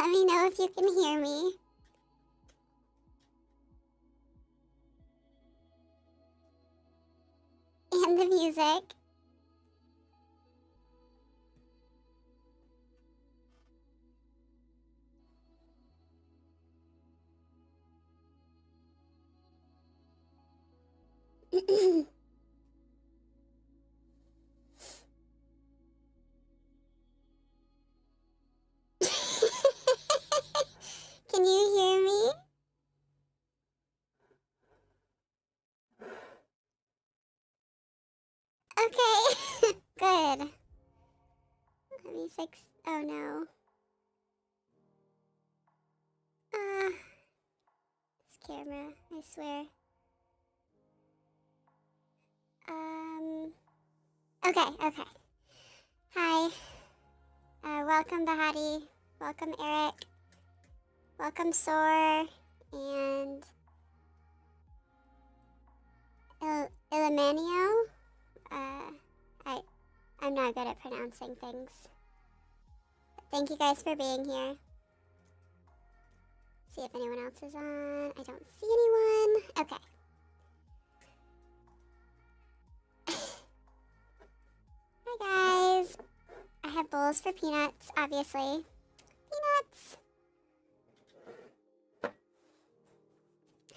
Let me know if you can hear me. And the music. Can you hear me? Okay, good. Let me fix, oh no. This camera, I swear. Okay. Hi. Welcome Bahati. Welcome Eric. Welcome Soar. And Ilamanio. I'm not good at pronouncing things. But thank you guys for being here. See if anyone else is on. I don't see anyone. Okay. Hi guys. I have bowls for peanuts, obviously. Peanuts!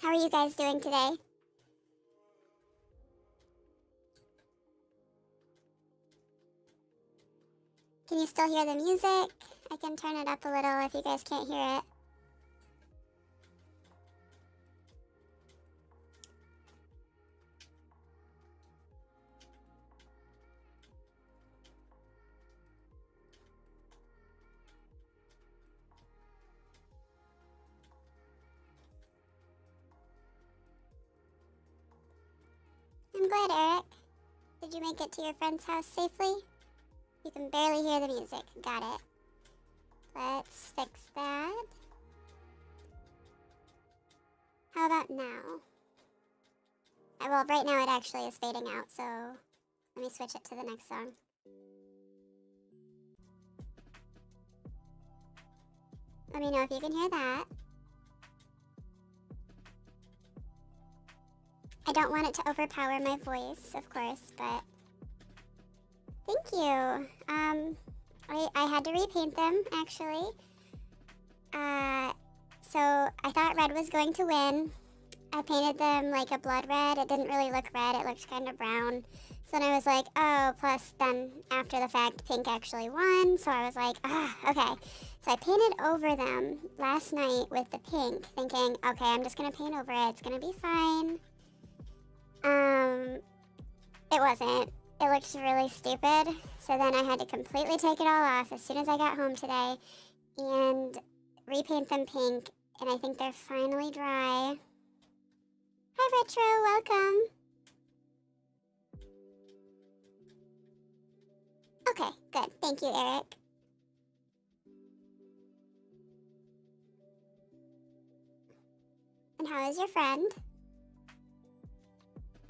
How are you guys doing today? Can you still hear the music? I can turn it up a little if you guys can't hear it. I'm glad, Eric. Did you make it to your friend's house safely? You can barely hear the music. Got it. Let's fix that. How about now? Well, right now it actually is fading out, so let me switch it to the next song. Let me know if you can hear that. I don't want it to overpower my voice, of course, but thank you. I had to repaint them, actually. So I thought red was going to win. I painted them like a blood red. It didn't really look red. It looked kind of brown. So then I was like, oh, plus then after the fact, pink actually won. So I was like, okay. So I painted over them last night with the pink, thinking, okay, I'm just going to paint over it. It's going to be fine. It wasn't. It looked really stupid. So then I had to completely take it all off as soon as I got home today and repaint them pink. And I think they're finally dry. Hi, Retro. Welcome. Okay, good. Thank you, Eric. And how is your friend?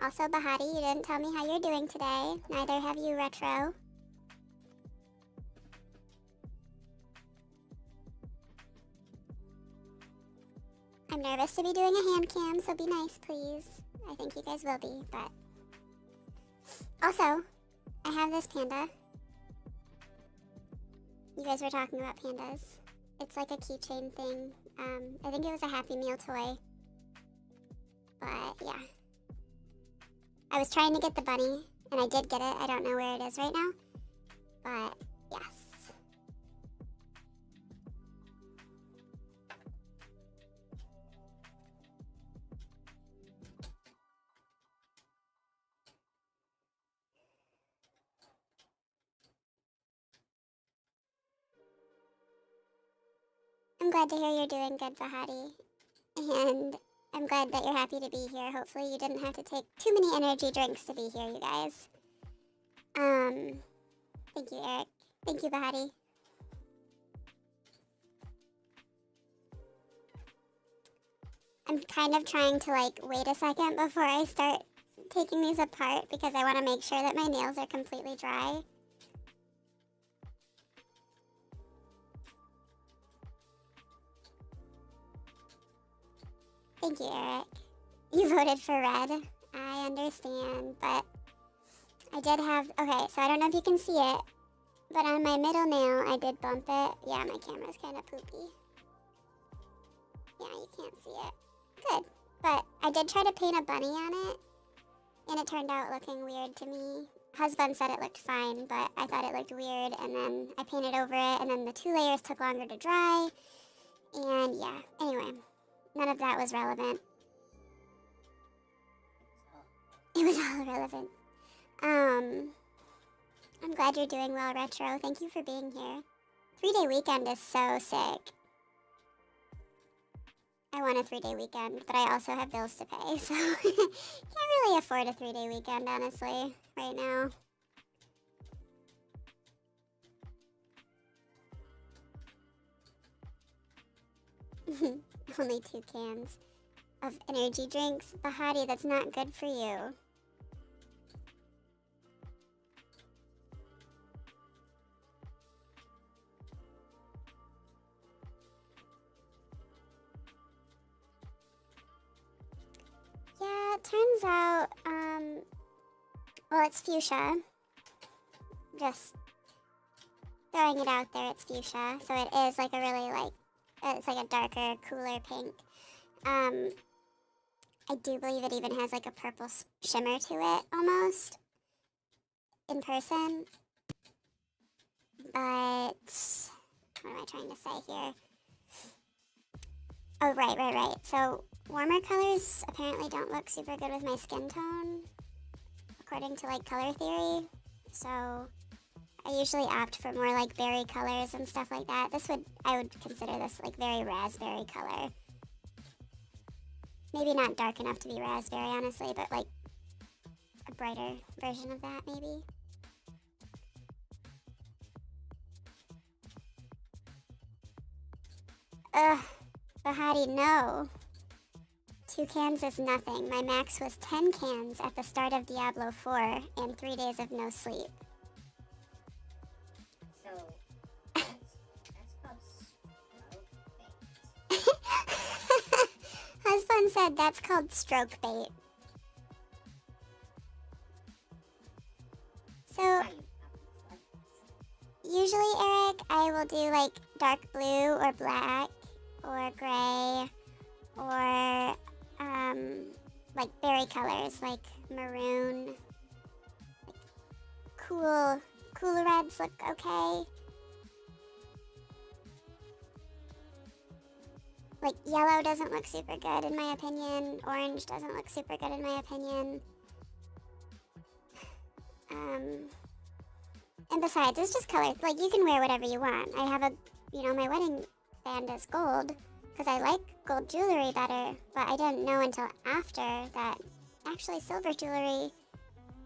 Also, Bahati, you didn't tell me how you're doing today. Neither have you, Retro. I'm nervous to be doing a hand cam, so be nice, please. I think you guys will be, but... Also, I have this panda. You guys were talking about pandas. It's like a keychain thing. I think it was a Happy Meal toy. But, yeah. I was trying to get the bunny, and I did get it. I don't know where it is right now. But, yes. I'm glad to hear you're doing good, Bahati. And I'm glad that you're happy to be here. Hopefully you didn't have to take too many energy drinks to be here, you guys. Thank you, Eric. Thank you, Bahati. I'm kind of trying to, like, wait a second before I start taking these apart because I want to make sure that my nails are completely dry. Thank you, Eric. You voted for red. I understand, but I did have... Okay, so I don't know if you can see it, but on my middle nail, I did bump it. Yeah, my camera's kind of poopy. Yeah, you can't see it. Good. But I did try to paint a bunny on it, and it turned out looking weird to me. Husband said it looked fine, but I thought it looked weird, and then I painted over it, and then the 2 layers took longer to dry. And yeah, anyway, none of that was relevant. It was all irrelevant. I'm glad you're doing well, Retro. Thank you for being here. 3-day weekend is so sick. I want a 3-day weekend, but I also have bills to pay, so can't really afford a 3-day weekend, honestly, right now. Only 2 cans of energy drinks. Bahati, that's not good for you. Yeah, it turns out, well, it's fuchsia. Just throwing it out there, it's fuchsia. So it is like a really it's like a darker, cooler pink. I do believe it even has like a purple shimmer to it, almost, in person. But, what am I trying to say here? Oh, right. So, warmer colors apparently don't look super good with my skin tone, according to like color theory. So, I usually opt for more like berry colors and stuff like that. I would consider this like very raspberry color. Maybe not dark enough to be raspberry, honestly, but like a brighter version of that, maybe. Ugh, Bahati, no. 2 cans is nothing. My max was 10 cans at the start of Diablo 4 and 3 days of no sleep. So, that's called stroke bait. Husband said that's called stroke bait. So, usually, Eric, I will do like dark blue or black or gray or like berry colors like maroon. Like cool reds look okay. Like yellow doesn't look super good in my opinion. Orange doesn't look super good in my opinion. And besides, it's just color. Like, you can wear whatever you want. I have my wedding band is gold because I like gold jewelry better, but I didn't know until after that actually silver jewelry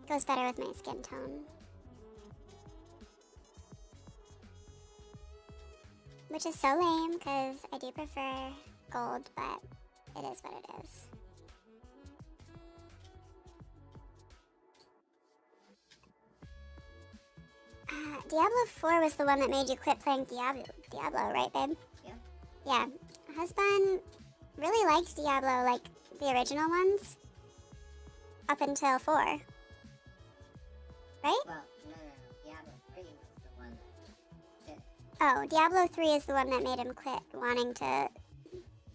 goes better with my skin tone. Which is so lame because I do prefer gold, but it is what it is. Diablo 4 was the one that made you quit playing Diablo, right, babe? Yeah. Yeah. Husband really liked Diablo, like the original ones, up until 4. Right? Well, no. Diablo 3 was the one that did it. Oh, Diablo 3 is the one that made him quit wanting to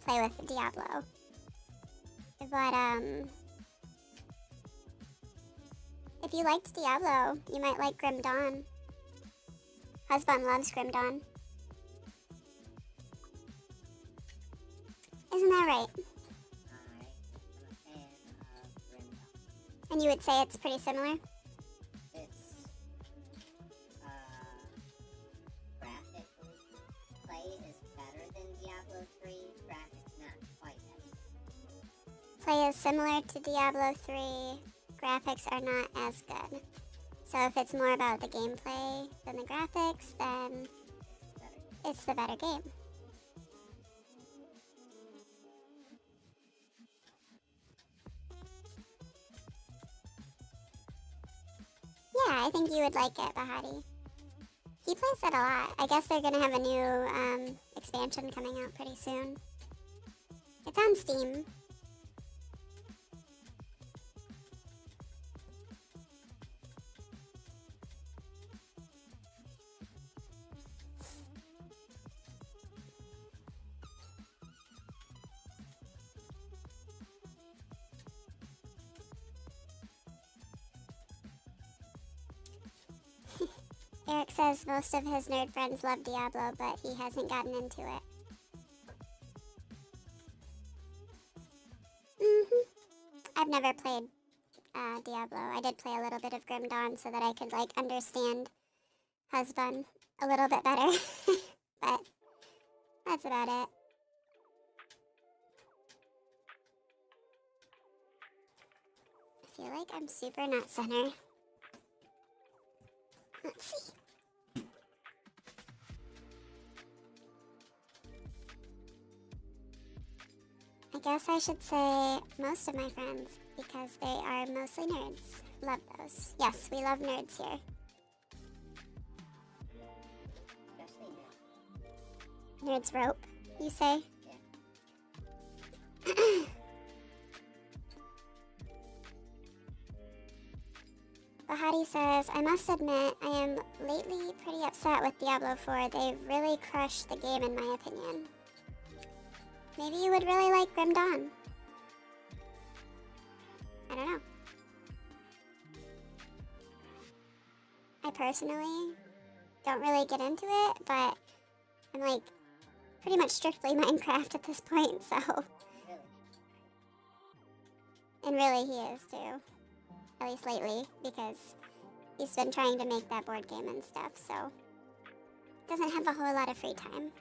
play with Diablo. But, if you liked Diablo, you might like Grim Dawn. Husband loves Grim Dawn. Isn't that right? I am a fan of Grim Dawn. And you would say it's pretty similar? It's, graphically, play is better than Diablo 3. Graphics not quite as good. Play is similar to Diablo 3. Graphics are not as good. So if it's more about the gameplay than the graphics, then it's the better game. Yeah, I think you would like it, Bahati. He plays it a lot. I guess they're gonna have a new expansion coming out pretty soon. It's on Steam. Eric says most of his nerd friends love Diablo, but he hasn't gotten into it. I've never played Diablo. I did play a little bit of Grim Dawn so that I could like understand husband a little bit better. But that's about it. I feel like I'm super not center. Let's see. I guess I should say most of my friends because they are mostly nerds. Love those. Yes, we love nerds here. Especially now. Nerds rope, you say? Yeah. Bahati says, I must admit, I am lately pretty upset with Diablo 4. They really crushed the game in my opinion. Maybe you would really like Grim Dawn. I don't know. I personally don't really get into it, but I'm like pretty much strictly Minecraft at this point, so. Really? And really he is too. At least lately, because he's been trying to make that board game and stuff, so. Doesn't have a whole lot of free time.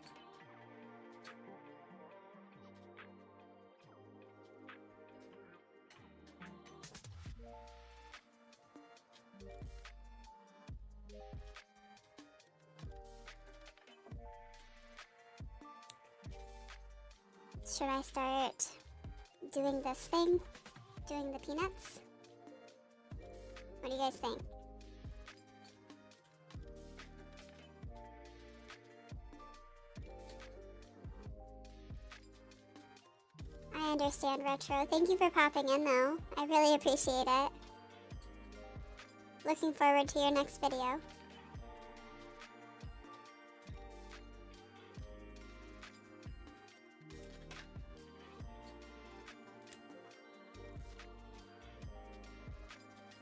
Should I start doing this thing? Doing the peanuts? What do you guys think? I understand, Retro. Thank you for popping in, though. I really appreciate it. Looking forward to your next video.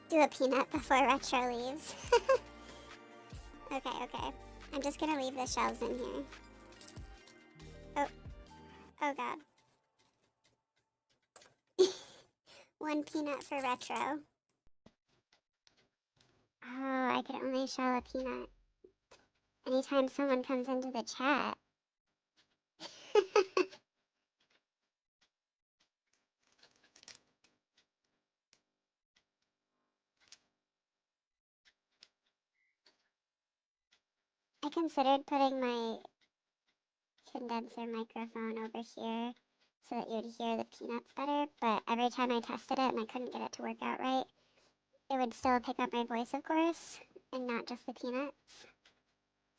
Do a peanut before Retro leaves. Okay. I'm just gonna leave the shells in here. Oh god. One peanut for Retro. Oh, I could only shell a peanut anytime someone comes into the chat. I considered putting my condenser microphone over here so that you'd hear the peanuts better, but every time I tested it and I couldn't get it to work out right, it would still pick up my voice, of course, and not just the peanuts.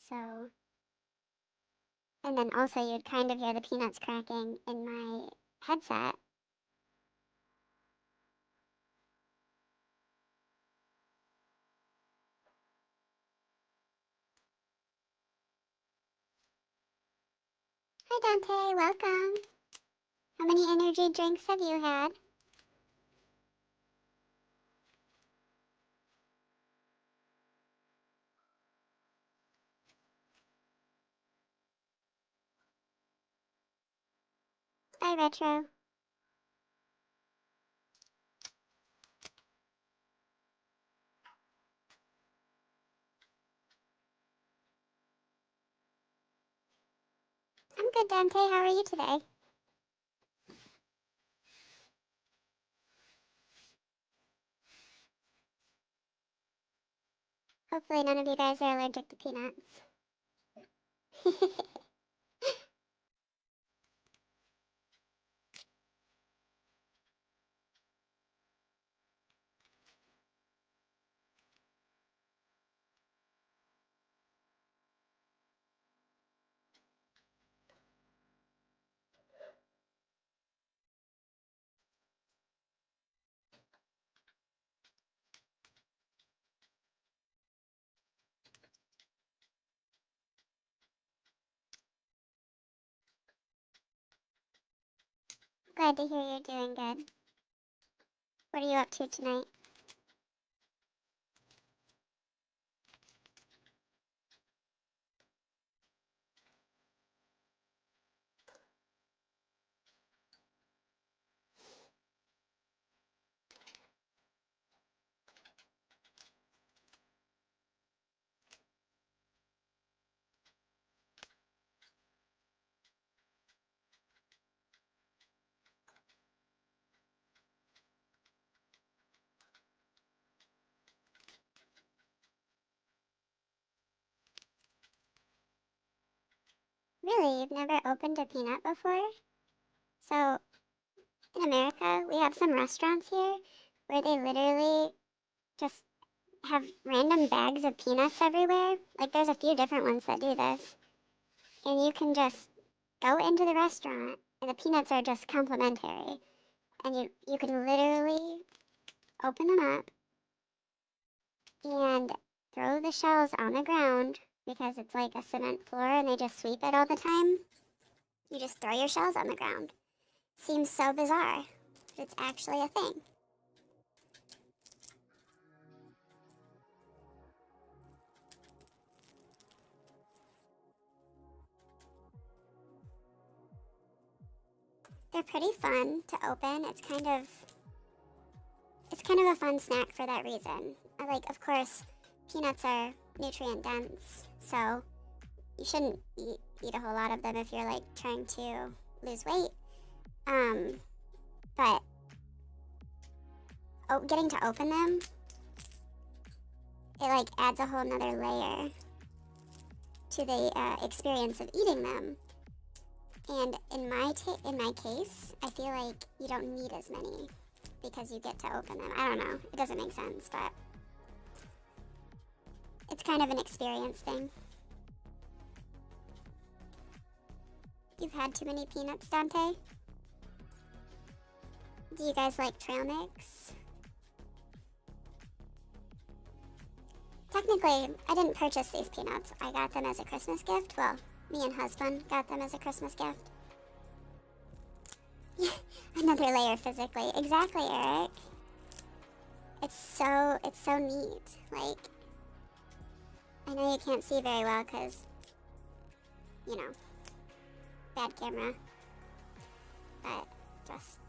So, and then also you'd kind of hear the peanuts cracking in my headset. Hi Dante, welcome. How many energy drinks have you had? Bye, Retro. I'm good, Dante. How are you today? Hopefully none of you guys are allergic to peanuts. Glad to hear you're doing good. What are you up to tonight? Really? You've never opened a peanut before? So, in America, we have some restaurants here where they literally just have random bags of peanuts everywhere. Like, there's a few different ones that do this. And you can just go into the restaurant, and the peanuts are just complimentary. And you can literally open them up and throw the shells on the ground because it's like a cement floor and they just sweep it all the time. You just throw your shells on the ground. Seems so bizarre, but it's actually a thing. They're pretty fun to open. It's kind of a fun snack for that reason. Like, of course, peanuts are nutrient dense, so you shouldn't eat a whole lot of them if you're like trying to lose weight. But getting to open them, it like adds a whole nother layer to the experience of eating them. And in my case, I feel like you don't need as many because you get to open them. I don't know. It doesn't make sense, but it's kind of an experience thing. You've had too many peanuts, Dante? Do you guys like trail mix? Technically, I didn't purchase these peanuts. I got them as a Christmas gift. Well, me and husband got them as a Christmas gift. Yeah, another layer physically. Exactly, Eric. It's so neat. Like, I know you can't see very well because, you know, bad camera. But just,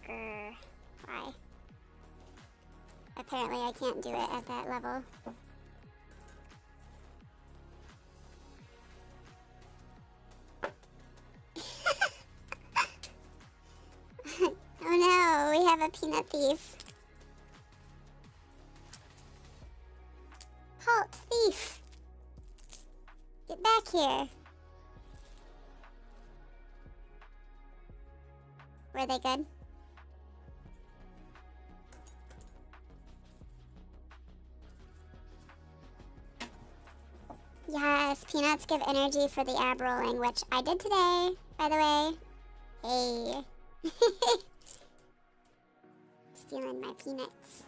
why? Apparently I can't do it at that level. Oh no, we have a peanut thief. Halt, thief! Get back here. Were they good? Yes, peanuts give energy for the ab rolling, which I did today, by the way. Hey. Stealing my peanuts.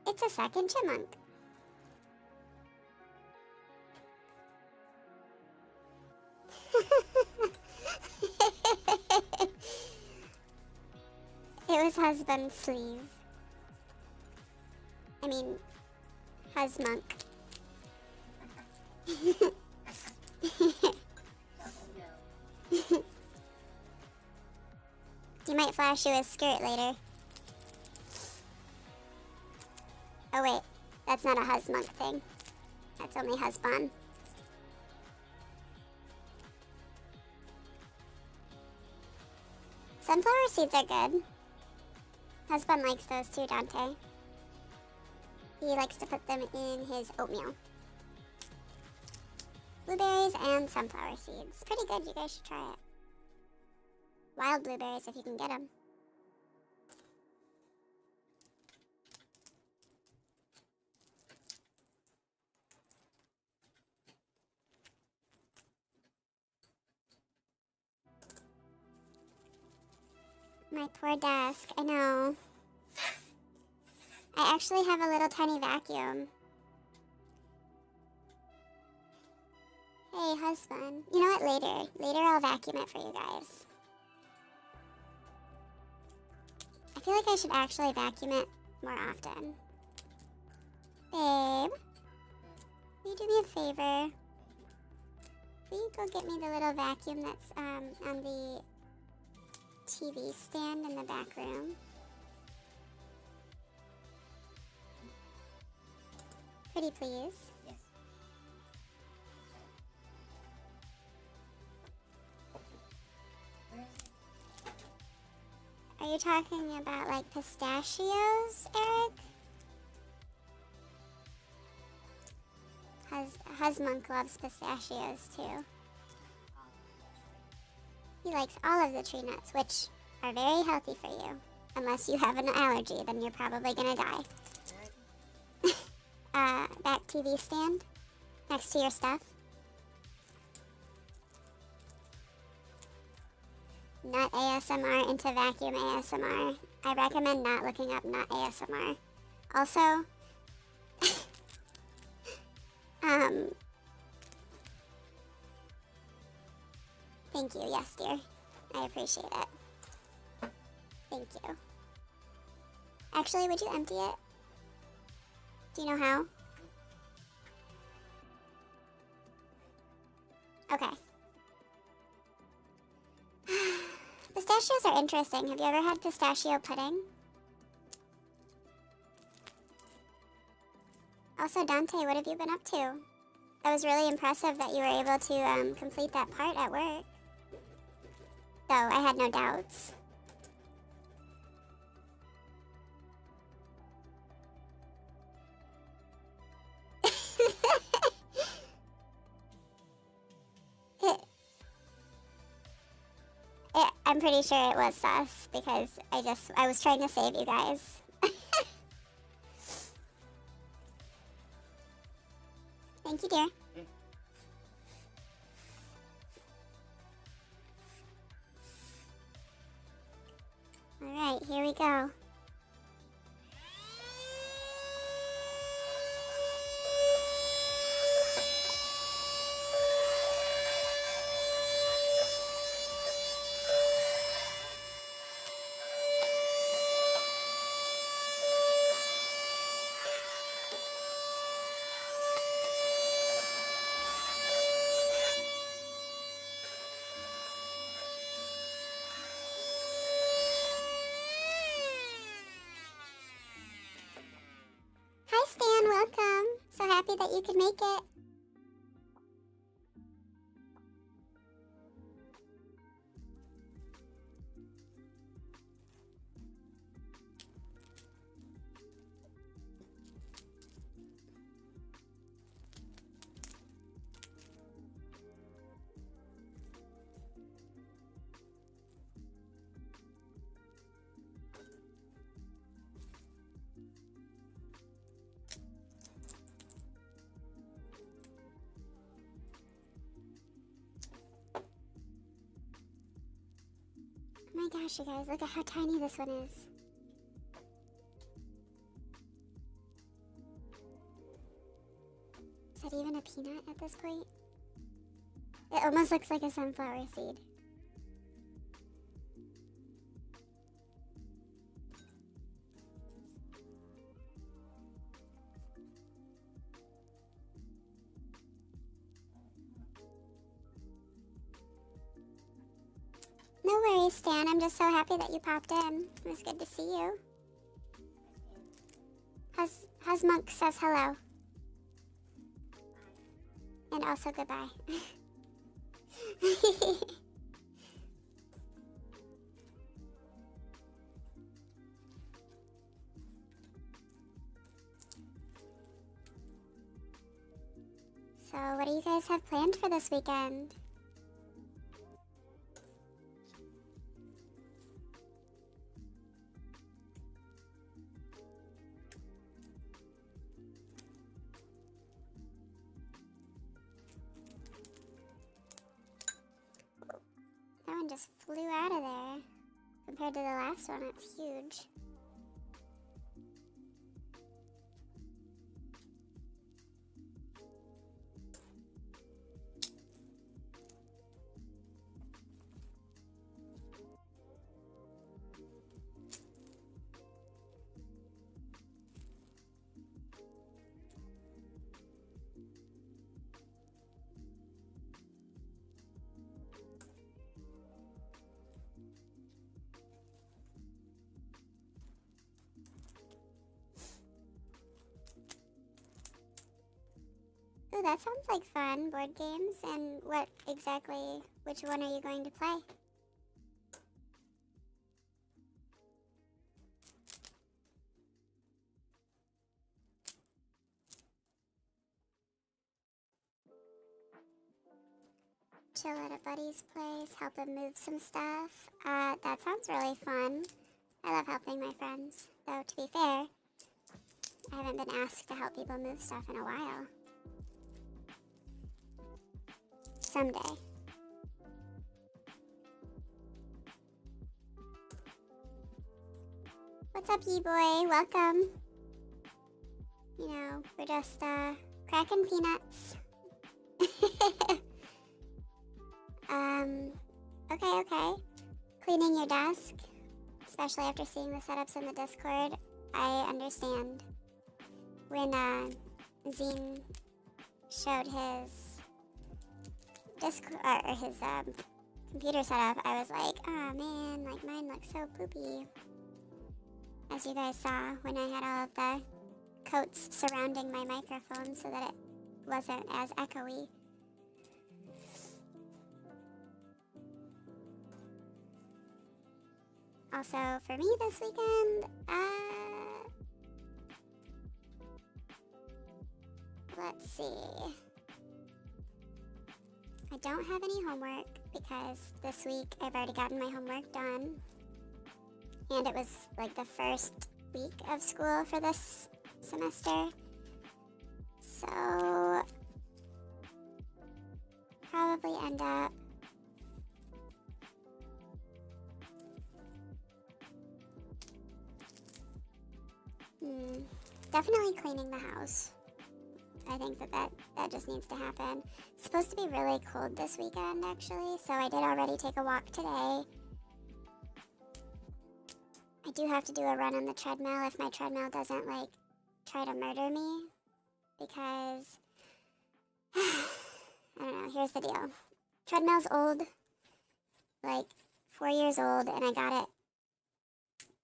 It's a second chipmunk. It was husband's sleeve. I mean, husmunk. You might flash you his skirt later. Oh wait, that's not a husmunk thing. That's only husband. Sunflower seeds are good. Husband likes those too, Dante. He likes to put them in his oatmeal. Blueberries and sunflower seeds. Pretty good, you guys should try it. Wild blueberries if you can get them. My poor desk, I know. I actually have a little tiny vacuum. Hey, husband. You know what, later. Later I'll vacuum it for you guys. I feel like I should actually vacuum it more often. Babe, will you do me a favor? Will you go get me the little vacuum that's on the TV stand in the back room? Pretty please. Yes. Are Where is it? Are you talking about like pistachios, Eric? Husmonk loves pistachios too. He likes all of the tree nuts, which are very healthy for you. Unless you have an allergy, then you're probably gonna die. Back TV stand next to your stuff. Nut ASMR into vacuum ASMR. I recommend not looking up nut ASMR. Also, thank you. Yes, dear. I appreciate it. Thank you. Actually, would you empty it? Do you know how? Okay. Pistachios are interesting. Have you ever had pistachio pudding? Also, Dante, what have you been up to? That was really impressive that you were able to complete that part at work. Though I had no doubts. I'm pretty sure it was sus because I was trying to save you guys. Thank you, dear. Alright, here we go. Hi, Stan, welcome. So happy that you could make it. Oh my gosh, you guys, look at how tiny this one is. Is that even a peanut at this point? It almost looks like a sunflower seed. No worries, Stan. I'm just so happy that you popped in. It was good to see you. Husmonk says hello. And also goodbye. So, what do you guys have planned for this weekend? That one just flew out of there. Compared to the last one, it's huge. Ooh, that sounds like fun. Board games? And what exactly, which one are you going to play? chill at a buddy's place, help him move some stuff. That sounds really fun. I love helping my friends. Though, to be fair, I haven't been asked to help people move stuff in a while. Someday. What's up, ye-boy? Welcome. You know, we're just, cracking peanuts. Okay. Cleaning your desk, especially after seeing the setups in the Discord. I understand. When, Zine showed his computer setup, I was like, oh man, like mine looks so poopy. As you guys saw when I had all of the coats surrounding my microphone so that it wasn't as echoey. Also, for me this weekend, let's see. I don't have any homework because this week I've already gotten my homework done. And it was like the first week of school for this semester. So, probably end up definitely cleaning the house. I think that just needs to happen. It's supposed to be really cold this weekend, actually, so I did already take a walk today. I do have to do a run on the treadmill if my treadmill doesn't, like, try to murder me, because, I don't know, here's the deal. Treadmill's old, like, 4 years old, and I got it,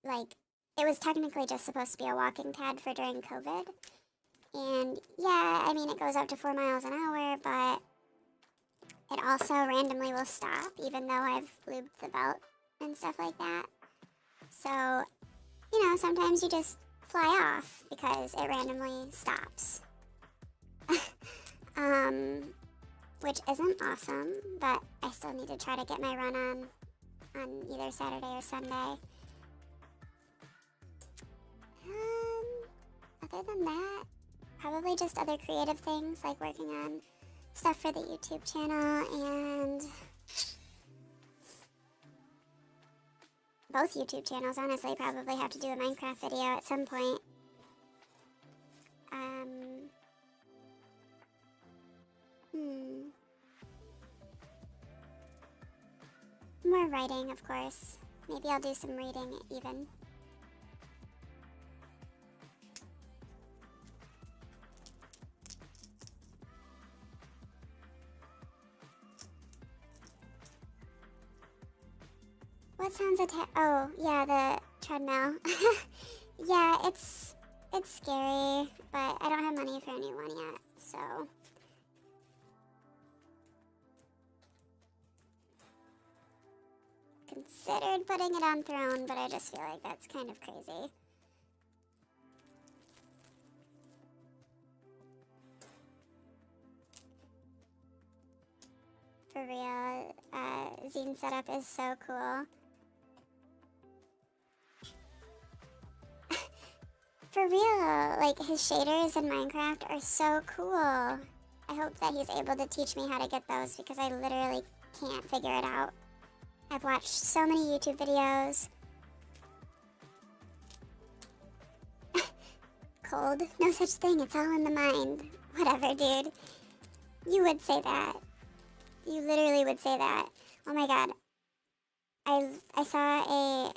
like, it was technically just supposed to be a walking pad for during COVID. And yeah, I mean, it goes up to 4 miles an hour, but it also randomly will stop, even though I've lubed the belt and stuff like that. So, you know, sometimes you just fly off because it randomly stops. Which isn't awesome, but I still need to try to get my run on either Saturday or Sunday. Other than that, probably just other creative things, like working on stuff for the YouTube channel, and both YouTube channels, honestly, probably have to do a Minecraft video at some point. More writing, of course. Maybe I'll do some reading, even. What sounds oh, yeah, the treadmill. Yeah, it's scary, but I don't have money for a new one yet, so. Considered putting it on Throne, but I just feel like that's kind of crazy. For real, Zine setup is so cool. For real, like, his shaders in Minecraft are so cool. I hope that he's able to teach me how to get those, because I literally can't figure it out. I've watched so many YouTube videos. Cold? No such thing, it's all in the mind. Whatever, dude. You would say that. You literally would say that. Oh my god. I saw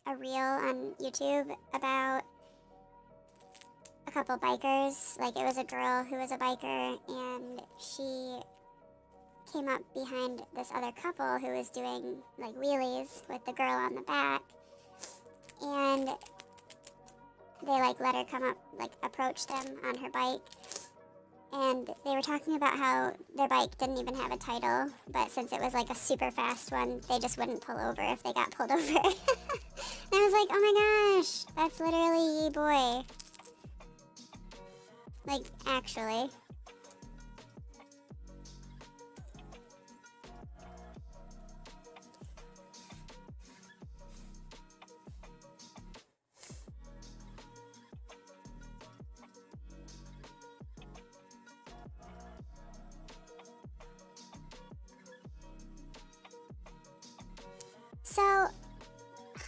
a reel on YouTube about a couple bikers. Like, it was a girl who was a biker, and she came up behind this other couple who was doing, like, wheelies with the girl on the back, and they, like, let her come up, like, approach them on her bike, and they were talking about how their bike didn't even have a title, but since it was, like, a super fast one, they just wouldn't pull over if they got pulled over. And I was like, oh my gosh, that's literally ye-boy. Like, actually.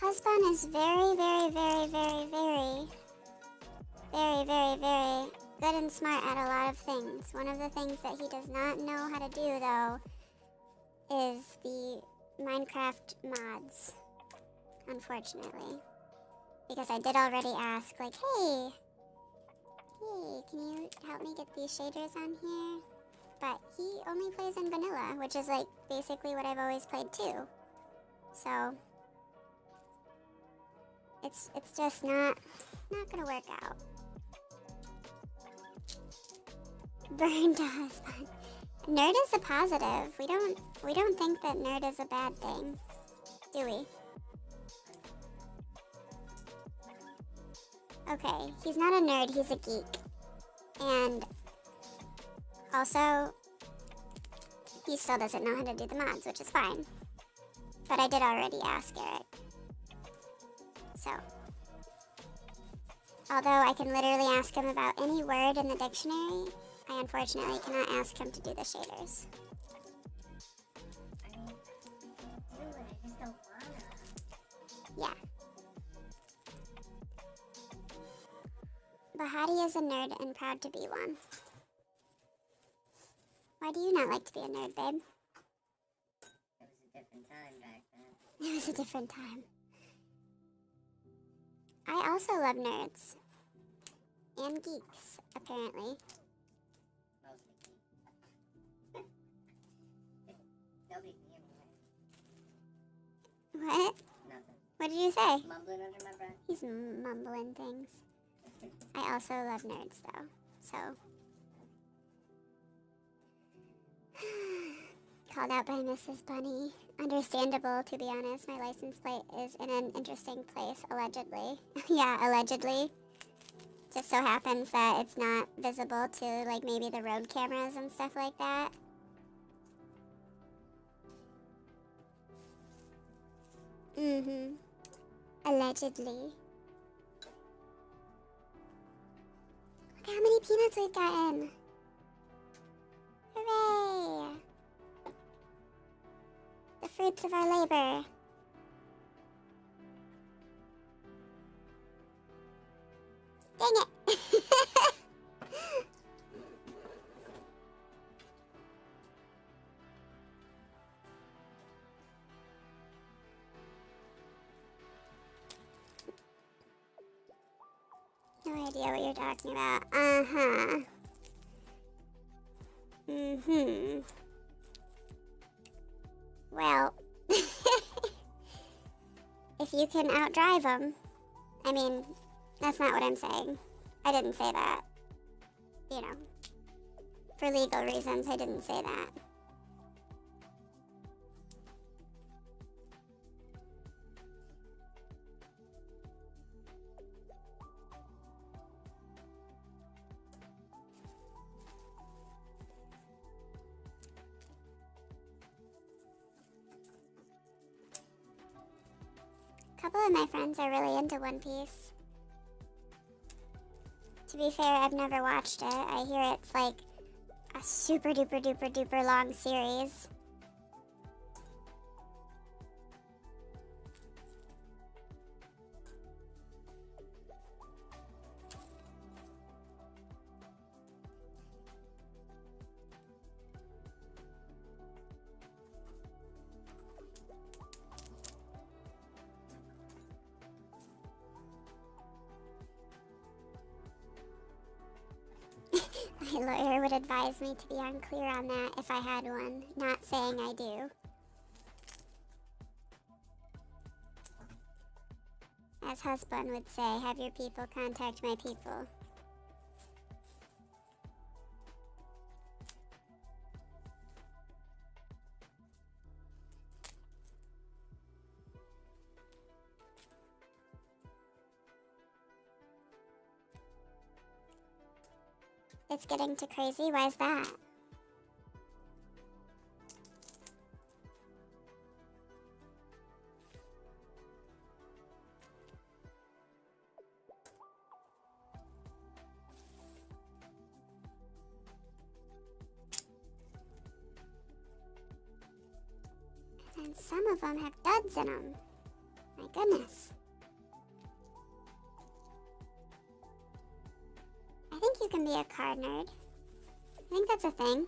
husband is very, very, very, very, very, very, very, very good and smart at a lot of things. One of the things that he does not know how to do, though, is the Minecraft mods, unfortunately. Because I did already ask, like, hey, can you help me get these shaders on here? But he only plays in vanilla, which is, like, basically what I've always played too. So, it's just not gonna work out. Burned husband. Nerd is a positive. We don't think that nerd is a bad thing, do we? Okay, he's not a nerd, he's a geek. And also, he still doesn't know how to do the mods, which is fine. But I did already ask Eric. So, although I can literally ask him about any word in the dictionary, I unfortunately cannot ask him to do the shaders. I mean, do it, I just don't wanna. Yeah. Bahati is a nerd and proud to be one. Why do you not like to be a nerd, babe? It was a different time back then. It was a different time. I also love nerds. And geeks, apparently. Mostly geeks. Nobody can hear me. What? Nothing. What did you say? Mumbling under my breath. He's mumbling things. I also love nerds, though, so. Called out by Mrs. Bunny. Understandable, to be honest. My license plate is in an interesting place, allegedly. Yeah, allegedly. Just so happens that it's not visible to, like, maybe the road cameras and stuff like that. Mm-hmm. Allegedly. Look how many peanuts we've gotten. Hooray! The fruits of our labor. Dang it! No idea what you're talking about. Uh-huh. Mm-hmm. Well, if you can outdrive them, I mean, that's not what I'm saying. I didn't say that. You know, for legal reasons, I didn't say that. A couple of my friends are really into One Piece. To be fair, I've never watched it. I hear it's like a super duper duper duper long series. My lawyer would advise me to be unclear on that if I had one, not saying I do. As husband would say, have your people contact my people. It's getting too crazy. Why is that? And some of them have duds in them. My goodness. I think you can be a car nerd. I think that's a thing.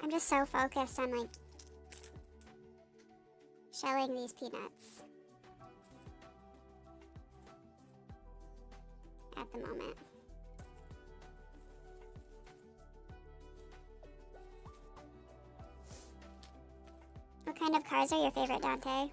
I'm just so focused on like shelling these peanuts at the moment. What kind of cars are your favorite, Dante?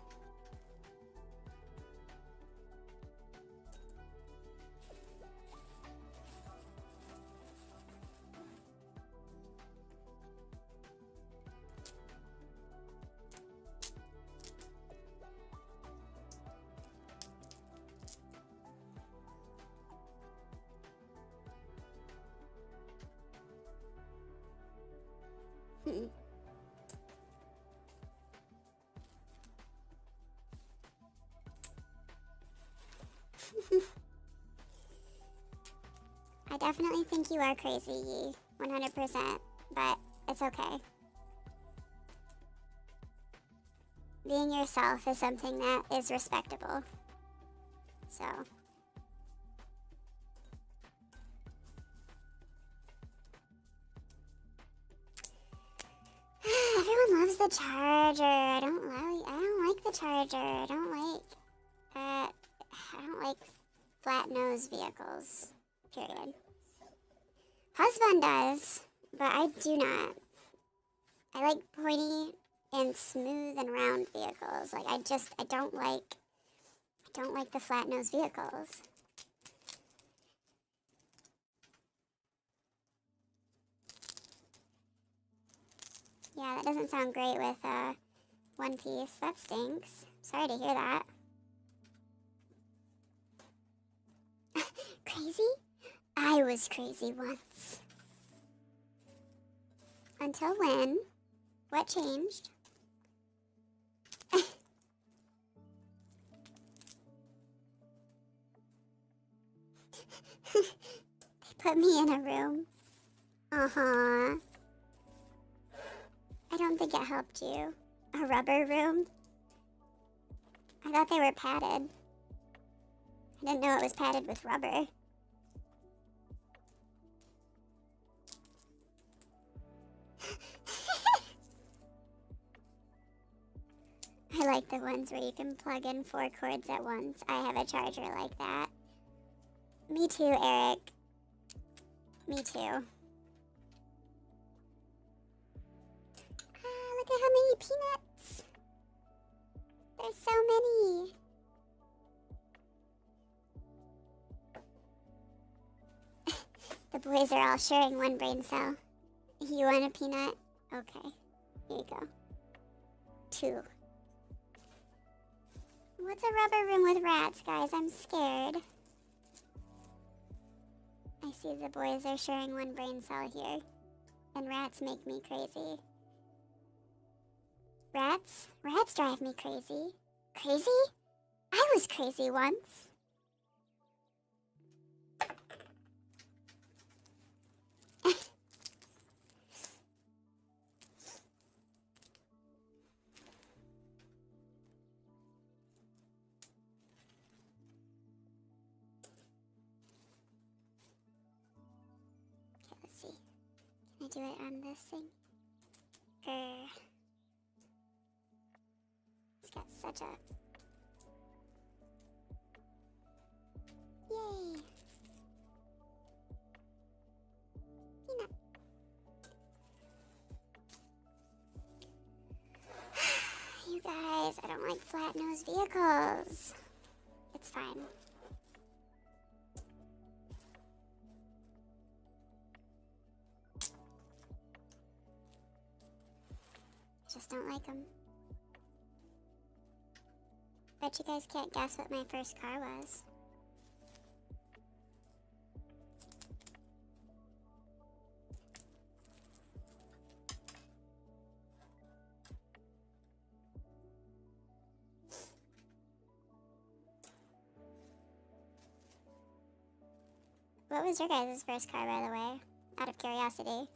I definitely think you are crazy, Yi, 100%, but it's okay. Being yourself is something that is respectable. So. Everyone loves the Charger. I don't like the Charger. I don't like flat nose vehicles. Period. Husband does, but I do not. I like pointy and smooth and round vehicles. Like I don't like the flat nose vehicles. Yeah, that doesn't sound great with One Piece. That stinks. Sorry to hear that. Crazy? I was crazy once. Until when? What changed? They put me in a room. Uh-huh. I don't think it helped you. A rubber room? I thought they were padded. I didn't know it was padded with rubber. I like the ones where you can plug in 4 cords at once. I have a charger like that. Me too, Eric. Me too. Look at how many peanuts. There's so many. The boys are all sharing one brain cell. You want a peanut? Okay. Here you go. 2. What's a rubber room with rats, guys? I'm scared. I see the boys are sharing one brain cell here. And rats make me crazy. Rats? Rats drive me crazy. Crazy? I was crazy once. Okay, let's see. Can I do it on this thing? It's got such a... Yay! Peanut. You guys, I don't like flat nose vehicles. It's fine. Just don't like them. Bet you guys can't guess what my first car was. What was your guys' first car, by the way? Out of curiosity.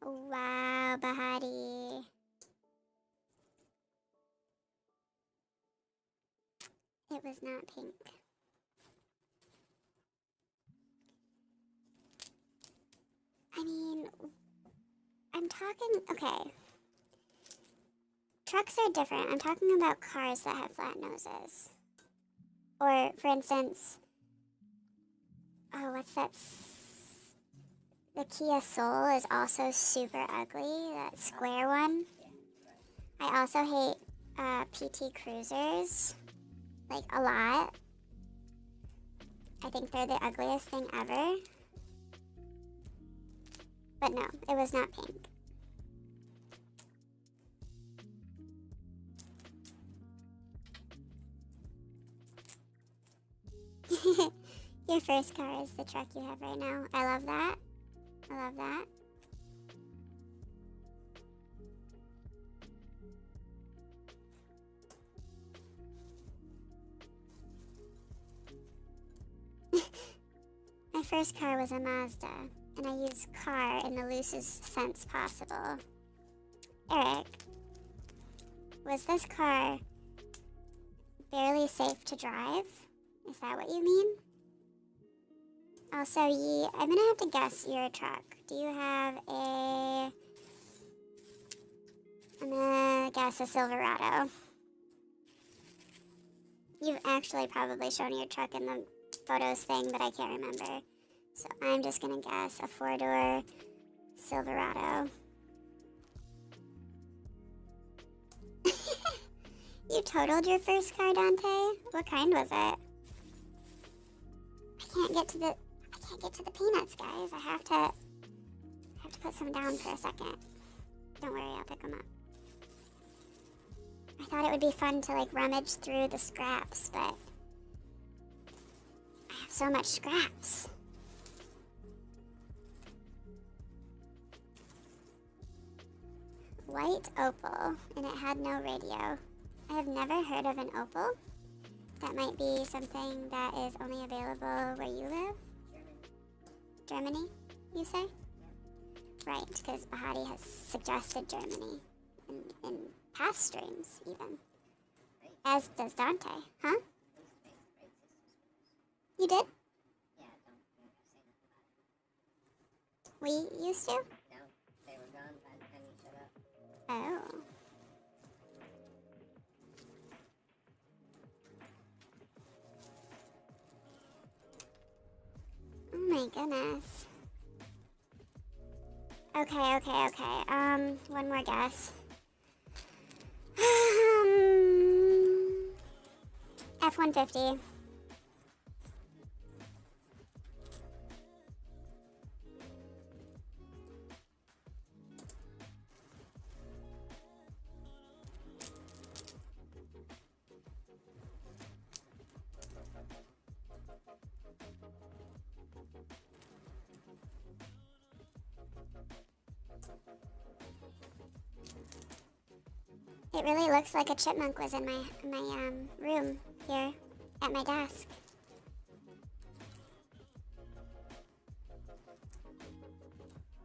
Wow, Bahati. It was not pink. I mean, I'm talking, okay. Trucks are different. I'm talking about cars that have flat noses. Or, for instance, oh, what's that? The Kia Soul is also super ugly, that square one. I also hate PT Cruisers, like a lot. I think they're the ugliest thing ever. But no, it was not pink. Your first car is the truck you have right now. I love that. I love that. My first car was a Mazda, and I used car in the loosest sense possible. Eric, was this car barely safe to drive? Is that what you mean? Also, I'm gonna have to guess your truck. Do you have a... I'm gonna guess a Silverado. You've actually probably shown your truck in the photos thing, but I can't remember. So I'm just gonna guess a 4-door Silverado. You totaled your first car, Dante? What kind was it? I can't get to the peanuts, guys. I have to put some down for a second. Don't worry, I'll pick them up. I thought it would be fun to like rummage through the scraps, but I have so much scraps. White Opal, and it had no radio. I have never heard of an Opal. That might be something that is only available where you live? Germany, you say? Right, because Bahati has suggested Germany in past streams, even. As does Dante, huh? You did? Yeah, don't say nothing about it. We used to? No, they were gone by the time you showed up. Oh. Oh my goodness. Okay. One more guess. F-150. It really looks like a chipmunk was in my room here at my desk.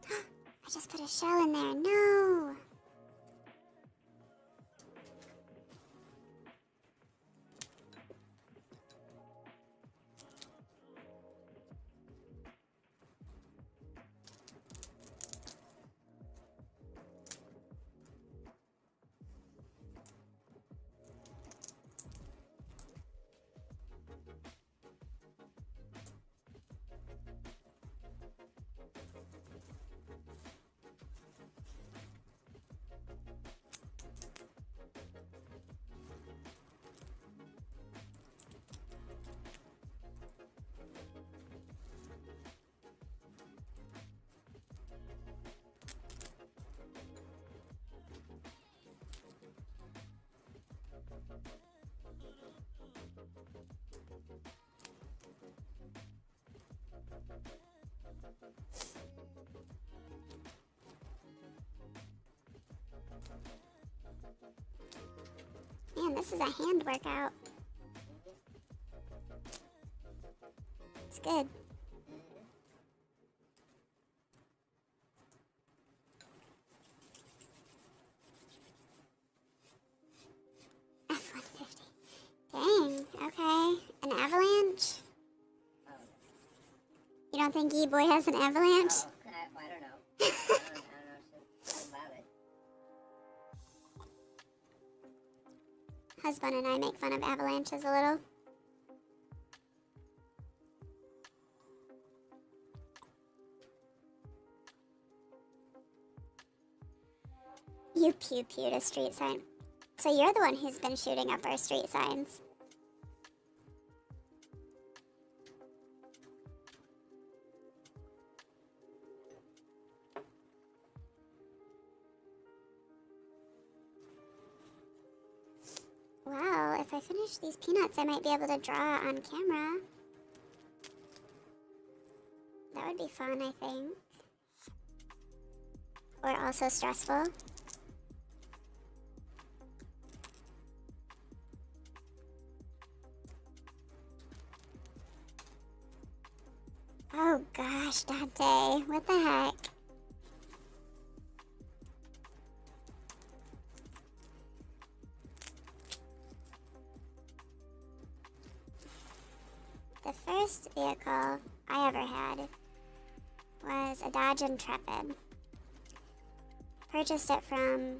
I just put a shell in there. No. Man, this is a hand workout. It's good. F-150. Dang, okay. An avalanche? Oh, You don't think E-Boy has an avalanche? oh I don't know. I don't know shit about it. Husband and I make fun of avalanches a little. You pew-pewed a street sign. So you're the one who's been shooting up our street signs. Well, if I finish these peanuts, I might be able to draw on camera. That would be fun, I think. Or also stressful. Oh gosh, Dante, what the heck? The first vehicle I ever had was a Dodge Intrepid. Purchased it from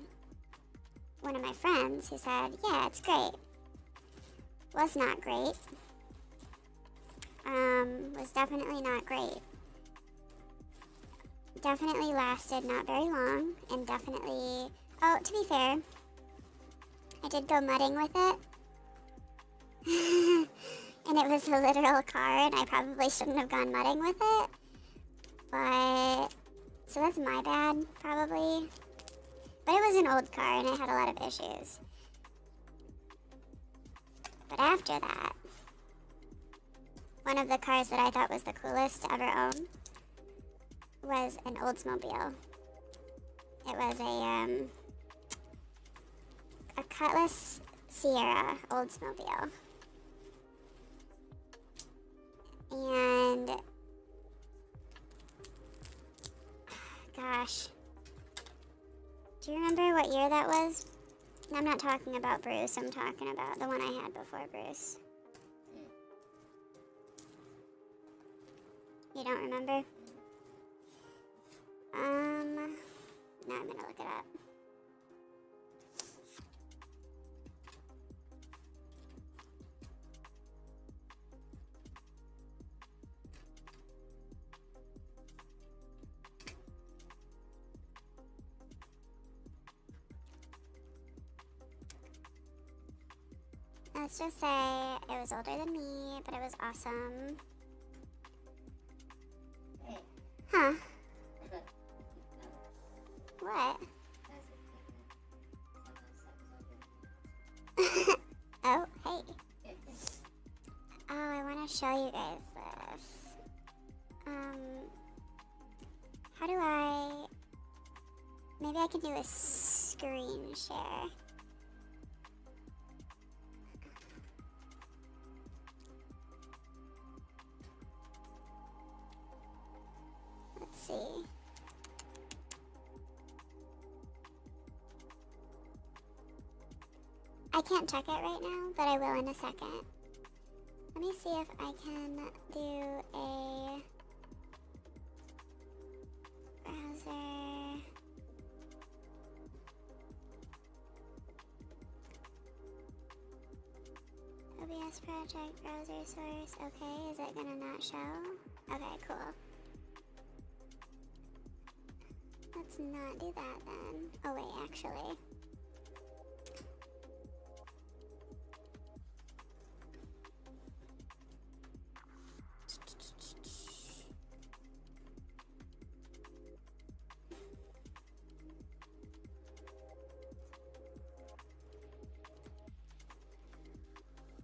one of my friends who said, yeah, it's great. Was not great. Was definitely not great. Definitely lasted not very long, and definitely, oh, to be fair, I did go mudding with it. And it was a literal car, and I probably shouldn't have gone mudding with it. But, so that's my bad, probably. But it was an old car, and it had a lot of issues. But after that, one of the cars that I thought was the coolest to ever own was an Oldsmobile. It was a Cutlass Sierra Oldsmobile. And gosh, do you remember what year that was? I'm not talking about Bruce, I'm talking about the one I had before Bruce. You don't remember? No, I'm gonna look it up. Let's just say it was older than me, but it was awesome. Hey. Huh? What? Oh, hey. Oh, I want to show you guys this. How do I... Maybe I can do a screen share. Let's see. I can't check it right now, but I will in a second. Let me see if I can do a browser. OBS project, browser source. Okay, is it gonna not show? Okay, cool. Let's not do that then. Oh wait, actually.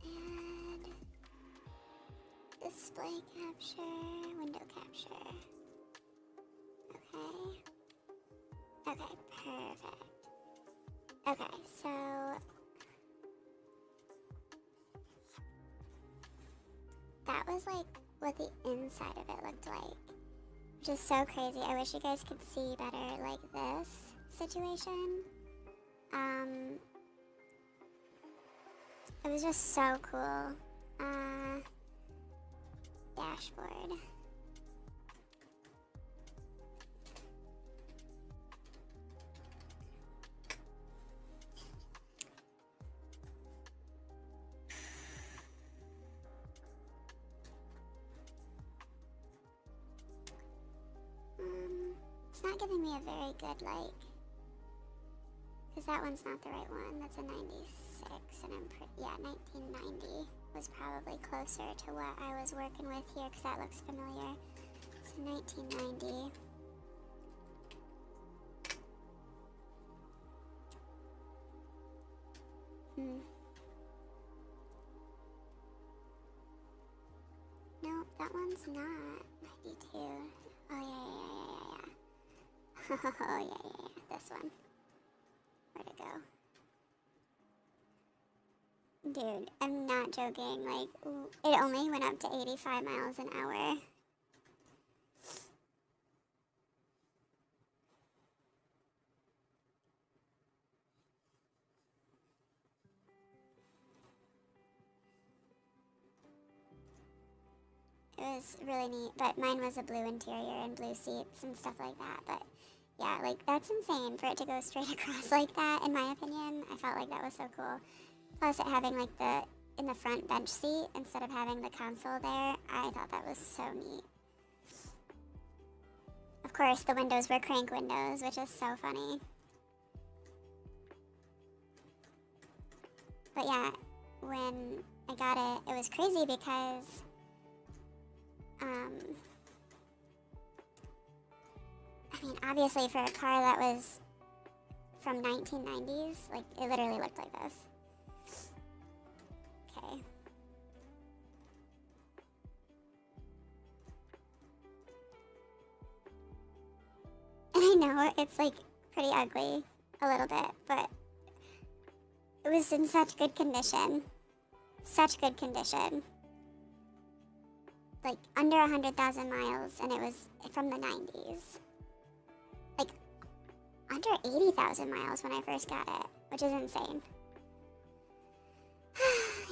And display capture, window capture. Okay, so that was like what the inside of it looked like, which is so crazy. I wish you guys could see better like this situation. It was just so cool. Dashboard. It's not giving me a very good, like, because that one's not the right one. That's a 96, and yeah, 1990 was probably closer to what I was working with here, because that looks familiar. So 1990. No, that one's not 92. Oh, yeah. Oh, yeah. This one. Where'd it go? Dude, I'm not joking. Like, it only went up to 85 miles an hour. It was really neat, but mine was a blue interior and blue seats and stuff like that. But yeah, like, that's insane for it to go straight across like that, in my opinion. I felt like that was so cool. Plus it having like in the front bench seat instead of having the console there, I thought that was so neat. Of course, the windows were crank windows, which is so funny. But yeah, when I got it, it was crazy because I mean, obviously for a car that was from 1990s, like, it literally looked like this. Okay. And I know it's, like, pretty ugly a little bit, but it was in such good condition. Such good condition. Like, under 100,000 miles, and it was from the 90s. Like, under 80,000 miles when I first got it, which is insane.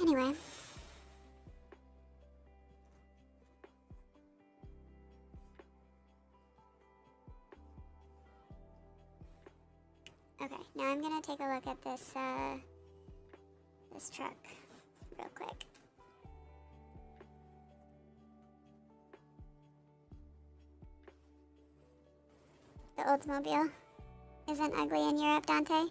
Anyway. Okay, now I'm gonna take a look at this, this truck real quick. The Oldsmobile isn't ugly in Europe, Dante?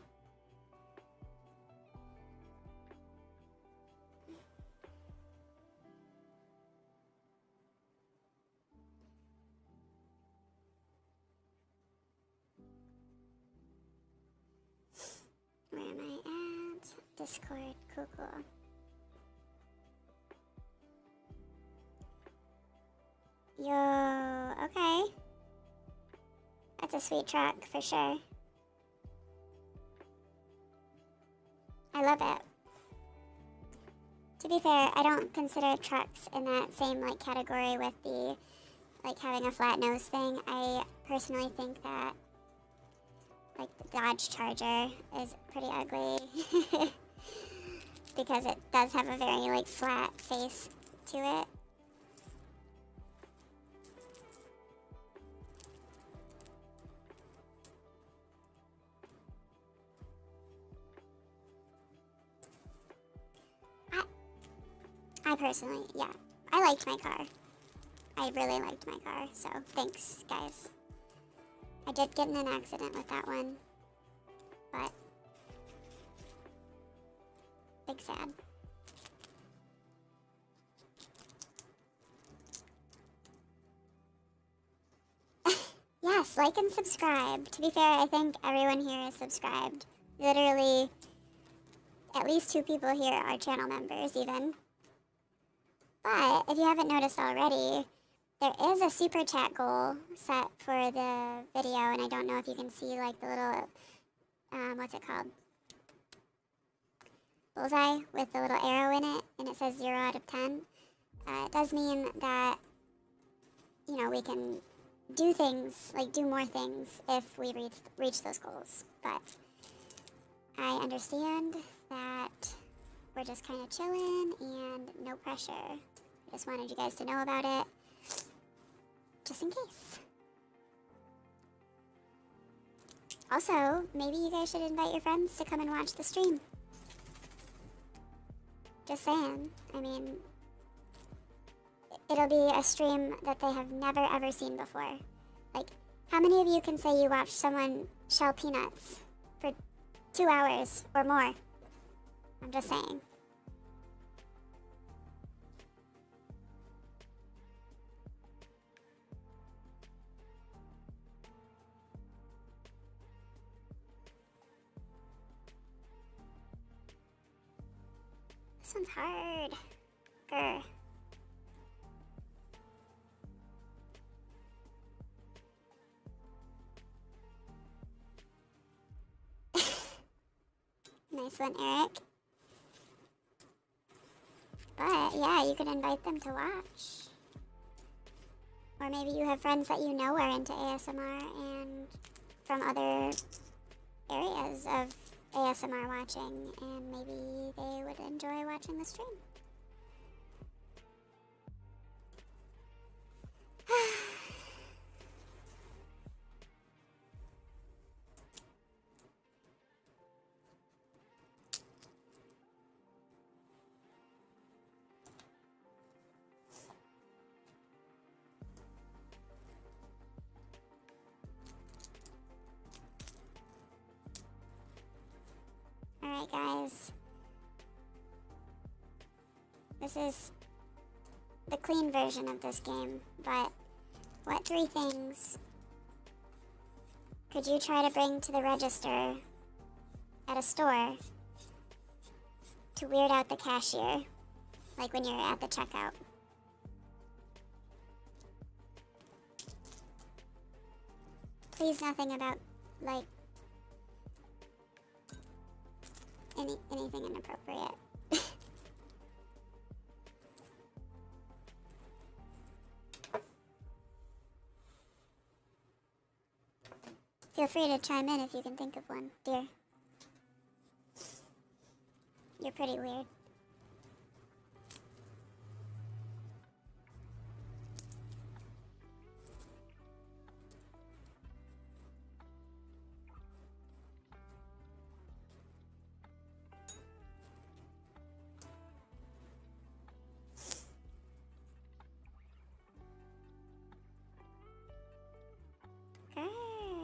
Where am I at? Discord, cool. Yo, okay. That's a sweet truck, for sure. I love it. To be fair, I don't consider trucks in that same, like, category with the, like, having a flat nose thing. I personally think that, like, the Dodge Charger is pretty ugly. Because it does have a very, like, flat face to it. I personally, yeah, I liked my car. I really liked my car, so thanks, guys. I did get in an accident with that one, but big sad. Yes, like and subscribe. To be fair, I think everyone here is subscribed. Literally, at least 2 people here are channel members, even. But if you haven't noticed already, there is a super chat goal set for the video, and I don't know if you can see, like, the little, what's it called? bullseye with the little arrow in it, and it says 0 out of 10, it does mean that, you know, we can do things, like do more things if we reach those goals. But I understand that we're just kind of chilling and no pressure. I just wanted you guys to know about it, just in case. Also, maybe you guys should invite your friends to come and watch the stream. Just saying. I mean, it'll be a stream that they have never ever seen before. Like, how many of you can say you watched someone shell peanuts for 2 hours or more? I'm just saying. This one's hard. Grr. Nice one, Eric. But yeah, you could invite them to watch. Or maybe you have friends that you know are into ASMR and from other areas of ASMR watching, and maybe they would enjoy watching the stream. Alright guys, this is the clean version of this game, but what 3 things could you try to bring to the register at a store to weird out the cashier, like when you're at the checkout? Please nothing about, like, anything inappropriate. Feel free to chime in if you can think of one, dear. You're pretty weird.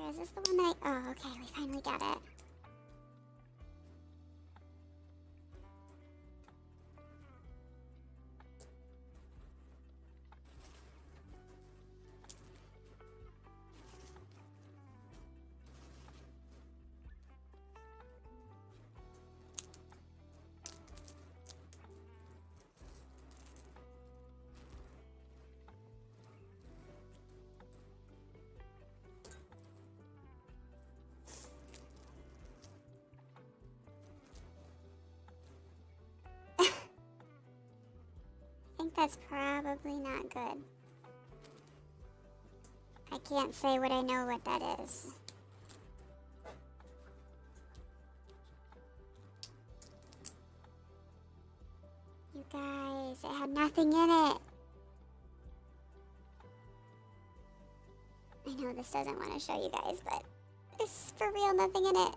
Is this the one that oh, okay, we finally got it. I think that's probably not good. I can't say what I know what that is. You guys, it had nothing in it. I know this doesn't want to show you guys, but there's for real nothing in it.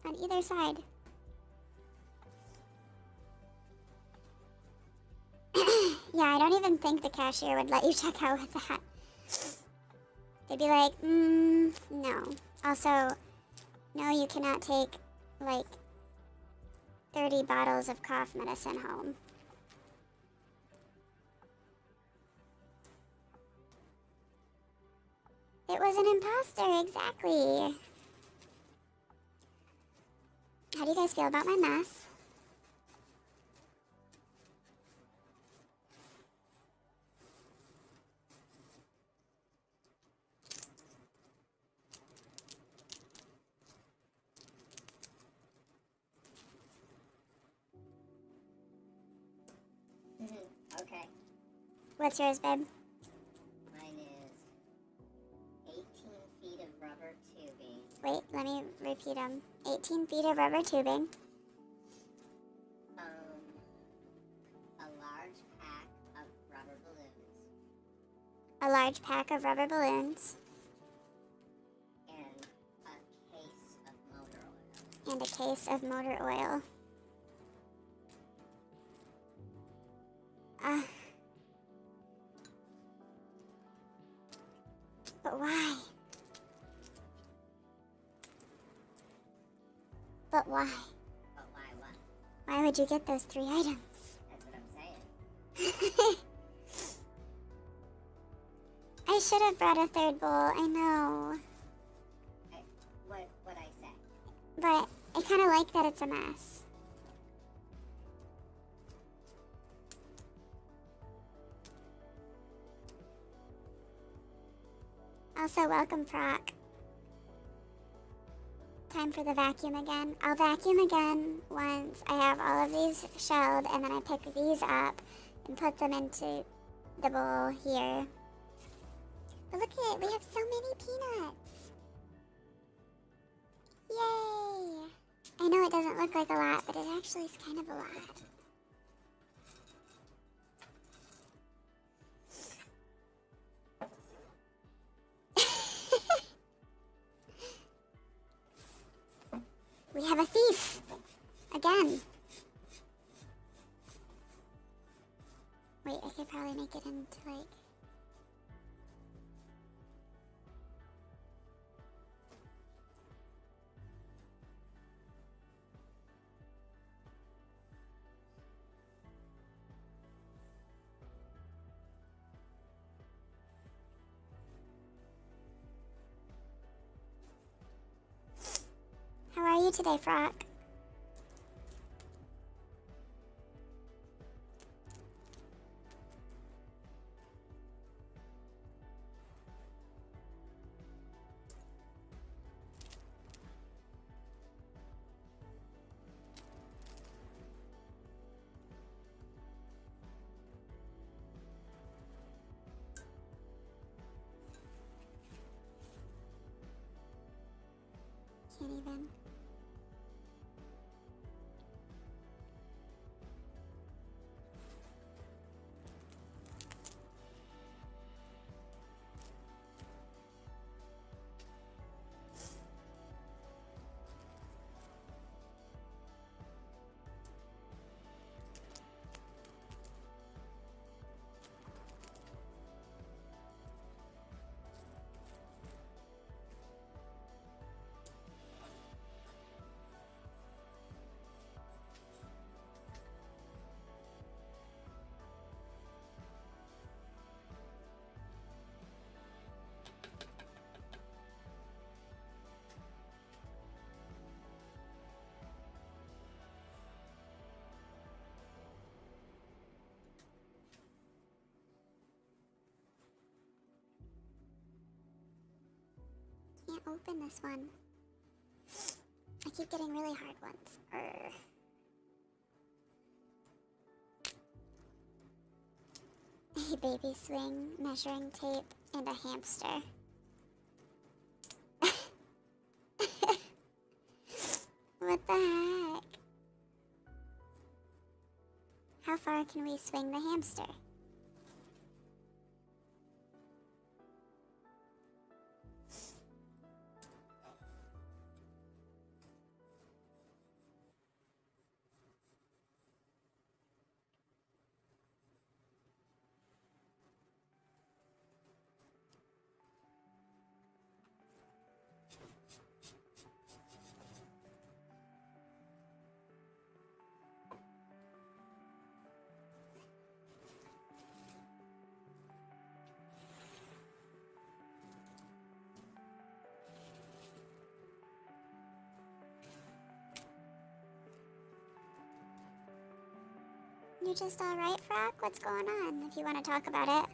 On either side. Yeah, I don't even think the cashier would let you check out with that. They'd be like, no. Also, no, you cannot take, like, 30 bottles of cough medicine home. It was an imposter, exactly. How do you guys feel about my mess? What's yours, babe? Mine is 18 feet of rubber tubing. Wait, let me repeat them. 18 feet of rubber tubing. A large pack of rubber balloons. A large pack of rubber balloons. And a case of motor oil. And a case of motor oil. But why? But why? But why what? Why would you get those 3 items? That's what I'm saying. I should have brought a 3rd bowl, I know. What I say? But I kind of like that it's a mess. Also, welcome, Proc. Time for the vacuum again. I'll vacuum again once I have all of these shelled, and then I pick these up and put them into the bowl here. But look at it, we have so many peanuts. Yay! I know it doesn't look like a lot, but it actually is kind of a lot. We have a thief! Again! Wait, I could probably make it into, like... How are you today, Frock? Can't even. Can't open this one. I keep getting really hard ones. A baby swing, measuring tape, and a hamster. What the heck? How far can we swing the hamster? You just alright, Frock? What's going on? If you want to talk about it.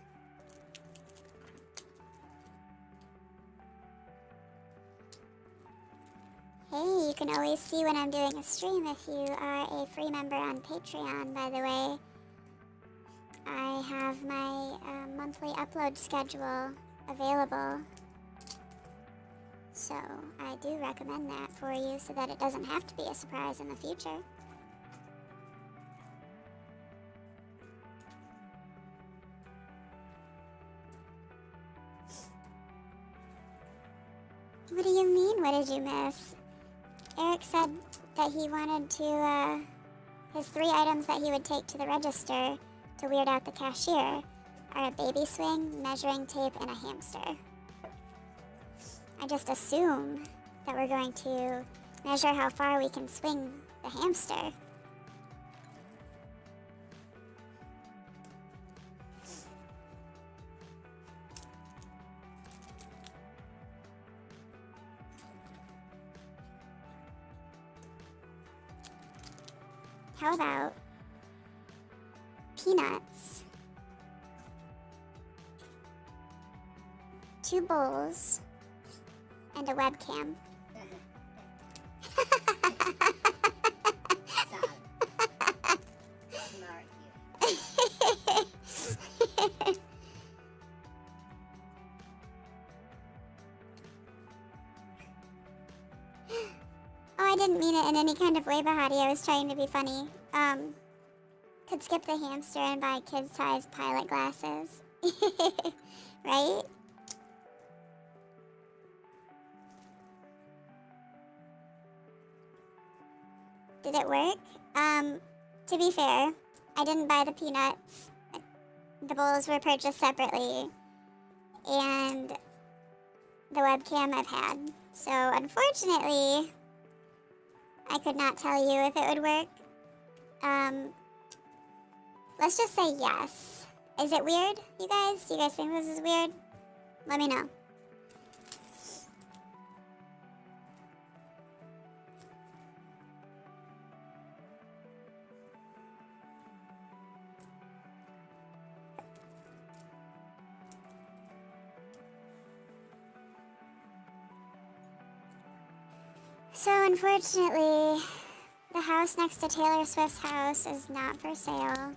Hey, you can always see when I'm doing a stream if you are a free member on Patreon, by the way. I I have my monthly upload schedule available. So I do recommend that for you so that it doesn't have to be a surprise in the future. What do you mean, what did you miss? Eric said that he wanted to, his 3 items that he would take to the register to weird out the cashier are a baby swing, measuring tape, and a hamster. I just assume that we're going to measure how far we can swing the hamster. How about peanuts, 2 bowls, and a webcam? Solid. Smart you. Oh, I didn't mean it in any kind of way, Bahati. I was trying to be funny. Could skip the hamster and buy kid-sized pilot glasses. Right? Did it work? To be fair, I didn't buy the peanuts. The bowls were purchased separately. And the webcam I've had. So, unfortunately, I could not tell you if it would work. Let's just say yes. Is it weird, you guys? Do you guys think this is weird? Let me know. So, unfortunately, the house next to Taylor Swift's house is not for sale.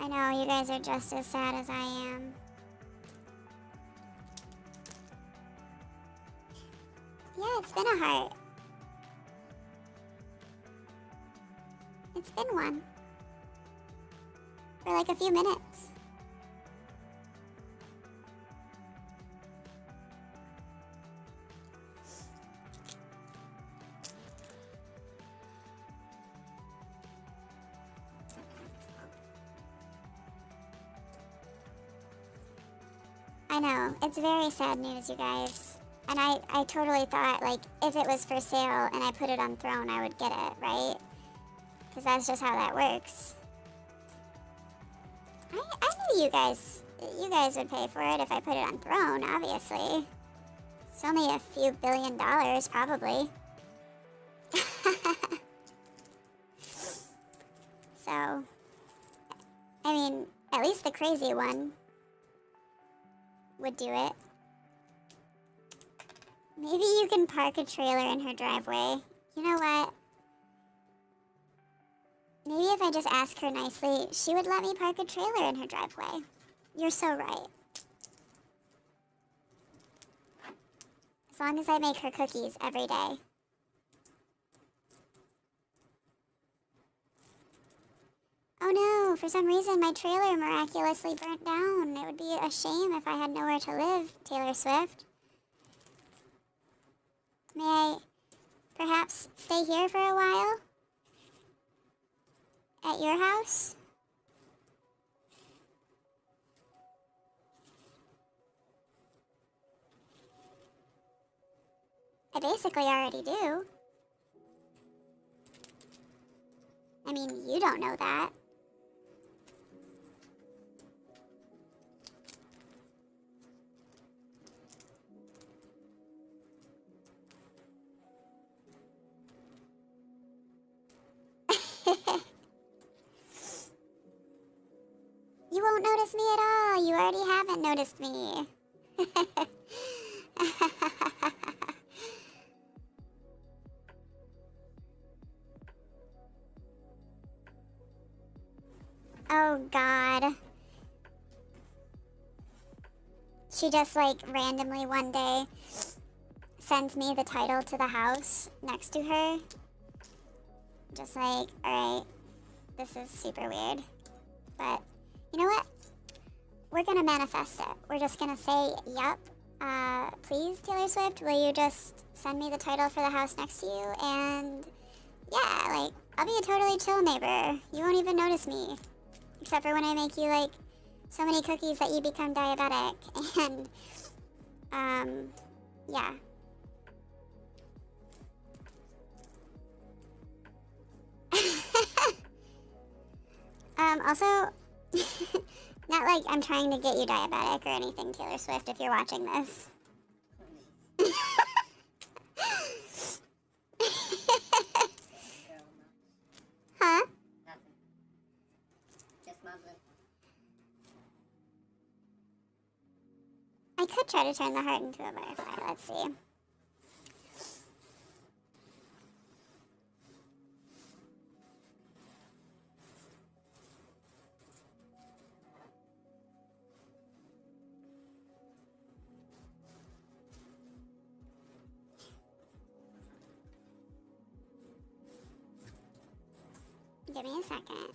I know, you guys are just as sad as I am. Yeah, it's been a heart. It's been one. For like a few minutes. I know, it's very sad news, you guys. And I totally thought, like, if it was for sale and I put it on Throne, I would get it, right? Because that's just how that works. I knew you guys would pay for it if I put it on Throne, obviously. It's only a few $1 billion, probably. So, I mean, at least the crazy one would do it. Maybe you can park a trailer in her driveway. You know what? Maybe if I just ask her nicely, she would let me park a trailer in her driveway. You're so right. As long as I make her cookies every day. Oh no, for some reason my trailer miraculously burnt down. It would be a shame if I had nowhere to live, Taylor Swift. May I perhaps stay here for a while? At your house? I basically already do. I mean, you don't know that. You won't notice me at all. You already haven't noticed me. she just like randomly one day sends me the title to the house next to her. Just like, alright, this is super weird. But you know what? We're gonna manifest it. We're just gonna say, yup. Please, Taylor Swift, will you just send me the title for the house next to you? And yeah, like, I'll be a totally chill neighbor. You won't even notice me. Except for when I make you, like, so many cookies that you become diabetic. And, yeah. Also, not like I'm trying to get you diabetic or anything, Taylor Swift, if you're watching this. Huh? Nothing. Just mumbling. I could try to turn the heart into a butterfly. Let's see. Give me a second.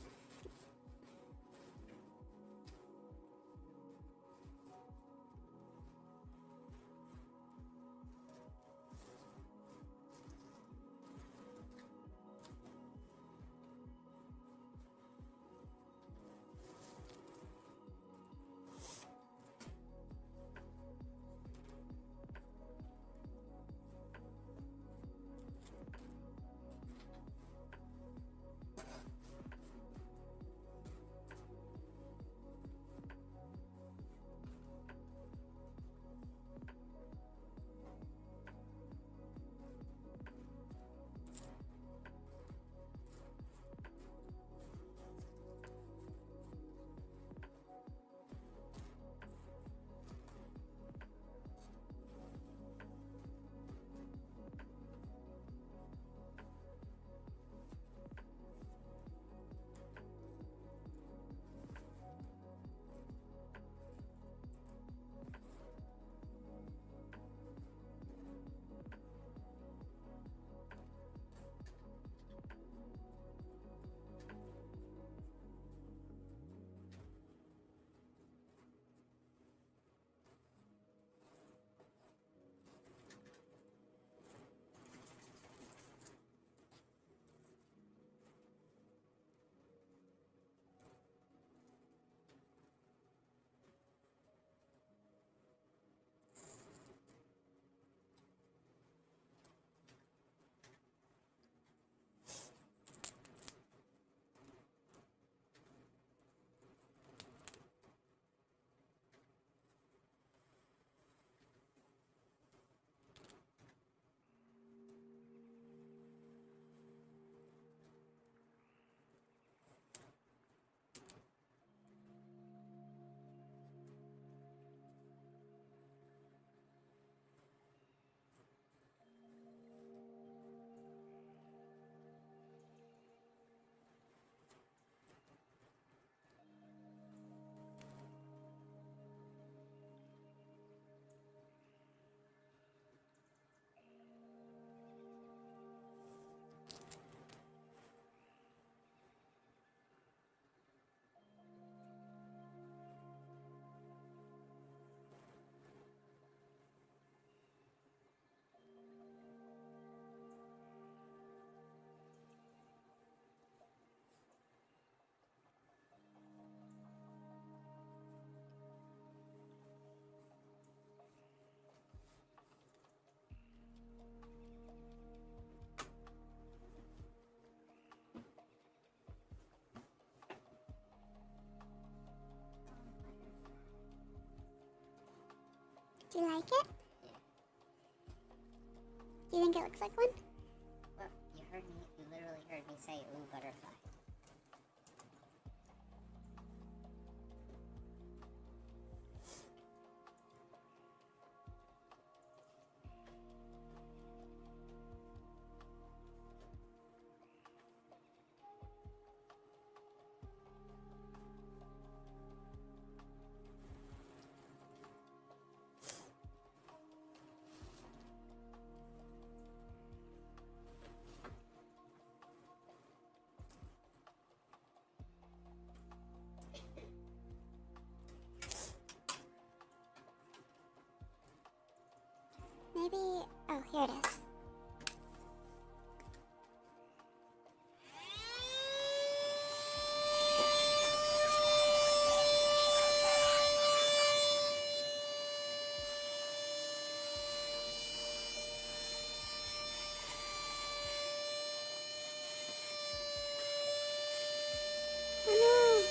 Do you like it? Yeah. Do you think it looks like one? Well, you literally heard me say, ooh, butterfly. Maybe... Oh, here it is. Oh no!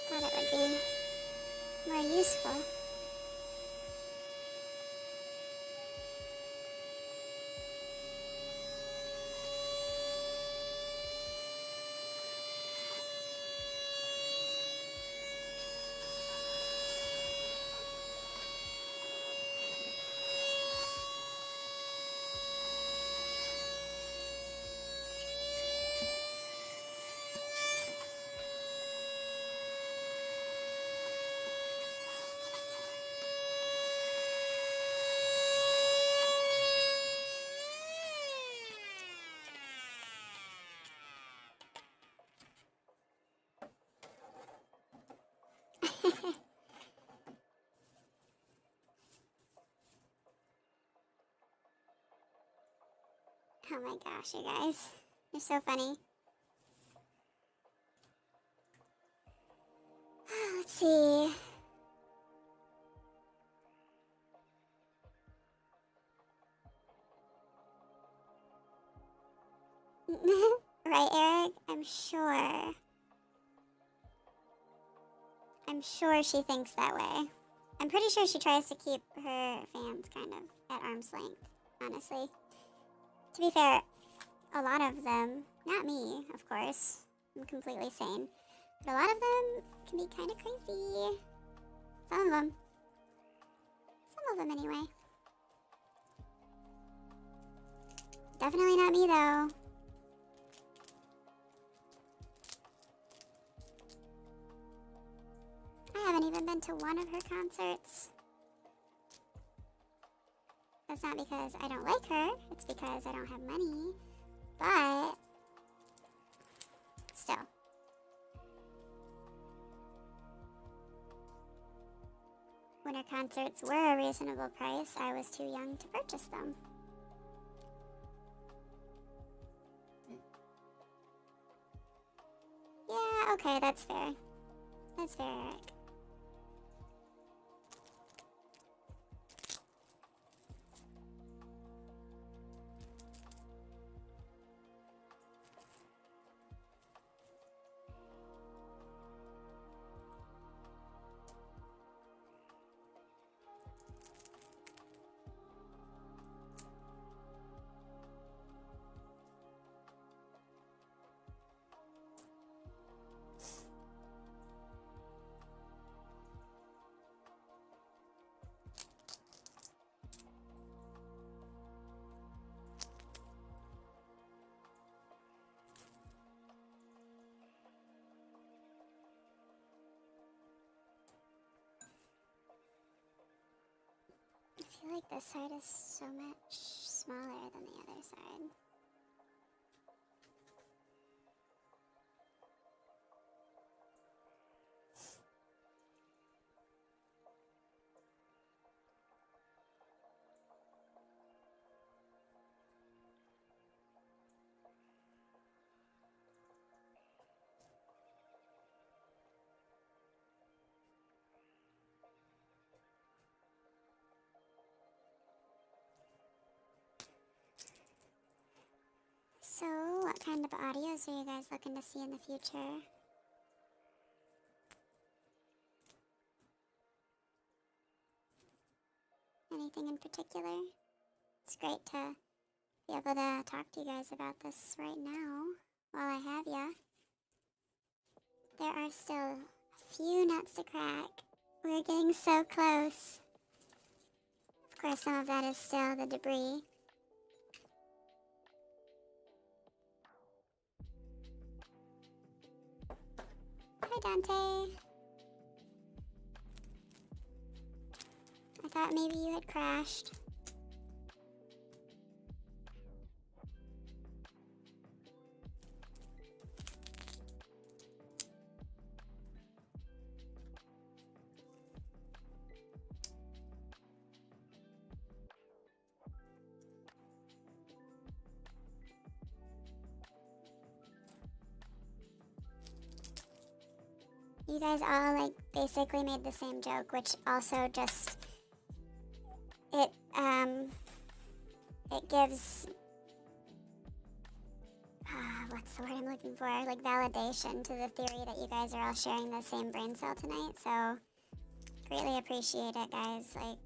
Thought it would be more useful. Oh my gosh, you guys. You're so funny. Let's see. Right, Eric? I'm sure she thinks that way. I'm pretty sure she tries to keep her fans kind of at arm's length, honestly. To be fair, a lot of them, not me, of course, I'm completely sane, but a lot of them can be kind of crazy. Some of them. Some of them, anyway. Definitely not me, though. I haven't even been to one of her concerts. That's not because I don't like her, it's because I don't have money. But still. When her concerts were a reasonable price, I was too young to purchase them. Yeah, okay, that's fair. That's fair, Eric. I feel like this side is so much smaller than the other side. So, what kind of audios are you guys looking to see in the future? Anything in particular? It's great to be able to talk to you guys about this right now while I have ya. There are still a few nuts to crack. We're getting so close. Of course, some of that is still the debris. Hi, Dante. I thought maybe you had crashed. You guys all, like, basically made the same joke, which also just, it gives, what's the word I'm looking for? Like, validation to the theory that you guys are all sharing the same brain cell tonight, so greatly appreciate it, guys. Like,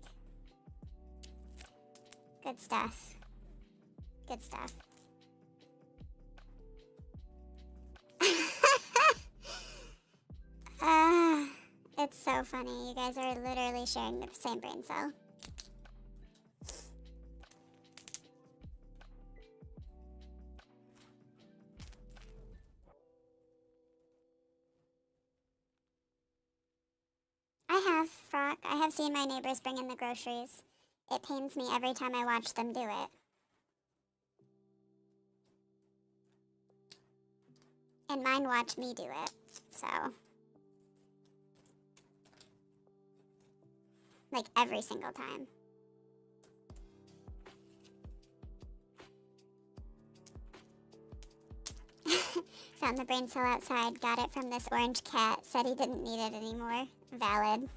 good stuff. Good stuff. It's so funny. You guys are literally sharing the same brain cell. I have, Frock. I have seen my neighbors bring in the groceries. It pains me every time I watch them do it. And mine watch me do it, so. Like, every single time. Found the brain cell outside, got it from this orange cat, said he didn't need it anymore. Valid.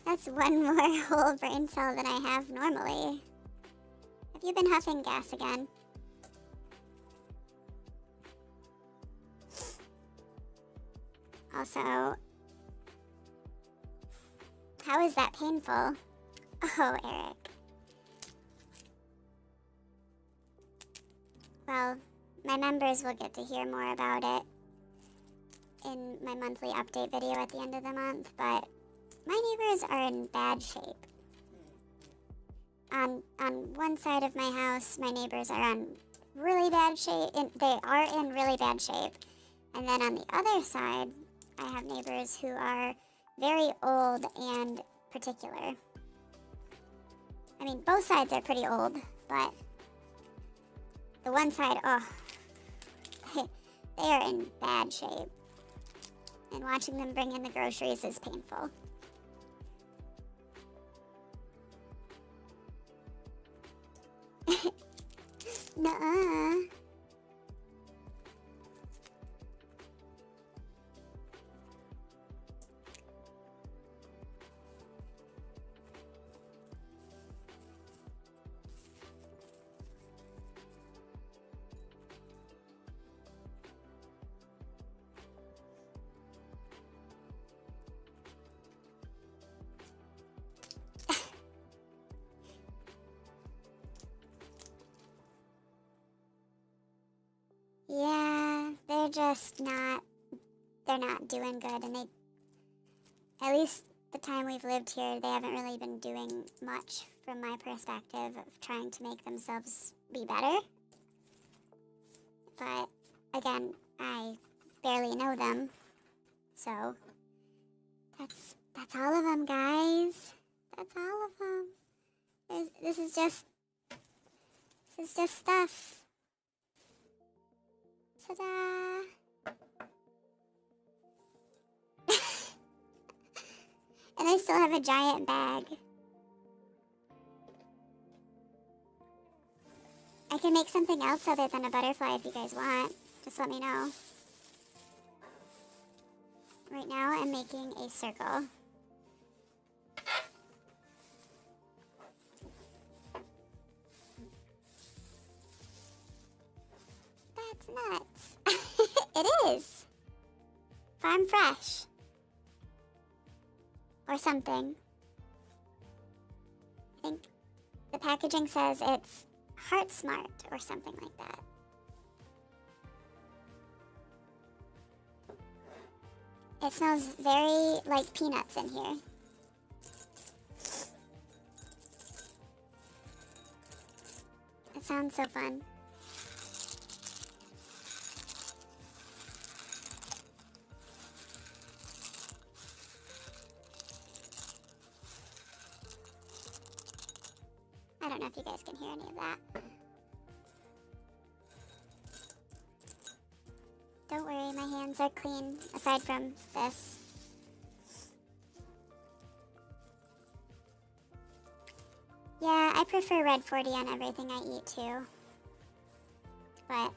That's one more whole brain cell than I have normally. Have you been huffing gas again? Also, how is that painful? Oh, Eric. Well, my members will get to hear more about it in my monthly update video at the end of the month, but my neighbors are in bad shape. On one side of my house, my neighbors are on really bad shape. They are in really bad shape. And then on the other side, I have neighbors who are very old and particular. I mean, both sides are pretty old, but the one side, oh, they are in bad shape. And watching them bring in the groceries is painful. Nuh-uh. Yeah, they're not doing good, and at least the time we've lived here, they haven't really been doing much from my perspective of trying to make themselves be better. But again, I barely know them, so that's all of them, guys. That's all of them. This is just stuff. Ta-da! And I still have a giant bag. I can make something else other than a butterfly if you guys want. Just let me know. Right now I'm making a circle. That's nuts. It is. Farm fresh. Or something. I think the packaging says it's Heart Smart or something like that. It smells very like peanuts in here. It sounds so fun. I don't know if you guys can hear any of that. Don't worry, my hands are clean, aside from this. Yeah, I prefer red 40 on everything I eat too. but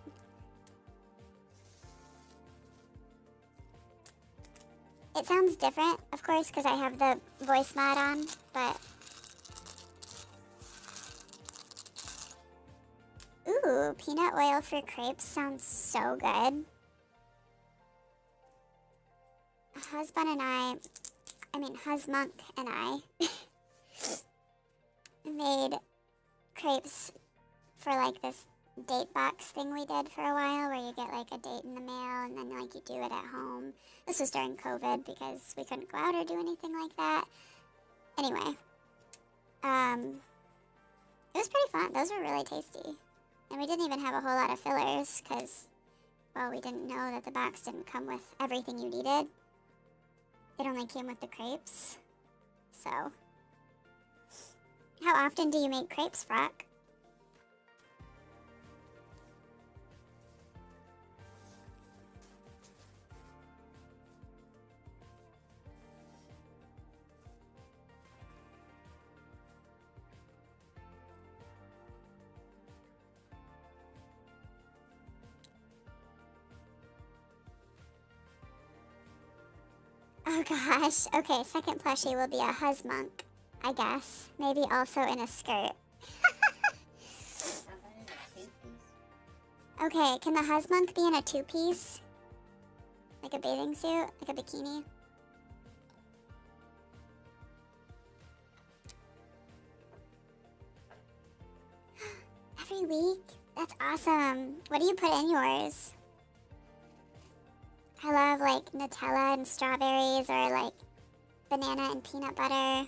it sounds different, of course, because I have the voice mod on, but ooh, peanut oil for crepes sounds so good. Husband and Husmunk and I made crepes for like this date box thing we did for a while where you get like a date in the mail and then like you do it at home. This was during COVID because we couldn't go out or do anything like that. Anyway, it was pretty fun. Those were really tasty. And we didn't even have a whole lot of fillers because, well, we didn't know that the box didn't come with everything you needed. It only came with the crepes. So, how often do you make crepes, Frock? Oh gosh. Okay, second plushie will be a Husmunk, I guess. Maybe also in a skirt. Okay, can the Husmunk be in a two-piece? Like a bathing suit? Like a bikini? Every week? That's awesome. What do you put in yours? I love like Nutella and strawberries or like banana and peanut butter.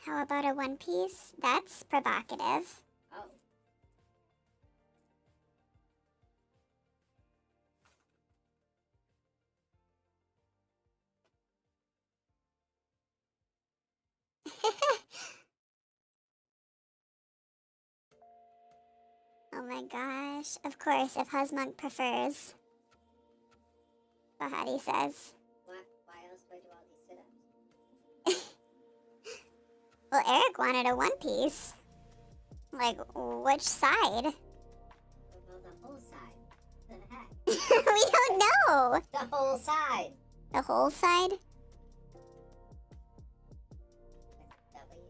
How about a one piece? That's provocative. Oh. Oh my gosh. Of course, if Husmunk prefers. Bahati says. Why else would I do all these sit-ups? Well, Eric wanted a one piece. Like, which side? Well, the whole side. The heck? We don't know. The whole side. The whole side? W.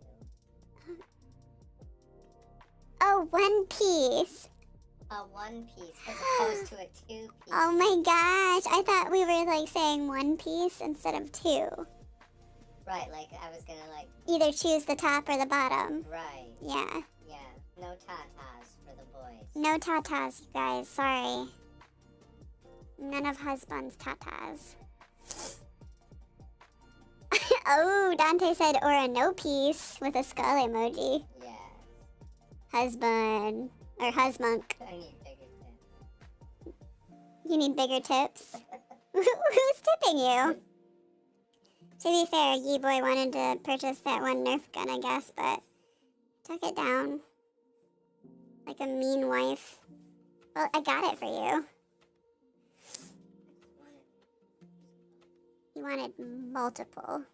Oh, one piece. A one piece as opposed to a two piece. Oh my gosh. I thought we were like saying one piece instead of two. Right, like I was gonna like. Either choose the top or the bottom. Right. Yeah. Yeah. No tatas for the boys. No tatas, you guys. Sorry. None of husband's tatas. Oh, Dante said, or a no piece with a skull emoji. Yeah. Husband. Or Husmunk. I need bigger tips. You need bigger tips? Who's tipping you? To be fair, Ye-Boy wanted to purchase that one Nerf gun, I guess, but took it down. Like a mean wife. Well, I got it for you. You wanted multiple.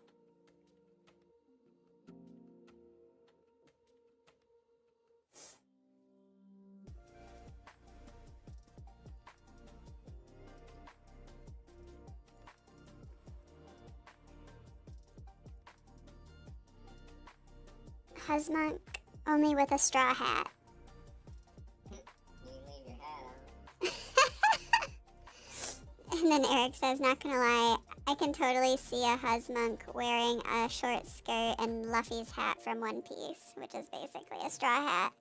Husmunk, only with a straw hat. You leave your hat on. And then Eric says, not gonna lie, I can totally see a Husmunk wearing a short skirt and Luffy's hat from One Piece, which is basically a straw hat.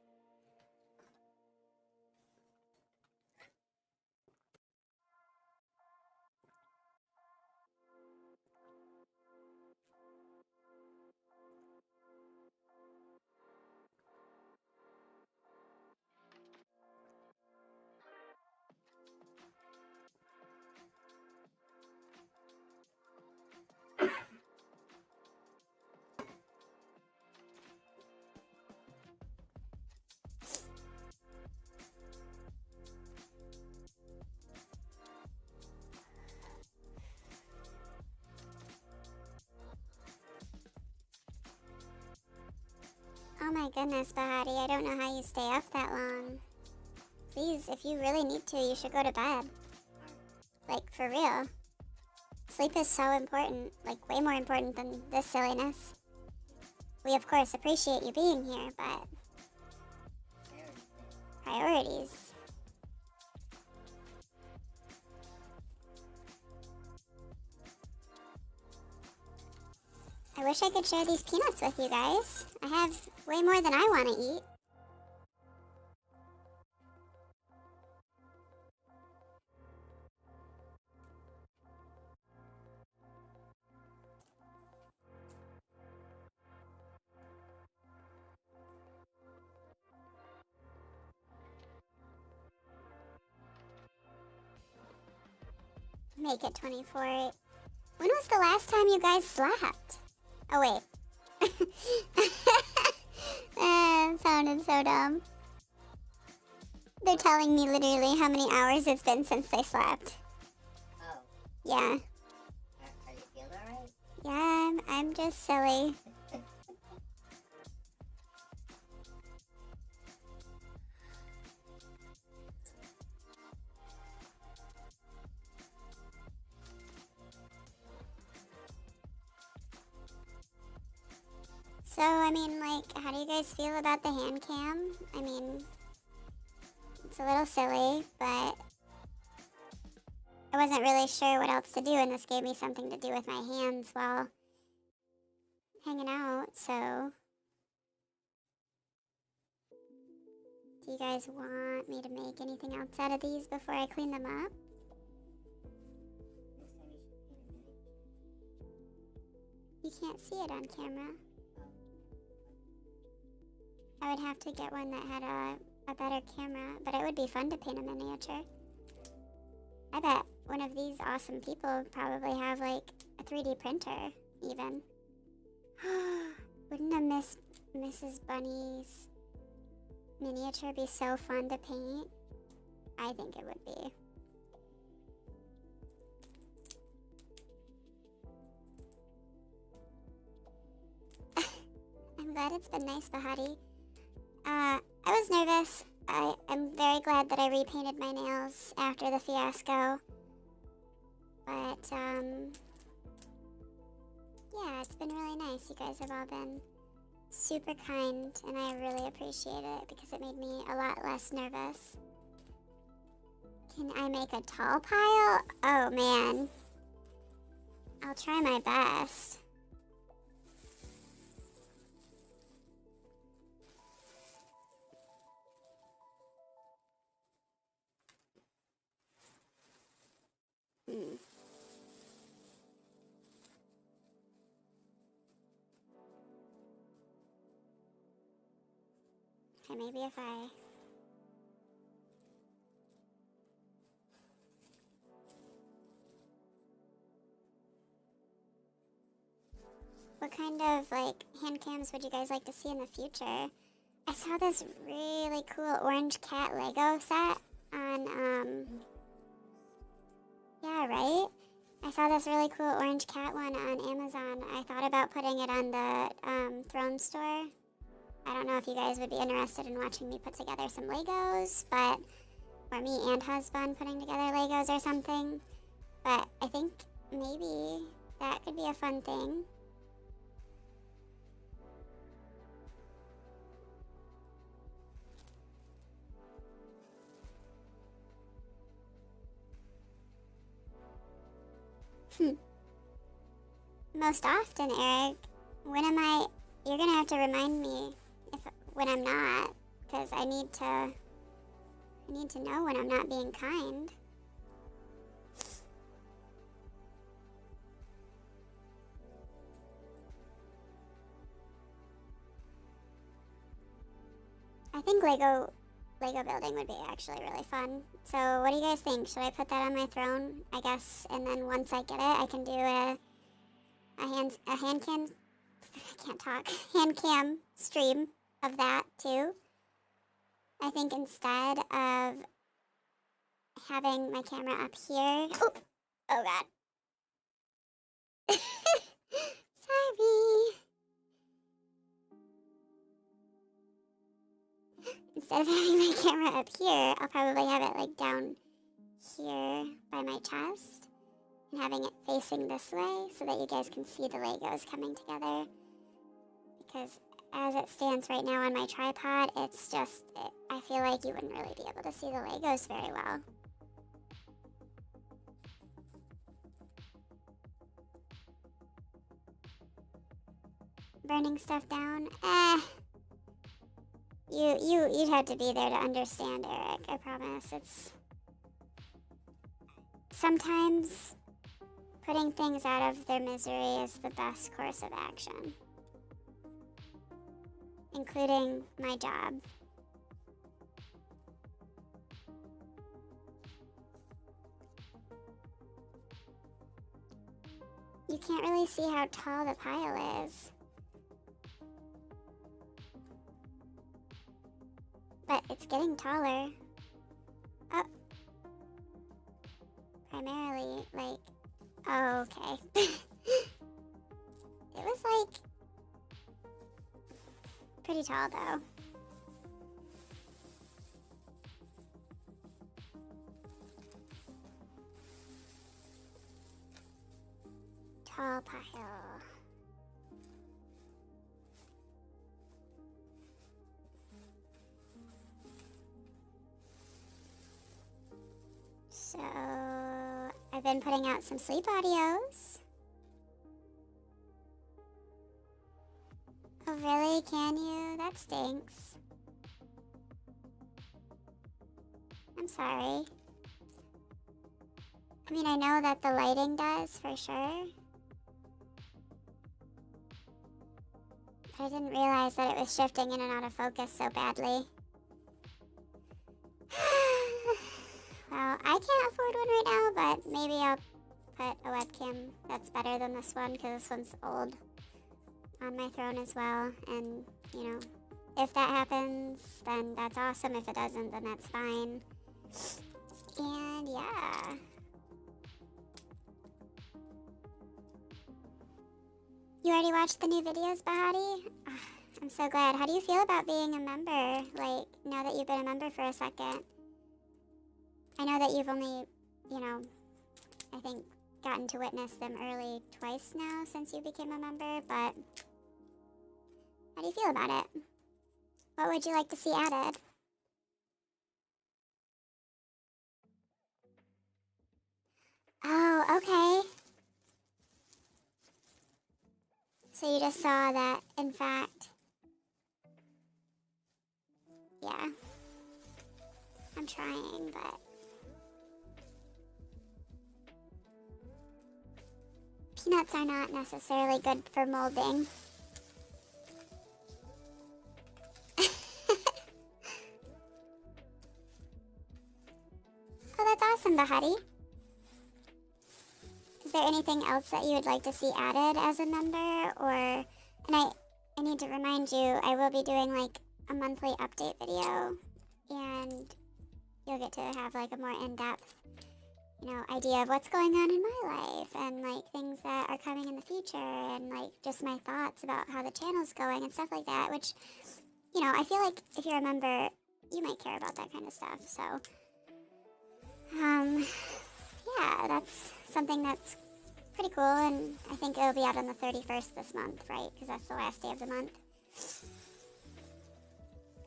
goodness, Bahati, I don't know how you stay up that long. Please, if you really need to, you should go to bed. Like, for real. Sleep is so important, like way more important than this silliness. We of course appreciate you being here, but priorities. I wish I could share these peanuts with you guys. I have way more than I want to eat. Make it 24. When was the last time you guys slept? Oh, wait. Sounded so dumb. They're telling me literally how many hours it's been since they slept. Oh. Yeah. Are you feeling alright? Yeah, I'm just silly. So, I mean, like, how do you guys feel about the hand cam? I mean, it's a little silly, but I wasn't really sure what else to do, and this gave me something to do with my hands while hanging out, so... Do you guys want me to make anything else out of these before I clean them up? Next time you should paint a miniature. You can't see it on camera. I would have to get one that had a better camera, but it would be fun to paint a miniature. I bet one of these awesome people probably have like a 3D printer, even. Wouldn't a Mrs. Bunny's miniature be so fun to paint? I think it would be. I'm glad it's been nice, Bahati. I was nervous. I'm very glad that I repainted my nails after the fiasco. But, yeah, it's been really nice. You guys have all been super kind, and I really appreciate it because it made me a lot less nervous. Can I make a tall pile? Oh, man. I'll try my best. Okay, maybe if I... What kind of, like, hand cams would you guys like to see in the future? I saw this really cool orange cat Lego set on, yeah, right? I saw this really cool orange cat one on Amazon. I thought about putting it on the, Throne store. I don't know if you guys would be interested in watching me put together some Legos, but... Or me and husband putting together Legos or something. But I think maybe that could be a fun thing. Most often, Eric. When am I... You're gonna have to remind me when I'm not, because I need to know when I'm not being kind. I think Lego building would be actually really fun. So what do you guys think? Should I put that on my throne? I guess, and then once I get it, I can do a hand cam. I can't talk. Hand cam stream of that too. I think instead of having my camera up here. Oh god. Sorry. instead of having my camera up here, I'll probably have it like down here by my chest and having it facing this way so that you guys can see the Legos coming together. Because as it stands right now on my tripod, it's just, I feel like you wouldn't really be able to see the Legos very well. Burning stuff down? You'd have to be there to understand, Eric. I promise. It's sometimes putting things out of their misery is the best course of action, including my job. You can't really see how tall the pile is. But it's getting taller. Oh. Primarily, like... Oh, okay. It was, like... pretty tall, though. Tall pile. So, I've been putting out some sleep audios. Oh, really? Can you? That stinks. I'm sorry. I mean, I know that the lighting does, for sure. But I didn't realize that it was shifting in and out of focus so badly. Well, I can't afford one right now, but maybe I'll put a webcam that's better than this one, because this one's old, on my throne as well. And, you know, if that happens, then that's awesome. If it doesn't, then that's fine. And yeah. You already watched the new videos, Bahati? Oh, I'm so glad. How do you feel about being a member? Like, now that you've been a member for a second. I know that you've only, you know, I think gotten to witness them early twice now since you became a member, but how do you feel about it? What would you like to see added? Oh, okay. So you just saw that, in fact. Yeah. I'm trying, but... Peanuts are not necessarily good for molding. Oh, that's awesome, Bahati. Is there anything else that you would like to see added as a member? Or, and I need to remind you, I will be doing like a monthly update video, and you'll get to have like a more in-depth, you know, idea of what's going on in my life, and like things that are coming in the future, and like just my thoughts about how the channel's going and stuff like that, which, you know, I feel like if you're a member, you might care about that kind of stuff. So, yeah, that's something that's pretty cool, and I think it'll be out on the 31st this month, right? Because that's the last day of the month.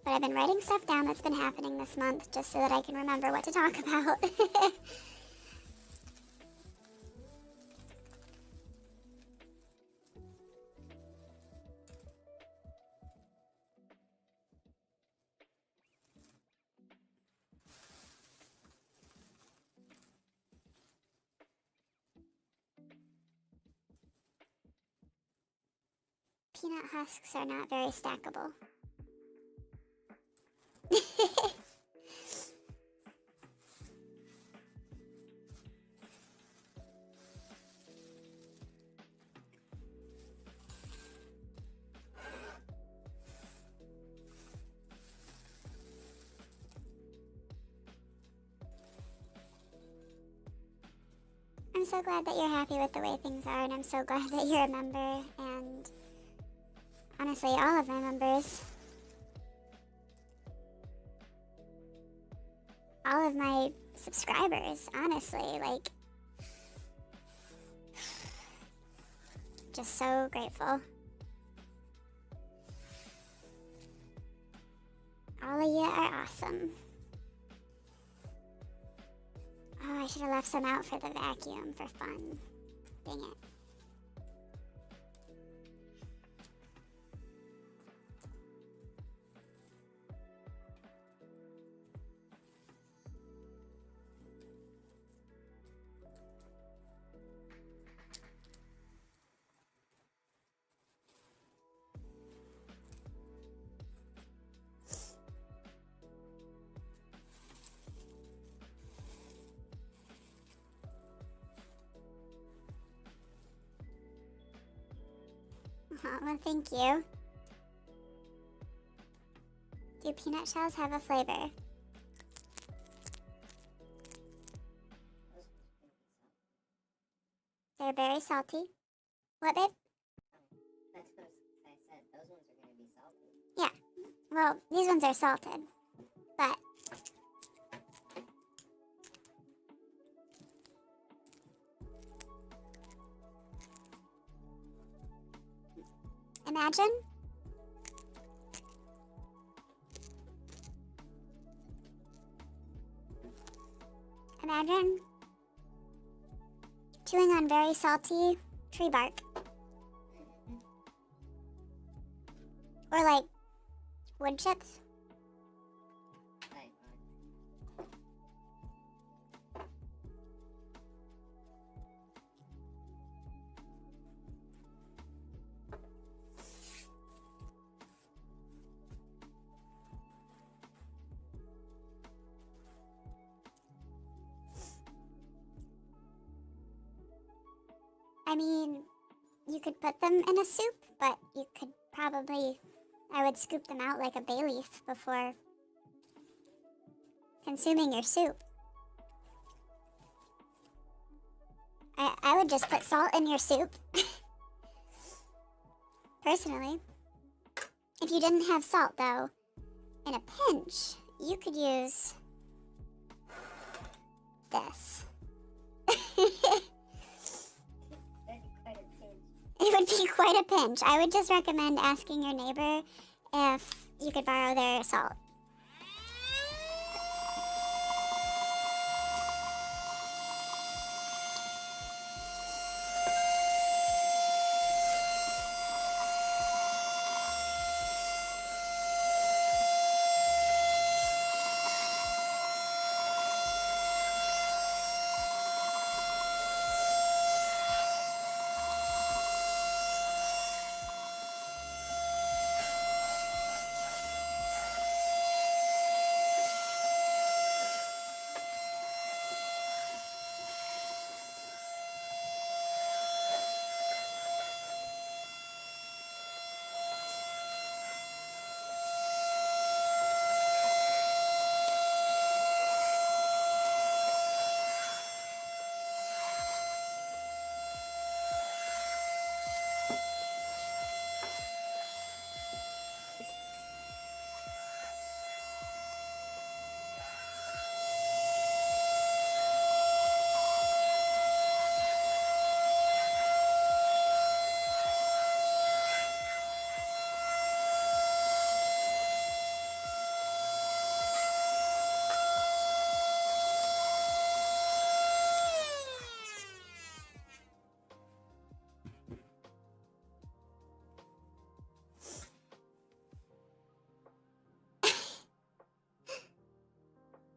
But I've been writing stuff down that's been happening this month just so that I can remember what to talk about. Peanut husks are not very stackable. I'm so glad that you're happy with the way things are, and I'm so glad that you're a member, and honestly, all of my members. all of my subscribers, honestly. Like, just so grateful. All of you are awesome. Oh, I should have left some out for the vacuum for fun. Dang it. Oh, well, thank you. Do peanut shells have a flavor? They're very salty. What, babe? That's what I said. Those ones are going to be salty. Yeah. Well, these ones are salted. But imagine chewing on very salty tree bark. Or like wood chips. Like, I mean, you could put them in a soup, but you could probably, I would scoop them out like a bay leaf before consuming your soup. I would just put salt in your soup. Personally. If you didn't have salt, though, in a pinch, you could use this. It would be quite a pinch. I would just recommend asking your neighbor if you could borrow their salt.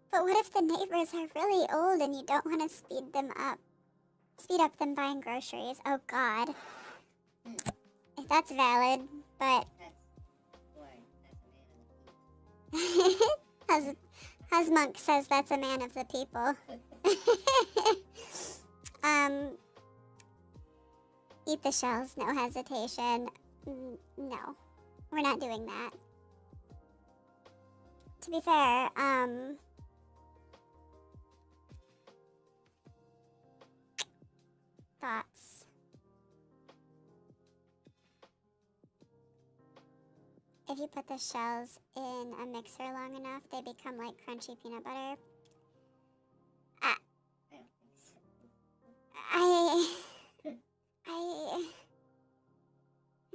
But what if the neighbors are really old and you don't want to speed up them buying groceries? Oh God. If that's valid, but Husmonk says that's a man of the people. Eat the shells, no hesitation. No, we're not doing that. To be fair, thoughts. If you put the shells in a mixer long enough, they become like crunchy peanut butter.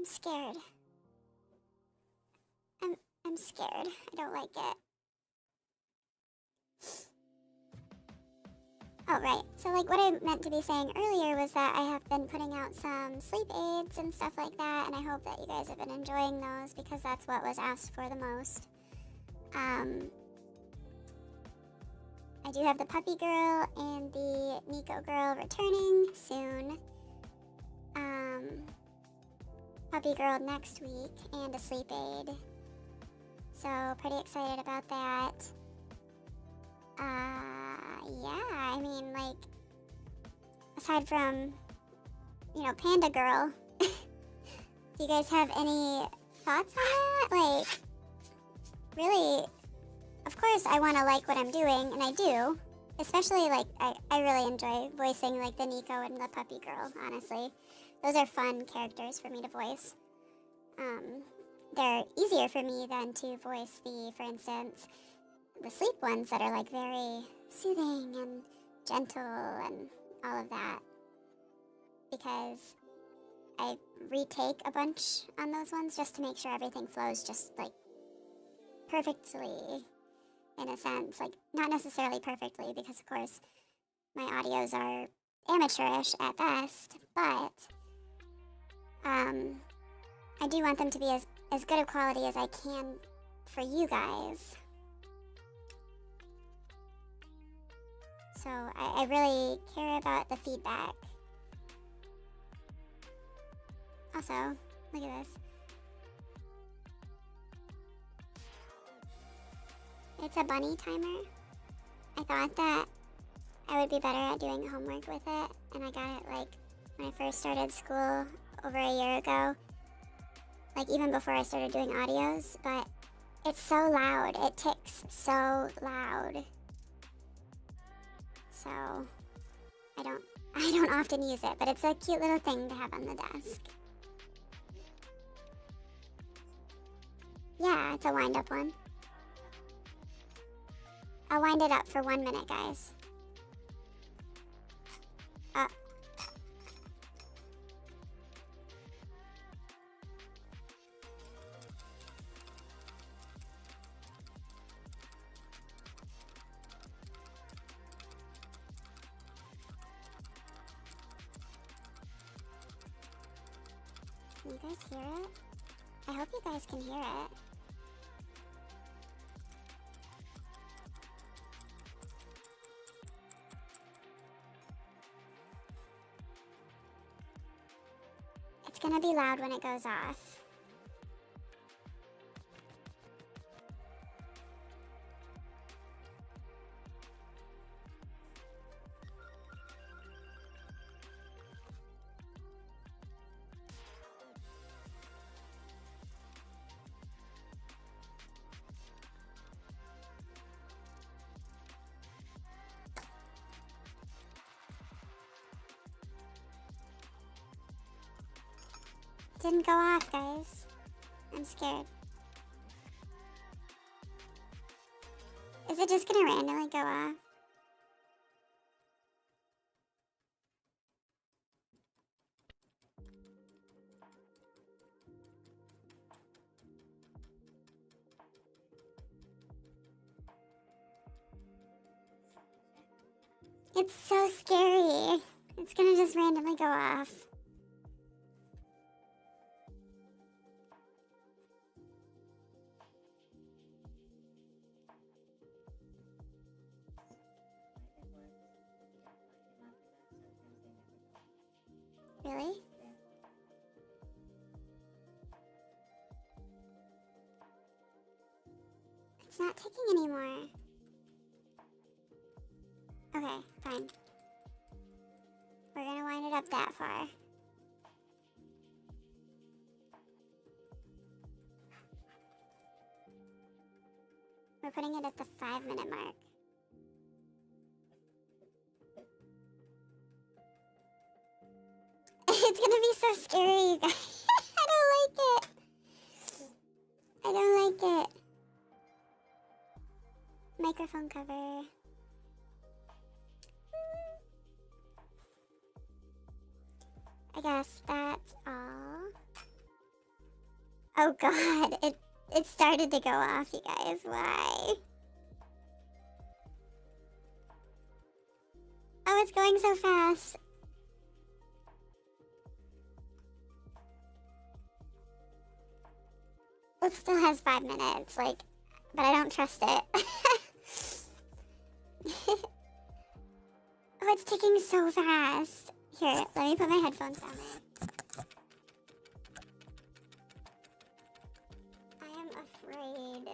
I'm scared. I'm scared. I don't like it. Oh, right. So, like, what I meant to be saying earlier was that I have been putting out some sleep aids and stuff like that, and I hope that you guys have been enjoying those because that's what was asked for the most. I do have the puppy girl and the Nico girl returning soon. Puppy girl next week and a sleep aid. So, pretty excited about that. Yeah, I mean, like, aside from, you know, Panda Girl, do you guys have any thoughts on that? Like, really, of course I want to like what I'm doing, and I do. Especially, like, I really enjoy voicing, like, the Nico and the Puppy Girl, honestly. Those are fun characters for me to voice. They're easier for me than to voice for instance, the sleep ones that are, like, very soothing and gentle and all of that. Because I retake a bunch on those ones just to make sure everything flows just, like, perfectly, in a sense. Like, not necessarily perfectly, because, of course, my audios are amateurish at best, but I do want them to be as good a quality as I can for you guys. So I really care about the feedback. Also, look at this. It's a bunny timer. I thought that I would be better at doing homework with it, and I got it, like, when I first started school over a year ago. Like, even before I started doing audios, but it's so loud. It ticks so loud. So, I don't often use it, but it's a cute little thing to have on the desk. Yeah, it's a wind-up one. I'll wind it up for 1 minute, guys. Can you guys hear it? I hope you guys can hear it. It's gonna be loud when it goes off. Didn't go off, guys. I'm scared. Is it just gonna randomly go off? It's so scary. It's gonna just randomly go off. Really? It's not ticking anymore. Okay, fine. We're gonna wind it up that far. We're putting it at the 5-minute mark. It's gonna be so scary, you guys. I don't like it. I don't like it. Microphone cover. I guess that's all. Oh god, it started to go off, you guys. Why? Oh, it's going so fast. It still has 5 minutes, like, but I don't trust it. Oh, it's ticking so fast. Here, let me put my headphones down there. I am afraid.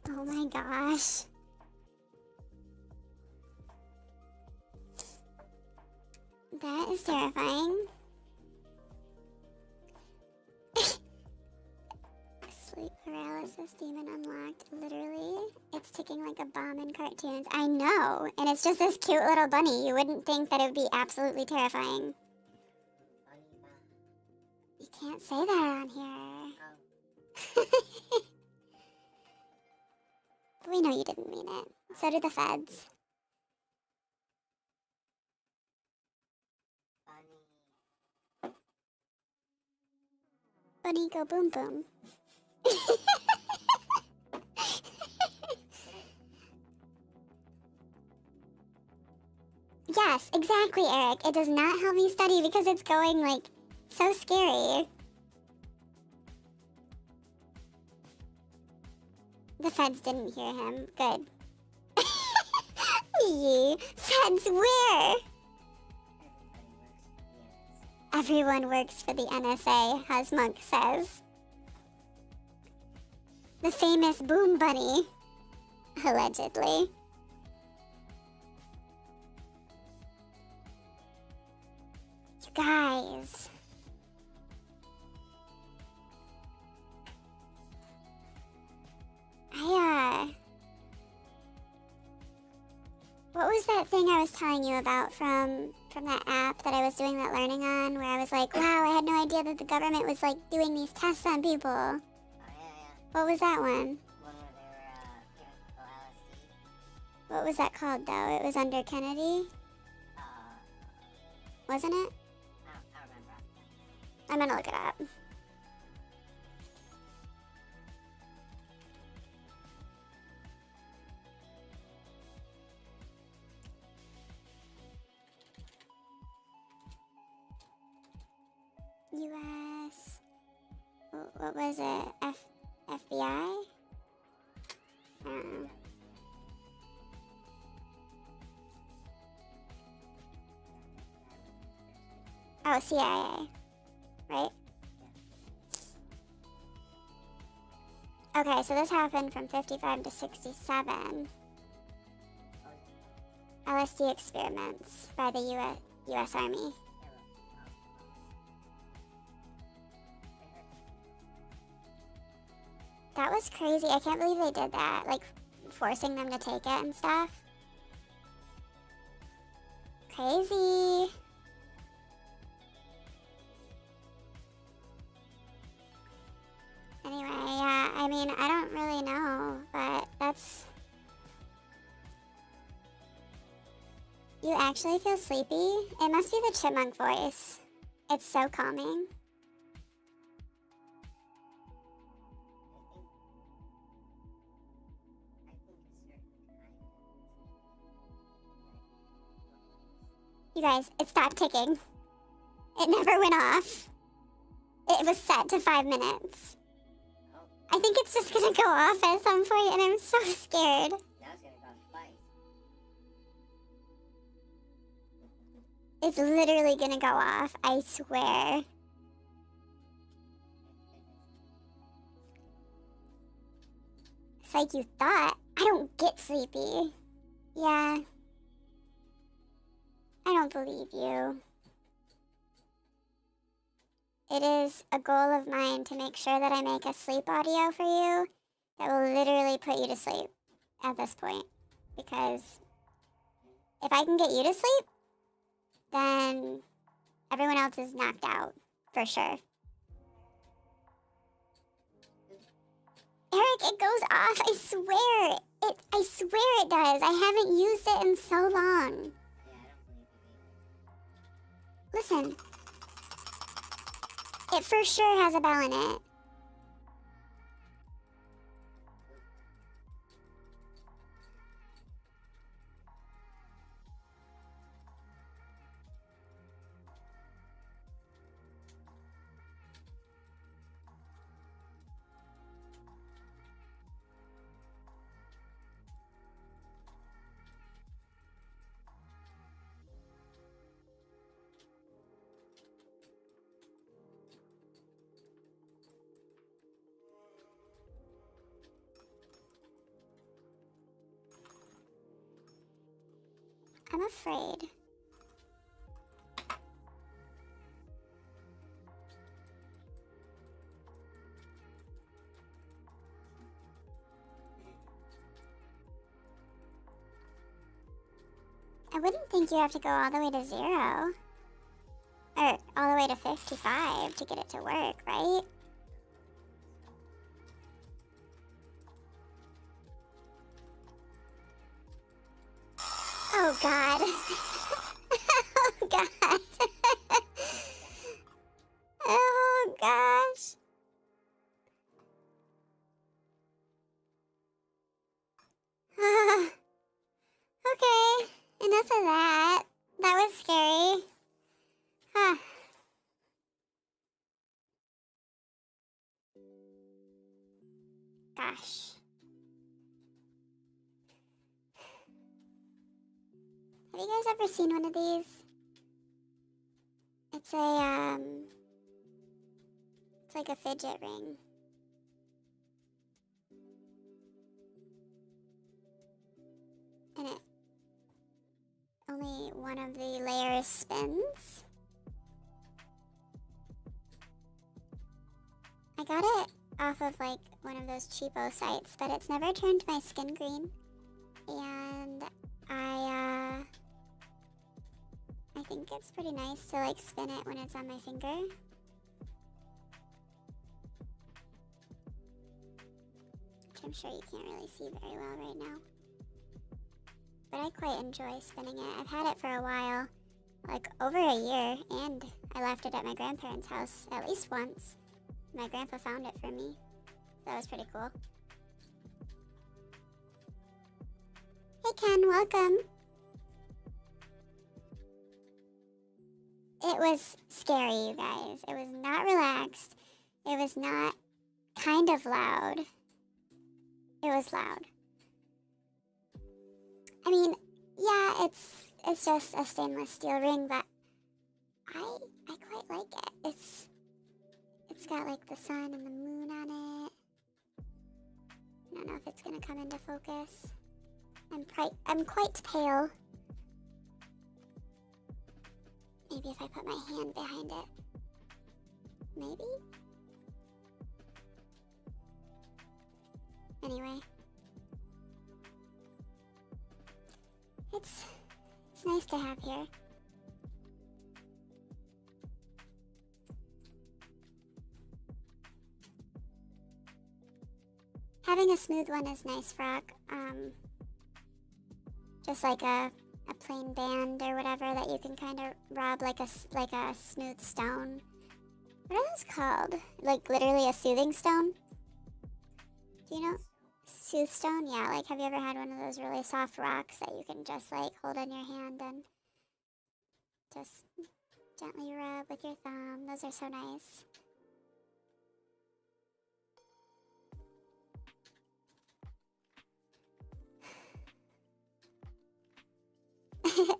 Oh my gosh. That is terrifying. Sleep paralysis demon unlocked. Literally, it's ticking like a bomb in cartoons. I know, and it's just this cute little bunny. You wouldn't think that it would be absolutely terrifying. You can't say that on here. We know you didn't mean it. So did the feds. Bunny go boom boom. Yes, exactly, Eric. It does not help me study because it's going, like, so scary. The feds didn't hear him. Good. Yee. Feds where? Everyone works for the NSA, Chipmunk says. The famous Boom Bunny. Allegedly. You guys. What was that thing I was telling you about from that app that I was doing that learning on, where I was like, wow, I had no idea that the government was, like, doing these tests on people. Oh, yeah. What was that one? One where they were giving people LSD. What was that called, though? It was under Kennedy? Wasn't it? I don't remember. I'm gonna look it up. U.S. What was it? FBI? I don't know. Oh, CIA. Right? Okay, so this happened from 55 to 67. LSD experiments by the U.S. Army. That was crazy. I can't believe they did that. Like, forcing them to take it and stuff. Crazy. Anyway, yeah, I mean, I don't really know, but that's... You actually feel sleepy? It must be the chipmunk voice. It's so calming. You guys, it stopped ticking. It never went off. It was set to 5 minutes. I think it's just gonna go off at some point, and I'm so scared. Now it's gonna go off twice. It's literally gonna go off, I swear. It's like you thought. I don't get sleepy. Yeah. I don't believe you. It is a goal of mine to make sure that I make a sleep audio for you that will literally put you to sleep at this point. Because if I can get you to sleep, then everyone else is knocked out, for sure. Eric, it goes off, I swear. I swear swear it does. I haven't used it in so long. Yeah, I don't believe you either. Listen. It for sure has a bell in it. I'm afraid. I wouldn't think you have to go all the way to 0. Or all the way to 55 to get it to work, right? Oh god. Oh god. Oh gosh. Okay, enough of that. That was scary. Huh. Gosh. Have you guys ever seen one of these? It's it's like a fidget ring. And it only one of the layers spins. I got it off of like one of those cheapo sites, but it's never turned my skin green. And I think it's pretty nice to like spin it when it's on my finger. Which I'm sure you can't really see very well right now. But I quite enjoy spinning it. I've had it for a while, like over a year, and I left it at my grandparents' house at least once. My grandpa found it for me. That was pretty cool. Hey Ken, welcome. It was scary, you guys. It was not relaxed. It was not kind of loud. It was loud. I mean, yeah, it's just a stainless steel ring, but I quite like it. It's got like the sun and the moon on it. I don't know if it's gonna come into focus. I'm quite pale. Maybe if I put my hand behind it. Maybe? Anyway. It's nice to have here. Having a smooth one is nice, Frog. Just like a plain band or whatever that you can kind of rub like a smooth stone. What are those called? Like literally a soothing stone? Do you know? Soothe stone? Yeah, like have you ever had one of those really soft rocks that you can just like hold on your hand and just gently rub with your thumb? Those are so nice.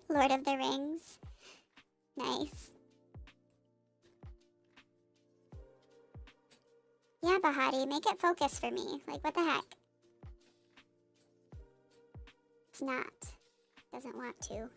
Lord of the Rings. Nice. Yeah, Bahati, make it focus for me. Like, what the heck? It's not. Doesn't want to.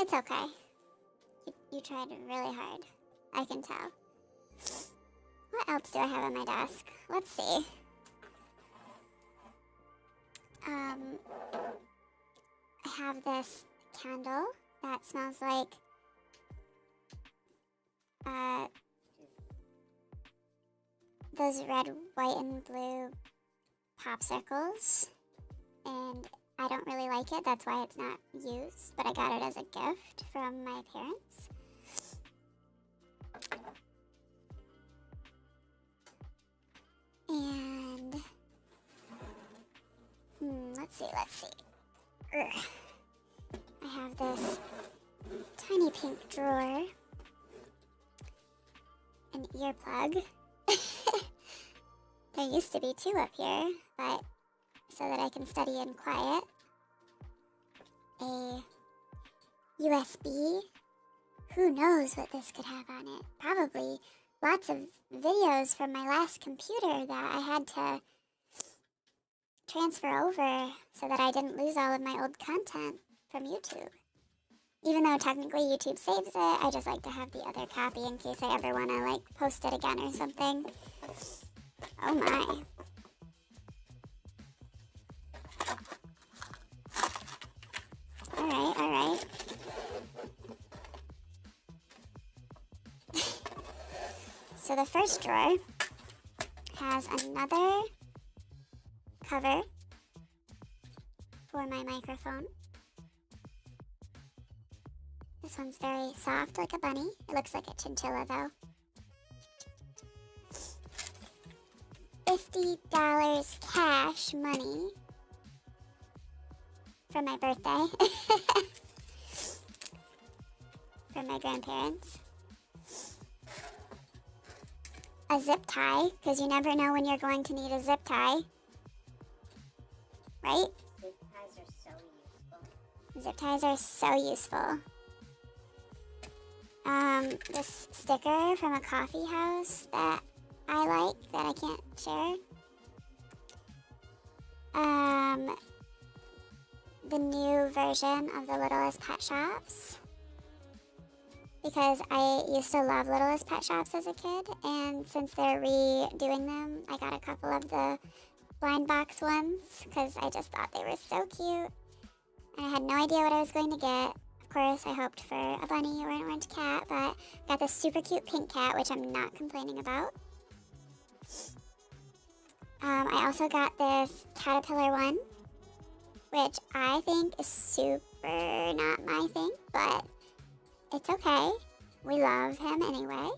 It's okay. You tried really hard. I can tell. What else do I have on my desk? Let's see. I have this candle that smells like those red, white, and blue popsicles, and I don't really like it. That's why it's not used, but I got it as a gift from my parents. And let's see. Ugh. I have this tiny pink drawer, an earplug. There used to be 2 up here, but so that I can study in quiet. A USB. Who knows what this could have on it? Probably lots of videos from my last computer that I had to transfer over so that I didn't lose all of my old content from YouTube. Even though technically YouTube saves it, I just like to have the other copy in case I ever want to like post it again or something. Oh my. Alright. So the first drawer has another cover for my microphone. This one's very soft, like a bunny. It looks like a chinchilla, though. $50 cash money for my birthday. From my grandparents. A zip tie, because you never know when you're going to need a zip tie. Right? Zip ties are so useful. Zip ties are so useful. This sticker from a coffee house that I like, that I can't share. The new version of the Littlest Pet Shops. Because I used to love Littlest Pet Shops as a kid, and since they're redoing them, I got a couple of the blind box ones, because I just thought they were so cute. And I had no idea what I was going to get. Of course, I hoped for a bunny or an orange cat, but got this super cute pink cat, which I'm not complaining about. I also got this caterpillar one, which I think is super not my thing, but it's okay. We love him anyway.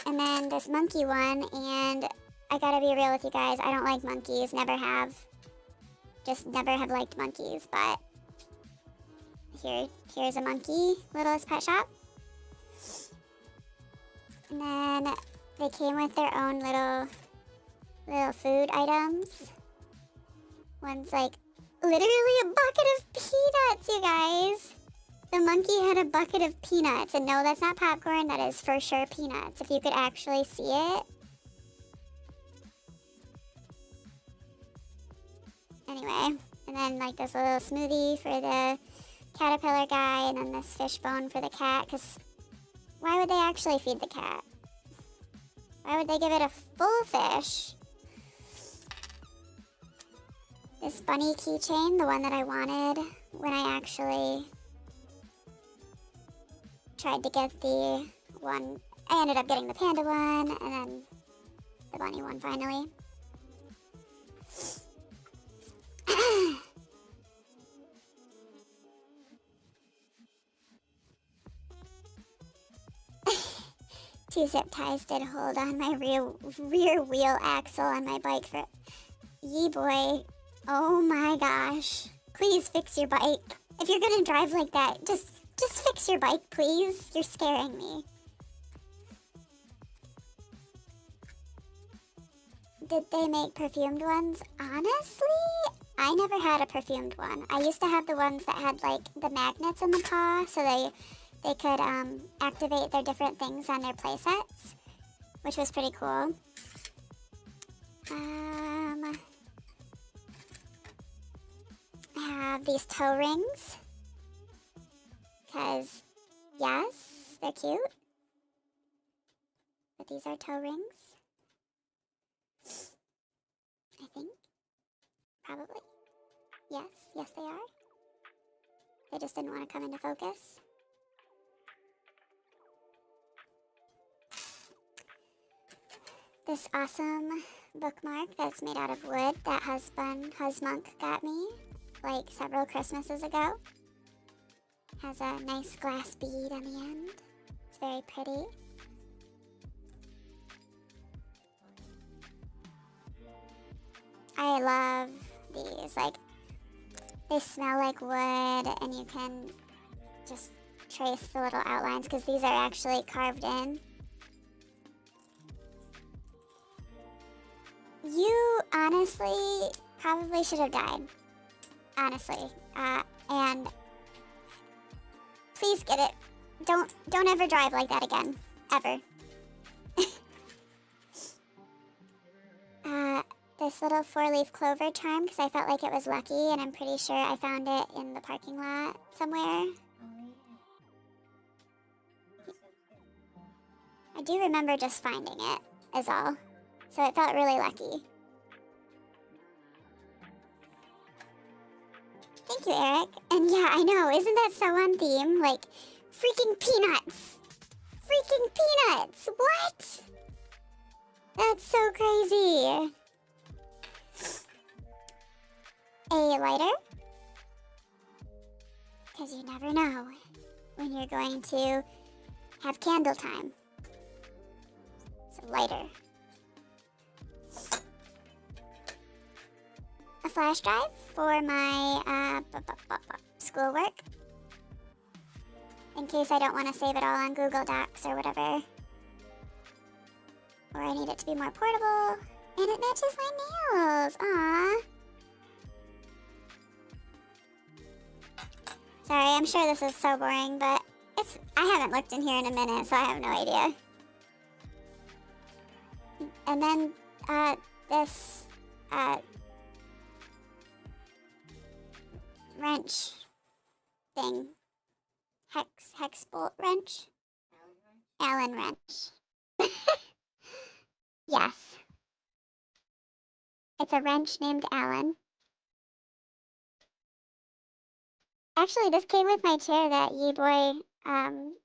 And then this monkey one, and I gotta be real with you guys, I don't like monkeys, never have. Just never have liked monkeys, but here's a monkey, Littlest Pet Shop. And then they came with their own little food items. One's like literally a bucket of peanuts, you guys. The monkey had a bucket of peanuts, and no, that's not popcorn, that is for sure peanuts, if you could actually see it. Anyway, and then like this little smoothie for the caterpillar guy, and then this fish bone for the cat, because why would they actually feed the cat? Why would they give it a full fish? This bunny keychain, the one that I wanted when I actually tried to get the one. I ended up getting the panda one, and then the bunny one finally. Two zip ties did hold on my rear wheel axle on my bike for... Yee boy. Oh my gosh. Please fix your bike. If you're gonna drive like that, just fix your bike, please. You're scaring me. Did they make perfumed ones? Honestly, I never had a perfumed one. I used to have the ones that had like the magnets in the paw, so they could activate their different things on their play sets, which was pretty cool. I have these toe rings. Because, yes, they're cute. But these are toe rings. I think. Probably. Yes, yes they are. They just didn't want to come into focus. This awesome bookmark that's made out of wood that Husmunk got me like several Christmases ago. Has a nice glass bead on the end. It's very pretty. I love these. Like, they smell like wood and you can just trace the little outlines because these are actually carved in. You honestly probably should have died. Honestly. And please get it. Don't ever drive like that again. Ever. This little 4-leaf clover charm because I felt like it was lucky and I'm pretty sure I found it in the parking lot somewhere. Oh, yeah. I do remember just finding it, is all. So it felt really lucky. Thank you, Eric. And yeah, I know, isn't that so on theme? Like, freaking peanuts! Freaking peanuts! What? That's so crazy. A lighter? Because you never know when you're going to have candle time. So lighter. A flash drive for my schoolwork. In case I don't want to save it all on Google Docs or whatever. Or I need it to be more portable. And it matches my nails. Aww. Sorry, I'm sure this is so boring, but I haven't looked in here in a minute, so I have no idea. And then, this, wrench thing. Hex bolt wrench? Allen wrench. Yes. It's a wrench named Allen. Actually, this came with my chair that Ye-Boy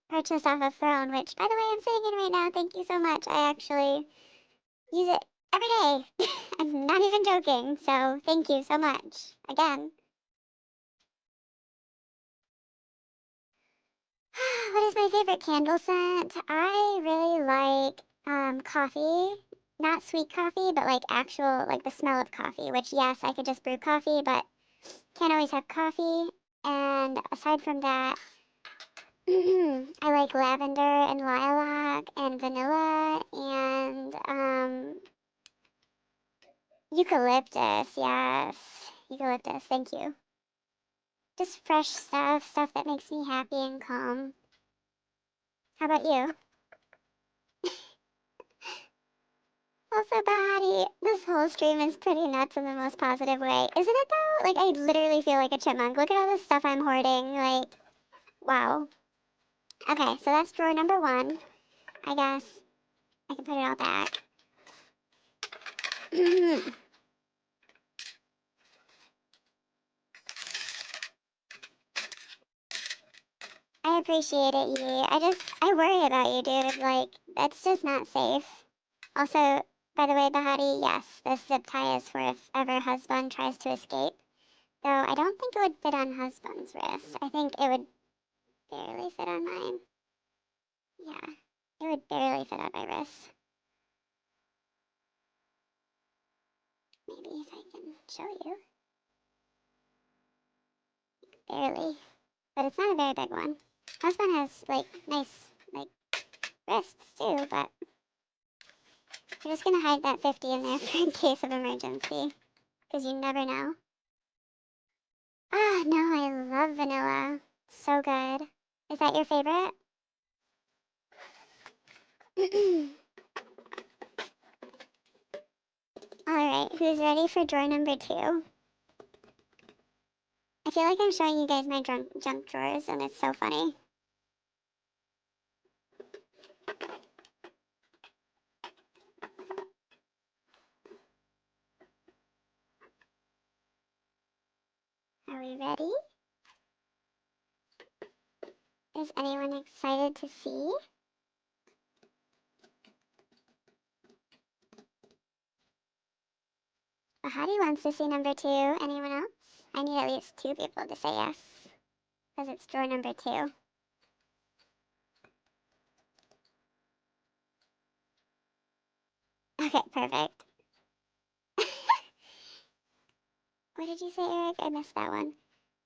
purchased off of Throne, which, by the way, I'm sitting in right now. Thank you so much. I actually use it every day. I'm not even joking, so thank you so much. Again. What is my favorite candle scent? I really like coffee. Not sweet coffee, but like actual, like the smell of coffee, which yes, I could just brew coffee, but can't always have coffee. And aside from that, I like lavender and lilac and vanilla and eucalyptus. Yes, eucalyptus. Thank you. Just fresh stuff that makes me happy and calm. How about you? Also, Bahati, this whole stream is pretty nuts in the most positive way. Isn't it though? Like, I literally feel like a chipmunk. Look at all this stuff I'm hoarding. Like, wow. Okay, so that's drawer number 1. I guess I can put it all back. I appreciate it, Yee. I worry about you, dude. Like, that's just not safe. Also, by the way, Bahati, yes, this zip tie is for if ever husband tries to escape. Though I don't think it would fit on husband's wrist. I think it would barely fit on mine. Yeah, it would barely fit on my wrist. Maybe if I can show you. Barely. But it's not a very big one. Husband has, like, nice, like, wrists too, but we're just gonna hide that 50 in there for in case of emergency. Because you never know. Ah, no, I love vanilla. So good. Is that your favorite? Alright, who's ready for drawer number 2? I feel like I'm showing you guys my junk drawers, and it's so funny. Are we ready? Is anyone excited to see? Bahati wants to see number 2. Anyone else? I need at least 2 people to say yes, because it's drawer number 2. Okay, perfect. What did you say, Eric? I missed that one.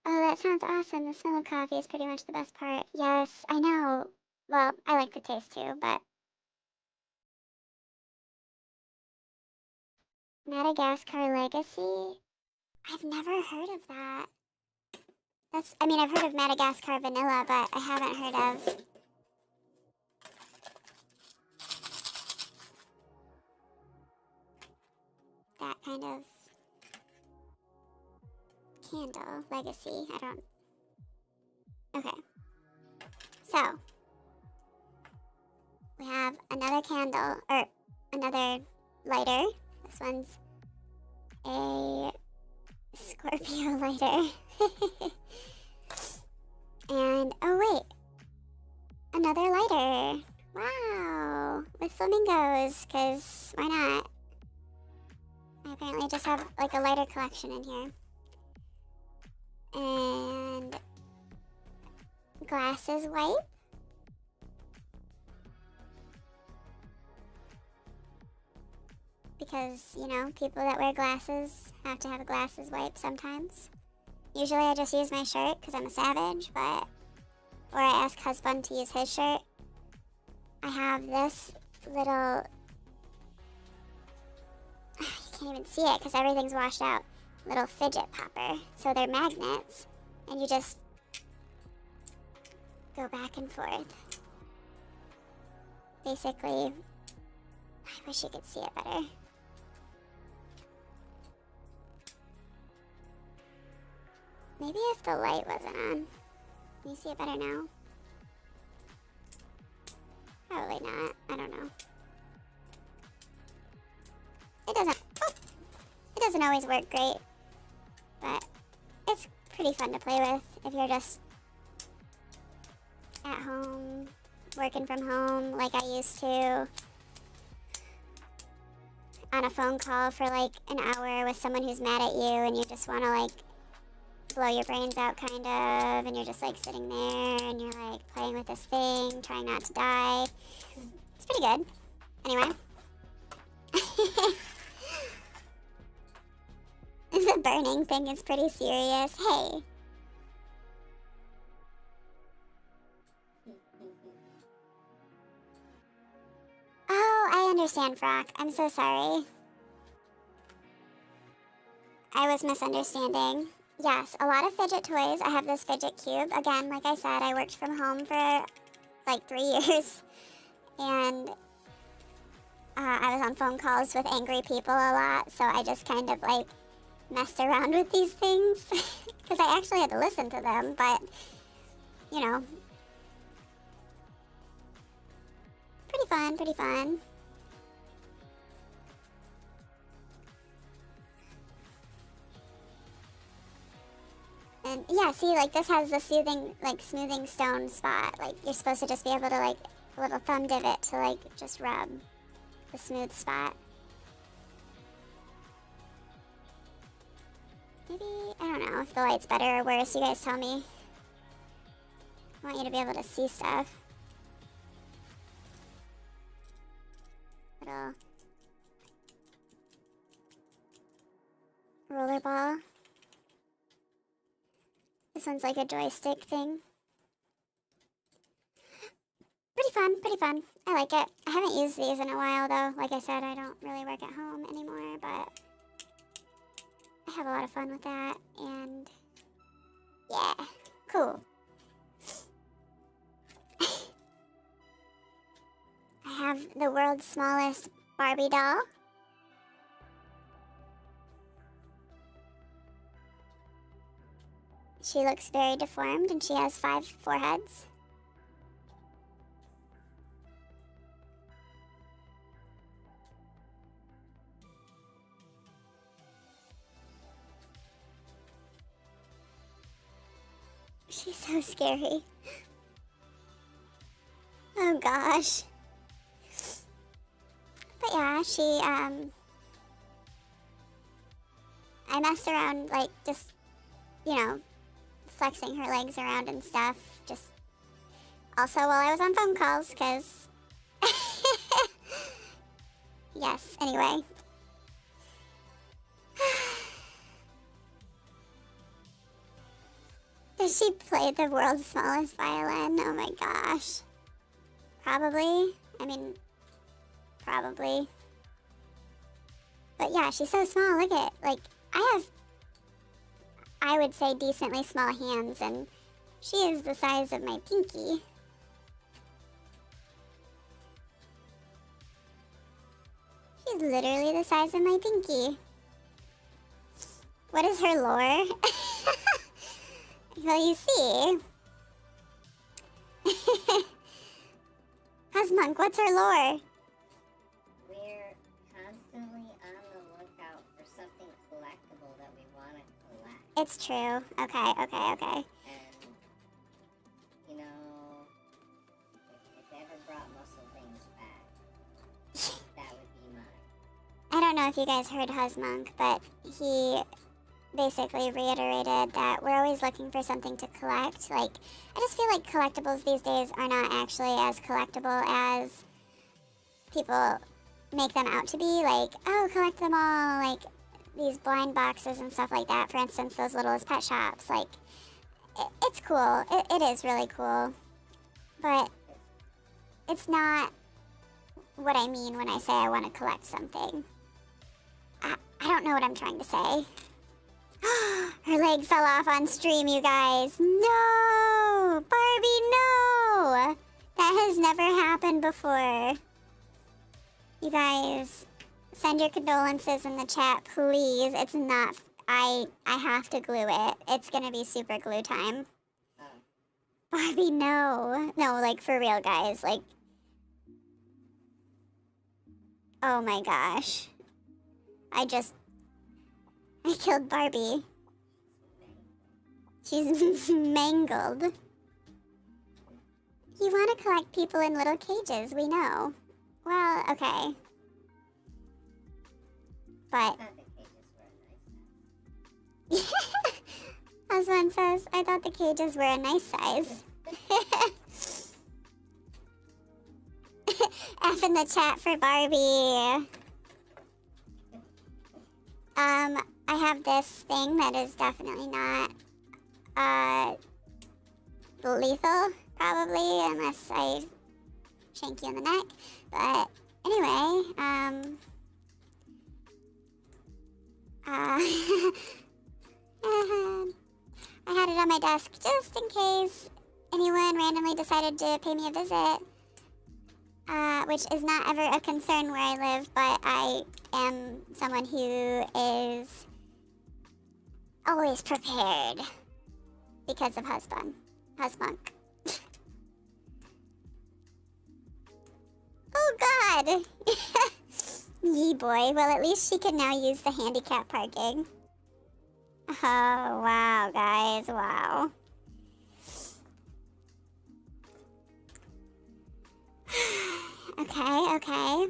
Oh, that sounds awesome. The smell of coffee is pretty much the best part. Yes, I know. Well, I like the taste too, but... Madagascar Legacy? I've never heard of that. I mean, I've heard of Madagascar Vanilla, but I haven't heard of that kind of candle legacy. I don't... Okay. So, we have another candle, or another lighter. This one's a Scorpio lighter. And, oh wait, another lighter. Wow, with flamingos, because why not? I apparently just have like a lighter collection in here. And glasses wipe. Because, you know, people that wear glasses have to have a glasses wipe sometimes. Usually I just use my shirt because I'm a savage, but... Or I ask husband to use his shirt. I have this little... You can't even see it because everything's washed out. Little fidget popper. So they're magnets. And you just... go back and forth. Basically... I wish you could see it better. Maybe if the light wasn't on. Can you see it better now? Probably not. I don't know. It doesn't... Oh! It doesn't always work great. But it's pretty fun to play with if you're just at home, working from home like I used to. On a phone call for like an hour with someone who's mad at you and you just want to like blow your brains out kind of, and you're just like sitting there and you're like playing with this thing, trying not to die. It's pretty good. Anyway. The burning thing is pretty serious. Hey. Oh, I understand, Frock. I'm so sorry. I was misunderstanding. Yes, a lot of fidget toys. I have this fidget cube. Again, like I said, I worked from home for like 3 years. And I was on phone calls with angry people a lot. So I just kind of like messed around with these things. Because I actually had to listen to them. But, you know. Pretty fun, pretty fun. And yeah, see, like this has the soothing, like smoothing stone spot. Like you're supposed to just be able to like a little thumb divot to like just rub the smooth spot. Maybe, I don't know if the light's better or worse. You guys tell me. I want you to be able to see stuff. Little roller ball. This one's like a joystick thing. Pretty fun, pretty fun. I like it. I haven't used these in a while though. Like I said, I don't really work at home anymore, but I have a lot of fun with that, and yeah, cool. I have the world's smallest Barbie doll. She looks very deformed and she has 5 foreheads. She's so scary. Oh gosh. But yeah, I messed around, like, just, you know, flexing her legs around and stuff. Just also while I was on phone calls, because. Yes, anyway. Does she play the world's smallest violin? Oh my gosh. Probably. I mean, probably. But yeah, she's so small. Look at, like, I would say, decently small hands, and she is the size of my pinky. She's literally the size of my pinky. What is her lore? Well, you see. Chipmunk, what's her lore? We're constantly on the lookout for something collectible that we want to collect. It's true. Okay. And, you know, if they ever brought muscle things back, that would be mine. I don't know if you guys heard Chipmunk, but he basically reiterated that we're always looking for something to collect. Like, I just feel like collectibles these days are not actually as collectible as people make them out to be. Like, oh, collect them all, like these blind boxes and stuff like that. For instance, those littlest pet shops. Like, it's cool. It is really cool. But it's not what I mean when I say I want to collect something. I don't know what I'm trying to say. Her leg fell off on stream, you guys. No! Barbie, no! That has never happened before. You guys, send your condolences in the chat, please. It's not... I have to glue it. It's gonna be super glue time. Barbie, no. No, like, for real, guys. Like... Oh my gosh. I killed Barbie. She's mangled. You want to collect people in little cages, we know. Well, okay. But... Husband says, I thought the cages were a nice size. F in the chat for Barbie. I have this thing that is definitely not, lethal, probably, unless I shank you in the neck. But, anyway, I had it on my desk just in case anyone randomly decided to pay me a visit. Which is not ever a concern where I live, but I am someone who is always prepared because of Chipmunk. Oh God! Yee boy. Well, at least she can now use the handicap parking. Oh, wow, guys, wow. Okay.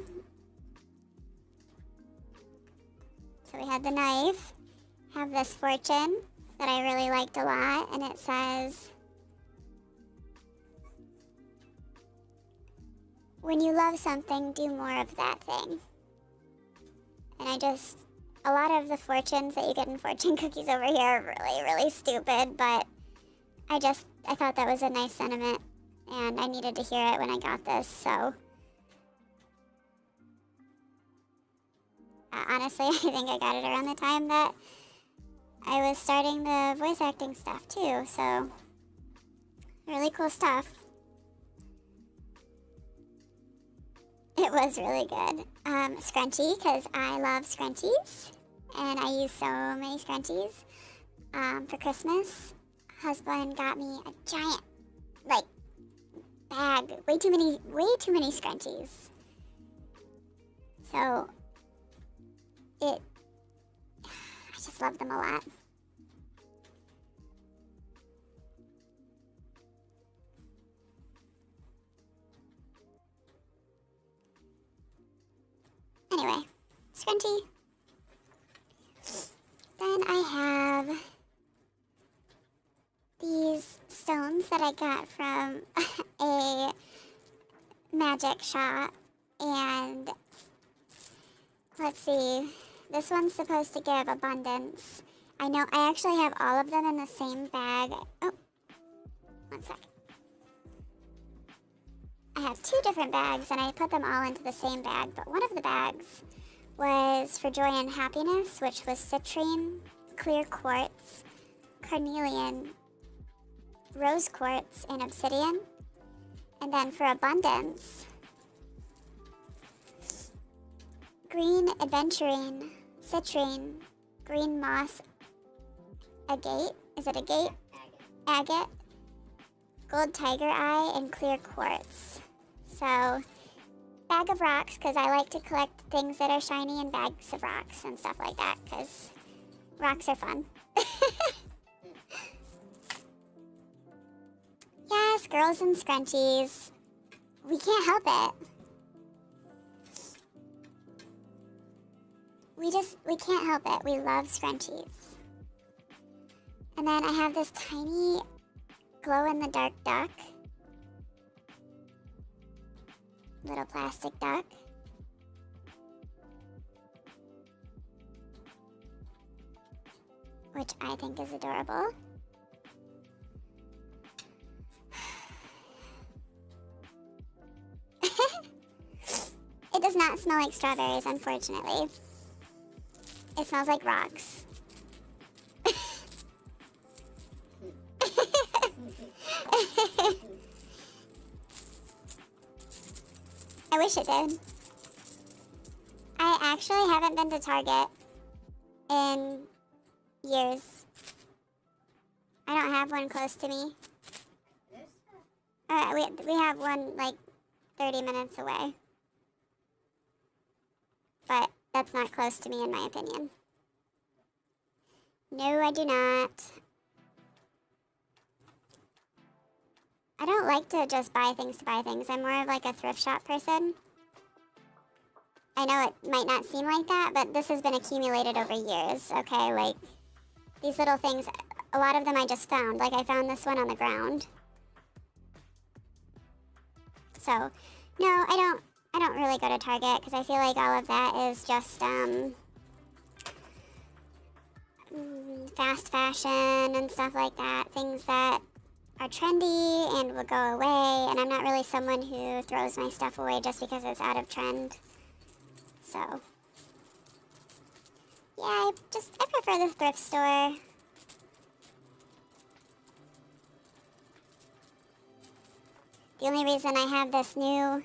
So we had the knife. Have this fortune that I really liked a lot, and it says, when you love something, do more of that thing. And a lot of the fortunes that you get in fortune cookies over here are really, really stupid, but I thought that was a nice sentiment, and I needed to hear it when I got this, so. Honestly, I think I got it around the time that I was starting the voice acting stuff too, so really cool stuff. It was really good. Scrunchie, because I love scrunchies, and I use so many scrunchies for Christmas. husband got me a giant, like, bag. Way too many scrunchies. So, I just love them a lot. Anyway, scrunchie. Then I have these stones that I got from a magic shop, and let's see, this one's supposed to give abundance. I know I actually have all of them in the same bag. Oh, one sec. I have 2 different bags and I put them all into the same bag, but one of the bags was for joy and happiness, which was citrine, clear quartz, carnelian, rose quartz, and obsidian. And then for abundance, green adventurine, citrine, green moss, agate. Is it agate? Agate. Gold tiger eye, and clear quartz. So, bag of rocks, because I like to collect things that are shiny in bags of rocks and stuff like that, because rocks are fun. Yes, girls and scrunchies. We can't help it. We can't help it. We love scrunchies. And then I have this tiny glow-in-the-dark duck. Little plastic duck. Which I think is adorable. It does not smell like strawberries, unfortunately. It smells like rocks. I wish it did. I actually haven't been to Target in years. I don't have one close to me. We have one like 30 minutes away. But that's not close to me in my opinion. No, I do not. I don't like to just buy things to buy things. I'm more of like a thrift shop person. I know it might not seem like that, but this has been accumulated over years, okay? Like, these little things, a lot of them I just found. Like, I found this one on the ground. So, no, I don't really go to Target because I feel like all of that is just, fast fashion and stuff like that. Things that are trendy and will go away, and I'm not really someone who throws my stuff away just because it's out of trend. So, yeah, I prefer the thrift store. The only reason I have this new,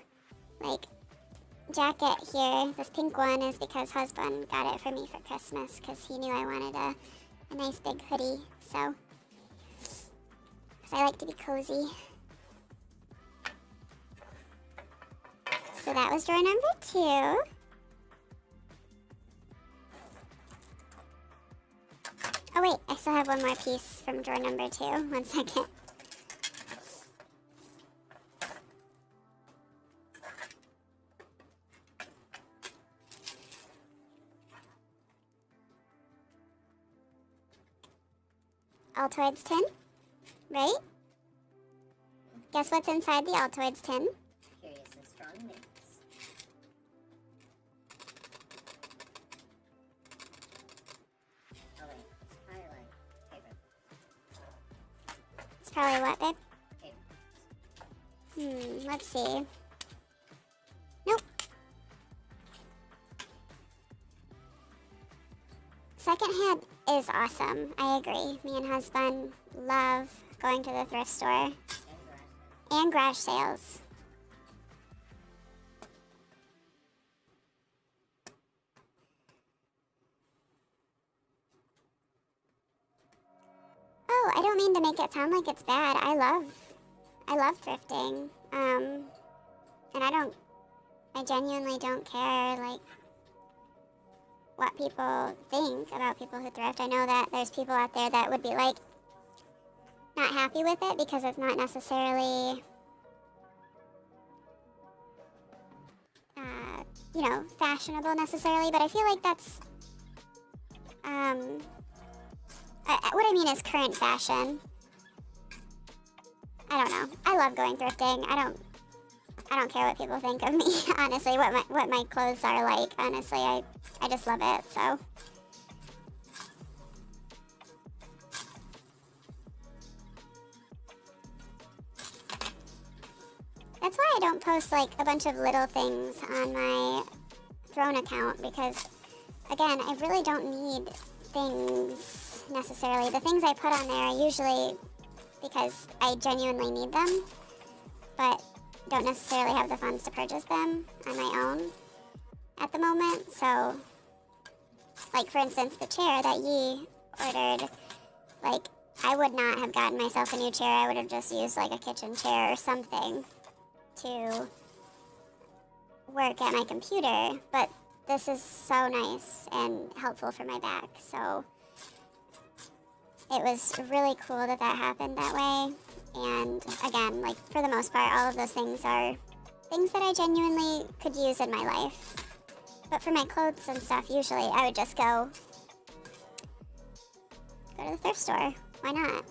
like, jacket here, this pink one, is because husband got it for me for Christmas because he knew I wanted a nice big hoodie, so, because I like to be cozy. So that was drawer number 2. Oh wait, I still have one more piece from drawer number 2. 1 second. Altoids tin, right? Guess what's inside the Altoids tin? Curious and strong mix. Oh wait, it's probably like paper. It's probably what, babe? Paper. Let's see. Nope. Secondhand is awesome. I agree. Me and husband love going to the thrift store and garage sales. Oh, I don't mean to make it sound like it's bad. I love thrifting. And I genuinely don't care, like, what people think about people who thrift. I know that there's people out there that would be, like, not happy with it because it's not necessarily, you know, fashionable necessarily, but I feel like that's, what I mean is current fashion. I don't know. I love going thrifting. I don't care what people think of me, honestly, what my clothes are like. Honestly, I just love it, so. That's why I don't post, like, a bunch of little things on my Throne account, because, again, I really don't need things necessarily. The things I put on there are usually because I genuinely need them, but don't necessarily have the funds to purchase them on my own at the moment. So, like, for instance, the chair that Yi ordered, like, I would not have gotten myself a new chair. I would have just used, like, a kitchen chair or something to work at my computer, but this is so nice and helpful for my back, so it was really cool that that happened that way. And again, like, for the most part, all of those things are things that I genuinely could use in my life. But for my clothes and stuff, usually I would just go to the thrift store. Why not?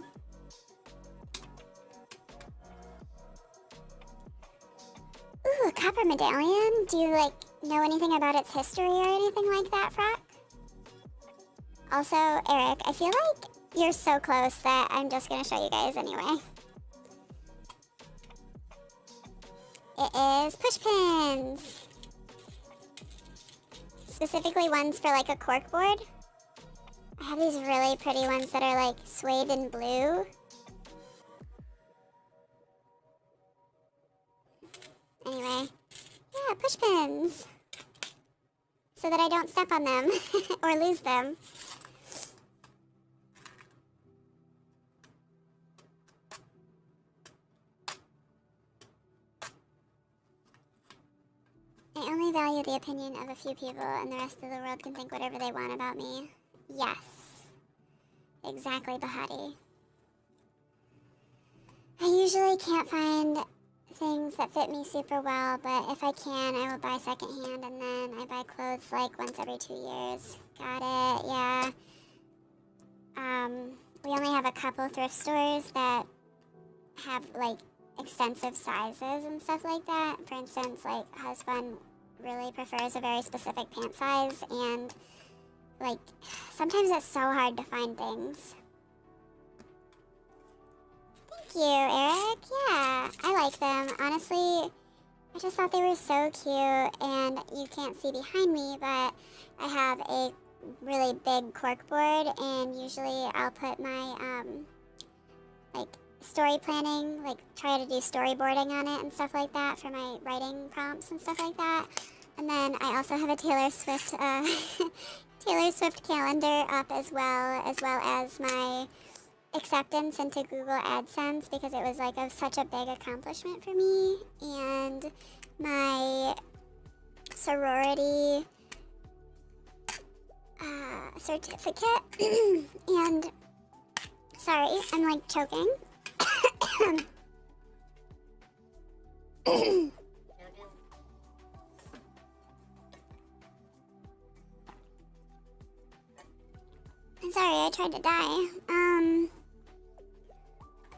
Ooh, a copper medallion? Do you, like, know anything about its history or anything like that, Frock? Also, Eric, I feel like you're so close that I'm just gonna show you guys anyway. It is push pins. Specifically ones for, like, a cork board. I have these really pretty ones that are, like, suede and blue. Anyway, yeah, push pins. So that I don't step on them or lose them. I only value the opinion of a few people, and the rest of the world can think whatever they want about me. Yes. Exactly, Bahati. I usually can't find things that fit me super well, but if I can, I will buy secondhand, and then I buy clothes like once every 2 years. Got it, yeah. We only have a couple thrift stores that have, like, extensive sizes and stuff like that. For instance, like, husband really prefers a very specific pant size, and, like, sometimes it's so hard to find things. Thank you, Eric. Yeah, I like them. Honestly, I just thought they were so cute, and you can't see behind me, but I have a really big corkboard, and usually I'll put my, like, story planning, like, try to do storyboarding on it and stuff like that for my writing prompts and stuff like that. And then I also have a Taylor Swift, Taylor Swift calendar up as well as my acceptance into Google AdSense, because it was, like, such a big accomplishment for me, and my sorority certificate. And sorry, I'm, like, choking. I'm sorry, I tried to die.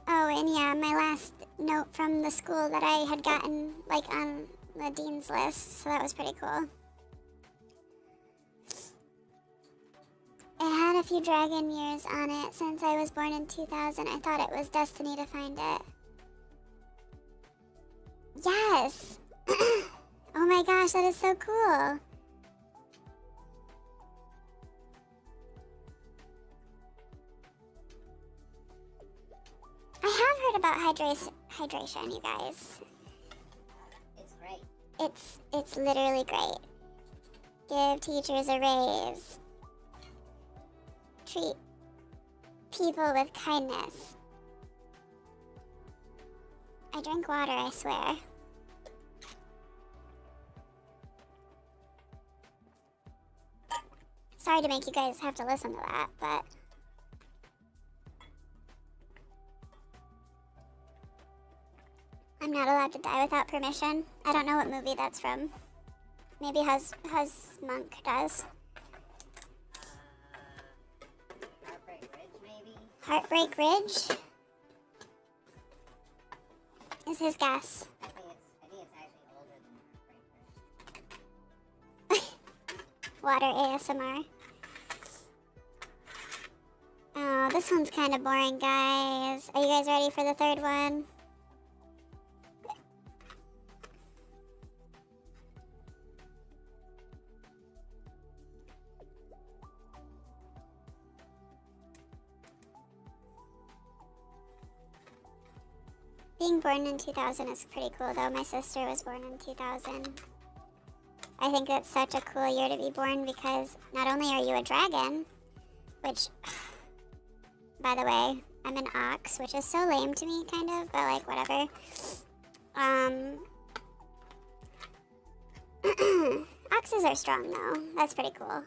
Oh, and yeah, my last note from the school that I had gotten, like, on the dean's list, so that was pretty cool. It had a few dragon years on it. Since I was born in 2000, I thought it was destiny to find it. Yes! Oh my gosh, that is so cool. I have heard about hydration, you guys. It's great. It's literally great. Give teachers a raise. Treat people with kindness. I drink water, I swear. Sorry to make you guys have to listen to that, but... I'm not allowed to die without permission. I don't know what movie that's from. Maybe Monk does. Heartbreak Ridge, maybe? Heartbreak Ridge? Is his guess. I think it's actually older than Heartbreak Ridge. Water ASMR. Oh, this one's kind of boring, guys. Are you guys ready for the third one? Being born in 2000 is pretty cool, though. My sister was born in 2000. I think that's such a cool year to be born because not only are you a dragon, which, by the way, I'm an ox, which is so lame to me, kind of, but like, whatever. Oxes are strong, though. That's pretty cool.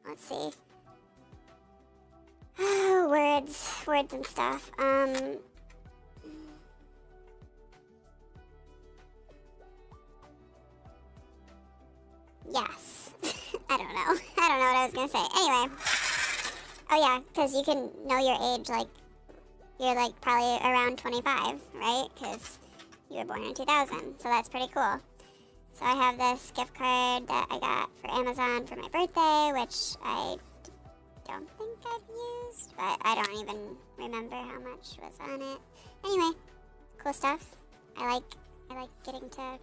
Let's see. Words and stuff. Yes. I don't know. I don't know what I was gonna say. Anyway. Oh yeah, because you can know your age, like, you're like probably around 25, right? Because you were born in 2000, so that's pretty cool. So I have this gift card that I got for Amazon for my birthday, which I don't think I've used, but I don't even remember how much was on it. Anyway, cool stuff. I like getting to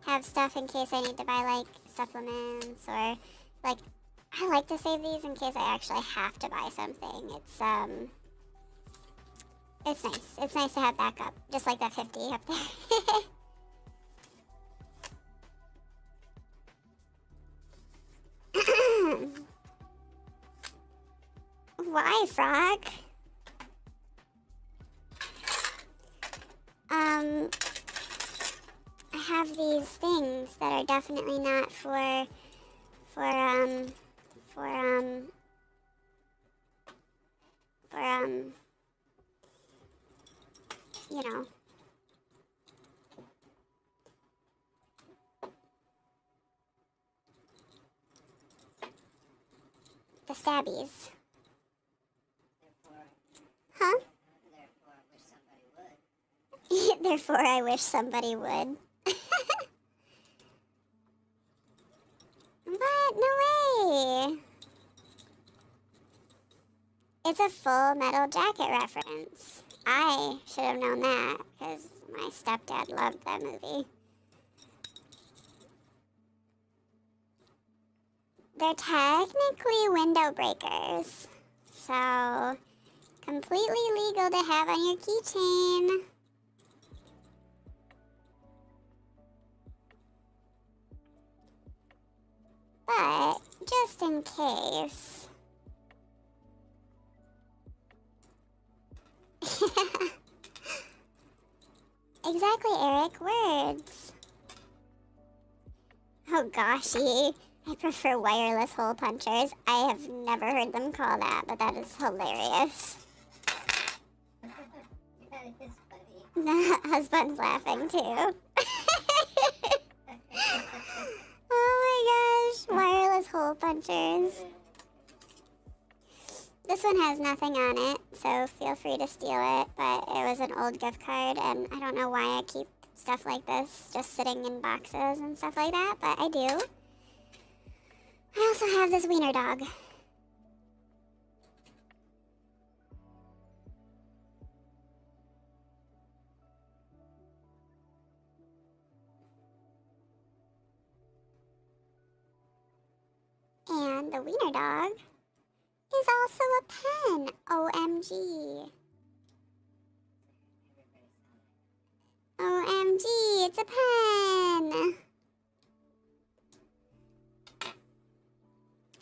have stuff in case I need to buy like supplements or like I like to save these in case I actually have to buy something. It's nice. It's nice to have backup, just like that 50 up there. Why, Frog? I have these things that are definitely not for you know. The stabbies. Huh? Therefore, I wish somebody would. What? No way! It's a Full Metal Jacket reference. I should have known that, because my stepdad loved that movie. They're technically window breakers, so completely legal to have on your keychain. But just in case. Exactly, Eric. Words. Oh goshy. I prefer wireless hole punchers. I have never heard them call that, but that is hilarious. That is funny. Husband's laughing too. Oh my gosh. Wireless hole punchers. This one has nothing on it, so feel free to steal it, but it was an old gift card, and I don't know why I keep stuff like this just sitting in boxes and stuff like that, but I do. I also have this wiener dog. And the wiener dog is also a pen. OMG. OMG, it's a pen.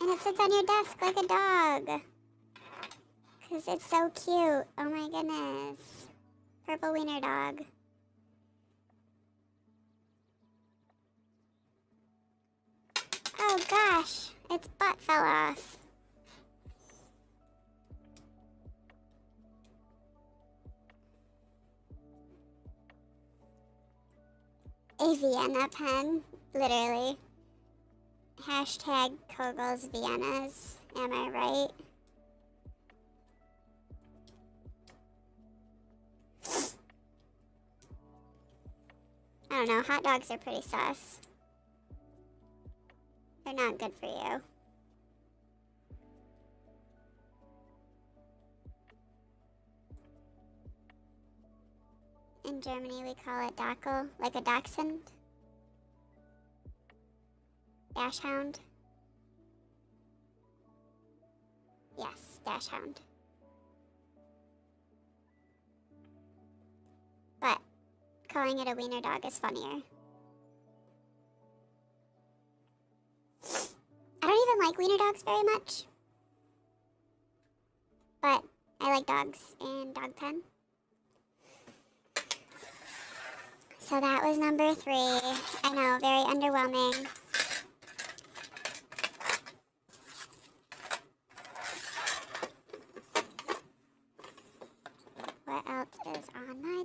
And it sits on your desk like a dog. Because it's so cute. Oh my goodness. Purple wiener dog. Oh gosh, its butt fell off. A Vienna pen, literally. Hashtag Kogel's Viennas, am I right? I don't know, hot dogs are pretty sus. They're not good for you. In Germany, we call it Dackel, like a dachshund. Dash hound. Yes, dash hound. But calling it a wiener dog is funnier. I don't even like wiener dogs very much. But I like dogs and dog pen. So that was number 3. I know, very underwhelming. What else is on my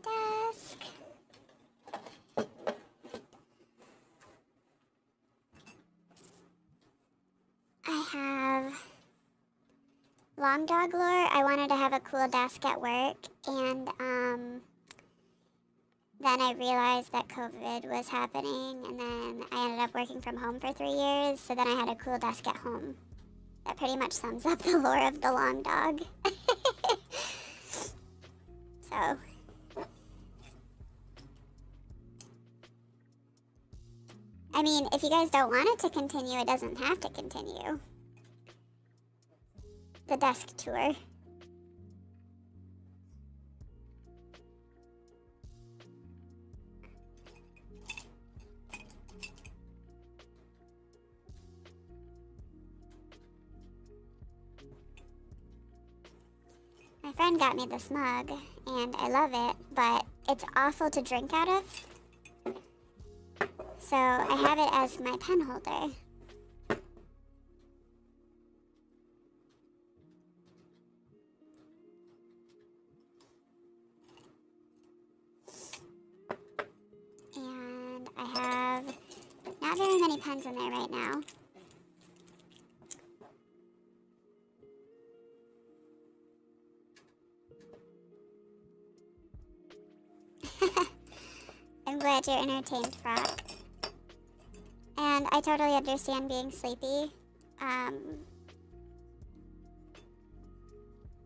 desk? I have long dog lore. I wanted to have a cool desk at work, and then I realized that COVID was happening, and then I ended up working from home for 3 years, so then I had a cool desk at home. That pretty much sums up the lore of the long dog. So, I mean, if you guys don't want it to continue, it doesn't have to continue. The desk tour. My friend got me this mug, and I love it, but it's awful to drink out of. So I have it as my pen holder. And I have not very many pens in there right now. I'm glad you're entertained, Frog. And I totally understand being sleepy.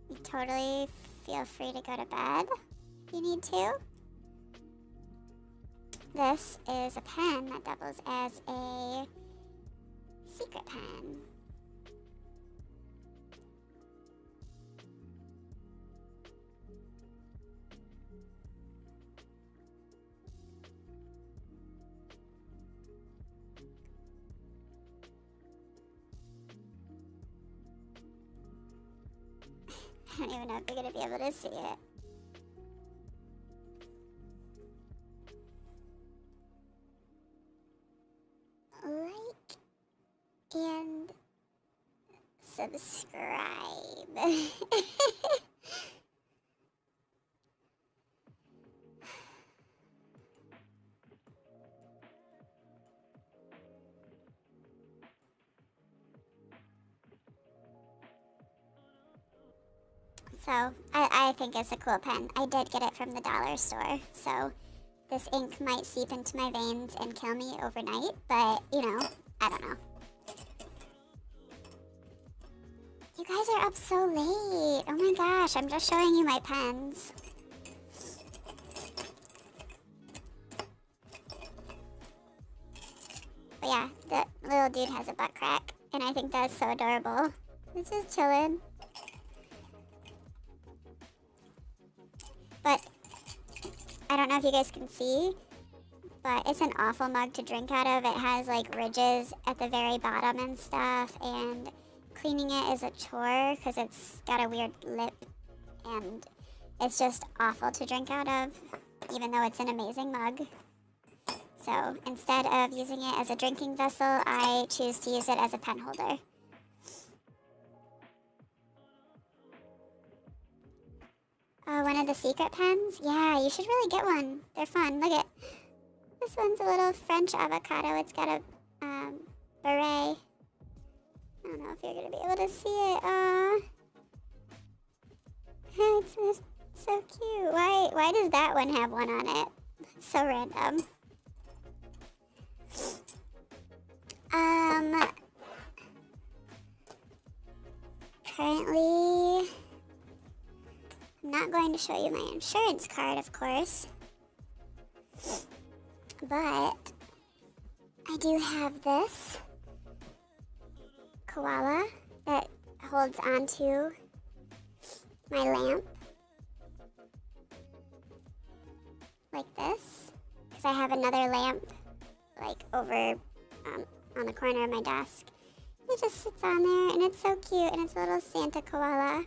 You totally feel free to go to bed if you need to. This is a pen that doubles as a secret pen. I don't even know if you're gonna be able to see it. Like and subscribe. So, I think it's a cool pen. I did get it from the dollar store, so this ink might seep into my veins and kill me overnight, but, you know, I don't know. You guys are up so late. Oh my gosh, I'm just showing you my pens. But yeah, the little dude has a butt crack, and I think that's so adorable. It's just chilling. But I don't know if you guys can see, but it's an awful mug to drink out of. It has like ridges at the very bottom and stuff, and cleaning it is a chore because it's got a weird lip and it's just awful to drink out of, even though it's an amazing mug. So instead of using it as a drinking vessel, I choose to use it as a pen holder. Oh, one of the secret pens? Yeah, you should really get one. They're fun. Look at this one's a little French avocado. It's got a beret. I don't know if you're gonna be able to see it. It's so cute. Why does that one have one on it? It's so random. Currently, I'm not going to show you my insurance card, of course, but I do have this koala that holds onto my lamp like this, because I have another lamp like over on the corner of my desk. It just sits on there, and it's so cute, and it's a little Santa koala.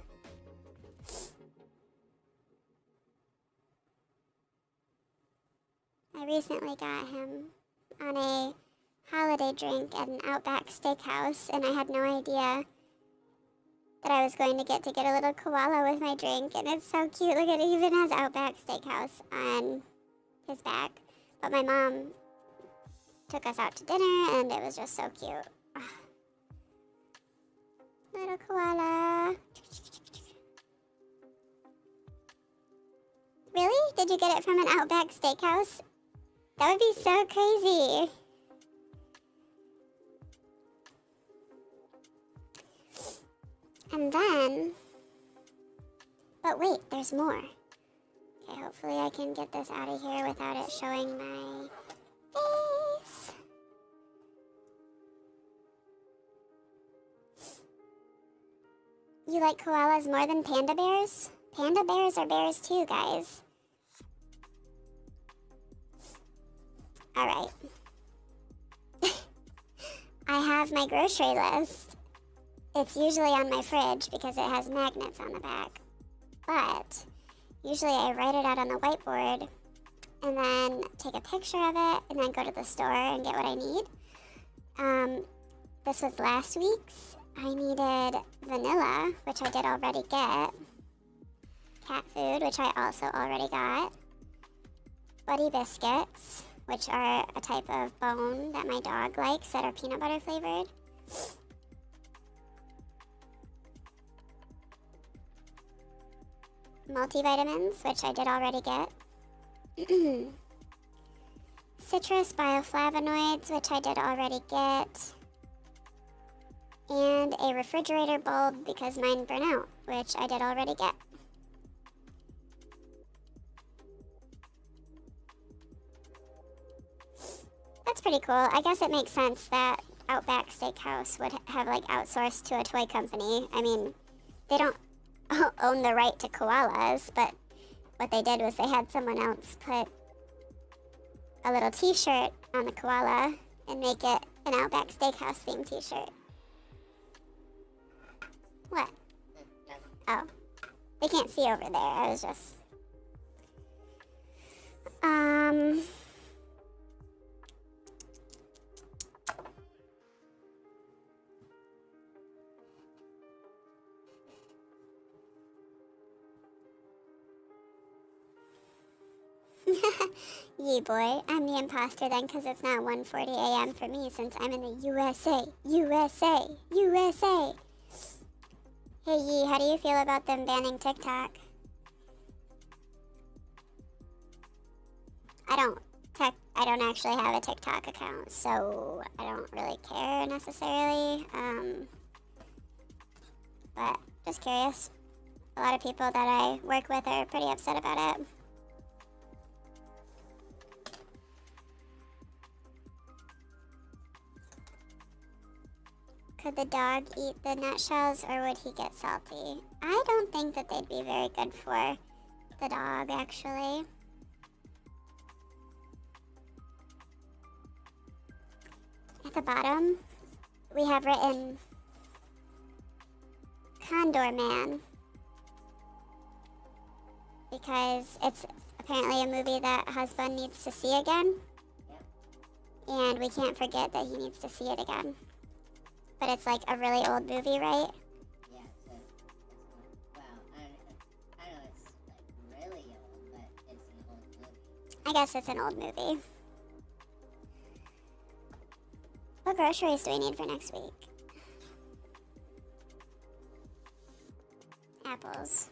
I recently got him on a holiday drink at an Outback Steakhouse, and I had no idea that I was going to get a little koala with my drink, and it's so cute. Look at it, even has Outback Steakhouse on his back. But my mom took us out to dinner, and it was just so cute. Little koala. Really? Did you get it from an Outback Steakhouse? That would be so crazy. And then, but wait, there's more. Okay, hopefully I can get this out of here without it showing my face. You like koalas more than panda bears? Panda bears are bears too, guys. Alright. I have my grocery list. It's usually on my fridge because it has magnets on the back. But usually I write it out on the whiteboard and then take a picture of it and then go to the store and get what I need. This was last week's. I needed vanilla, which I did already get. Cat food, which I also already got. Buddy biscuits, which are a type of bone that my dog likes that are peanut butter flavored. Multivitamins, which I did already get. Citrus bioflavonoids, which I did already get. And a refrigerator bulb because mine burnt out, which I did already get. That's pretty cool. I guess it makes sense that Outback Steakhouse would have like outsourced to a toy company. I mean, they don't own the right to koalas, but what they did was they had someone else put a little t-shirt on the koala and make it an Outback Steakhouse themed t-shirt. What? Oh. They can't see over there. I was just... Yee boy, I'm the imposter then because it's not 1:40 a.m. for me since I'm in the USA. USA! USA! Hey Yee, how do you feel about them banning TikTok? I don't actually have a TikTok account, so I don't really care necessarily. But just curious. A lot of people that I work with are pretty upset about it. Could the dog eat the nutshells or would he get salty? I don't think that they'd be very good for the dog, actually. At the bottom, we have written Condor Man. because it's apparently a movie that husband needs to see again. Yep. And we can't forget that he needs to see it again. But it's like a really old movie, right? Yeah, so well, I don't know, it's like really old, but it's an old movie. I guess it's an old movie. What groceries do we need for next week? Apples.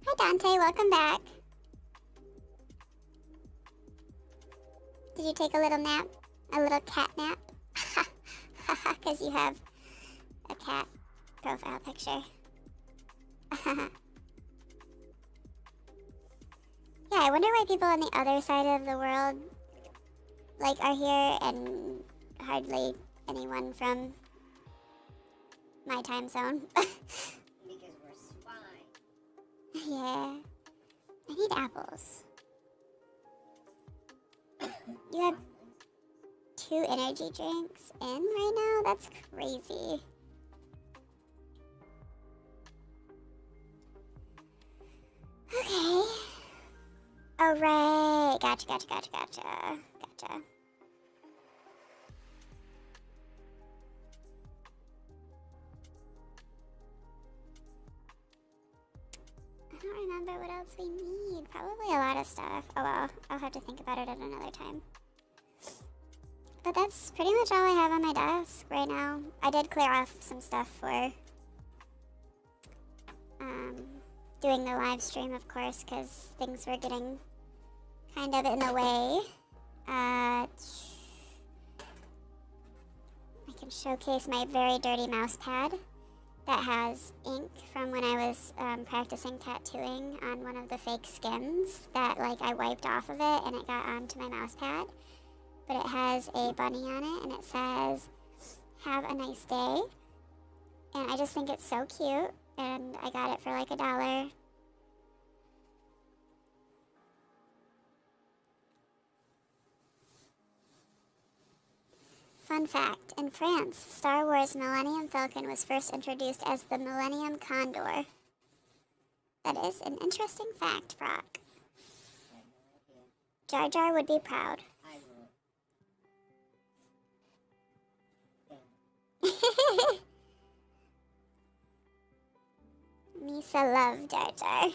Hi Dante, welcome back. Did you take a little nap? A little cat nap? Because you have a cat profile picture. Yeah, I wonder why people on the other side of the world like are here and hardly anyone from my time zone. Because we're swine. Yeah. I need apples. You have 2 energy drinks in right now? That's crazy. Okay. Oh, right. Gotcha. I don't remember what else we need. Probably a lot of stuff. Oh well, I'll have to think about it at another time. But that's pretty much all I have on my desk right now. I did clear off some stuff for doing the live stream, of course, because things were getting kind of in the way. I can showcase my very dirty mouse pad that has ink from when I was practicing tattooing on one of the fake skins that like I wiped off of it and it got onto my mouse pad. But it has a bunny on it and it says, "Have a nice day." And I just think it's so cute and I got it for like $1. Fun fact, in France, Star Wars Millennium Falcon was first introduced as the Millennium Condor. That is an interesting fact, Brock. I have no idea. Jar Jar would be proud. I will. Misa loved Jar Jar.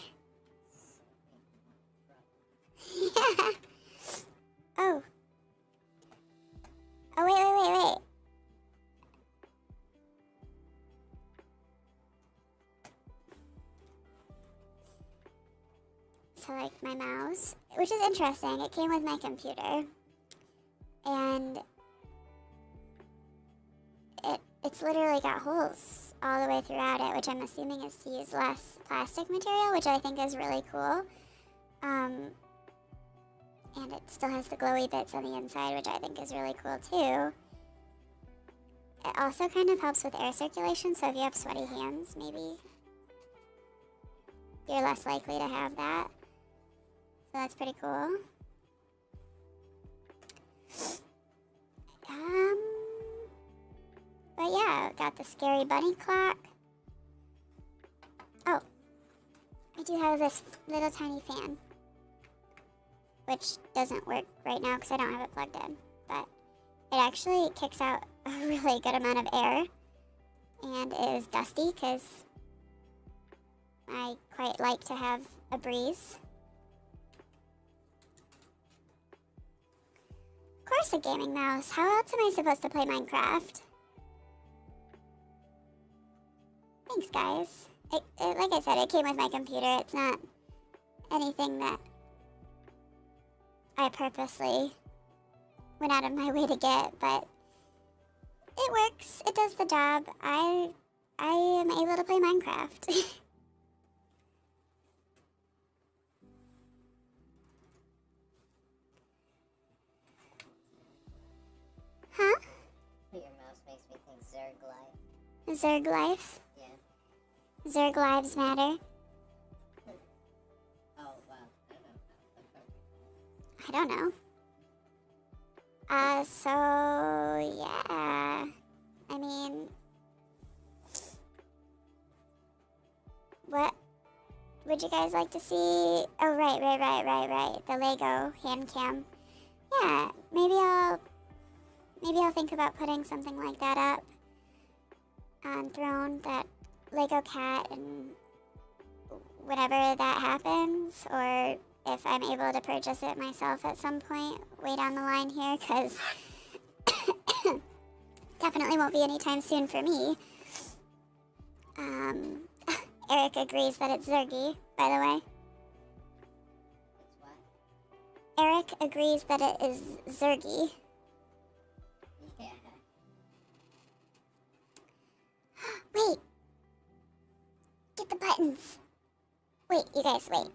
Oh. Oh, wait. So, like, my mouse, which is interesting, it came with my computer. And it's literally got holes all the way throughout it, which I'm assuming is to use less plastic material, which I think is really cool. And it still has the glowy bits on the inside, which I think is really cool too. It also kind of helps with air circulation, so if you have sweaty hands, maybe you're less likely to have that. So that's pretty cool. But yeah, got the scary bunny clock. Oh, I do have this little tiny fan, which doesn't work right now because I don't have it plugged in, but it actually kicks out a really good amount of air and is dusty because I quite like to have a breeze. Of course a gaming mouse. How else am I supposed to play Minecraft? Thanks, guys. Like I said, it came with my computer. It's not anything that I purposely went out of my way to get, but it works. It does the job. I am able to play Minecraft. Huh? Your mouse makes me think Zerg life. Zerg life? Yeah. Zerg lives matter? Oh, wow. I don't know. So, yeah. I mean, what would you guys like to see? Oh, right. The Lego hand cam. Yeah, maybe I'll think about putting something like that up on Throne, that Lego cat, and whenever that happens, or if I'm able to purchase it myself at some point way down the line here, because definitely won't be anytime soon for me. Eric agrees that it's Zergy, by the way. It's what? Eric agrees that it is Zergy. Yeah. Wait! Get the buttons! Wait, you guys, wait.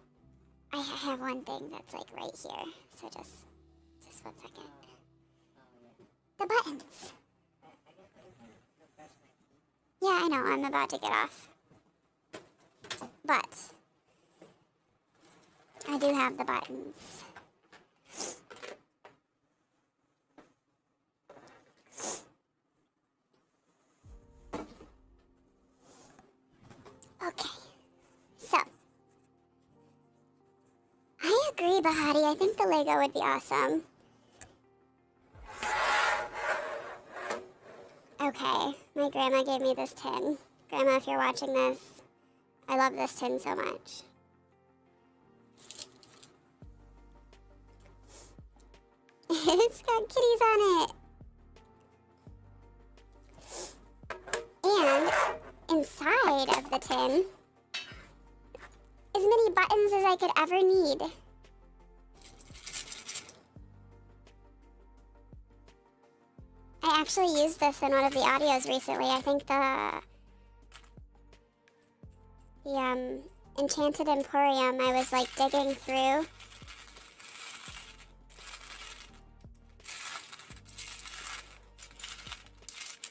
I have one thing that's like right here, so just 1 second. The buttons! Yeah, I know, I'm about to get off. But I do have the buttons. Okay, so I agree, Bahati. I think the Lego would be awesome. Okay, my grandma gave me this tin. Grandma, if you're watching this, I love this tin so much. It's got kitties on it. And inside of the tin, as many buttons as I could ever need. I actually used this in one of the audios recently. I think the Enchanted Emporium, I was like digging through.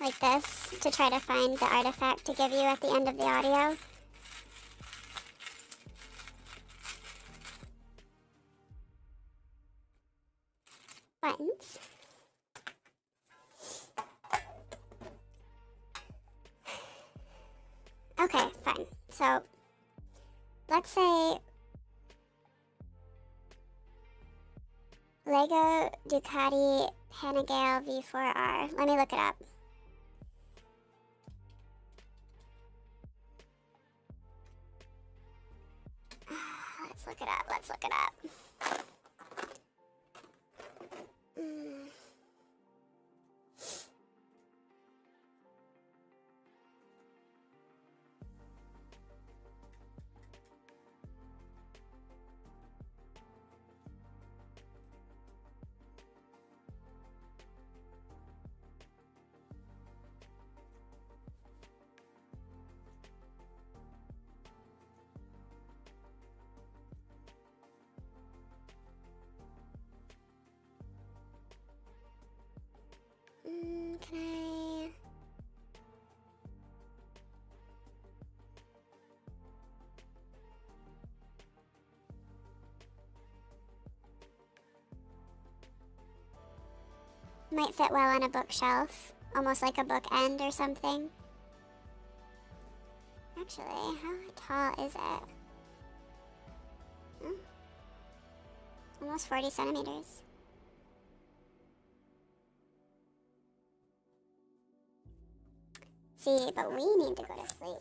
Like this, to try to find the artifact to give you at the end of the audio. Buttons. Okay, fine. So, let's say Lego Ducati Panigale V4R. Let me look it up. Let's look it up. Can I... Might fit well on a bookshelf, almost like a bookend or something. Actually, how tall is it? Almost 40 centimeters. See, but we need to go to sleep.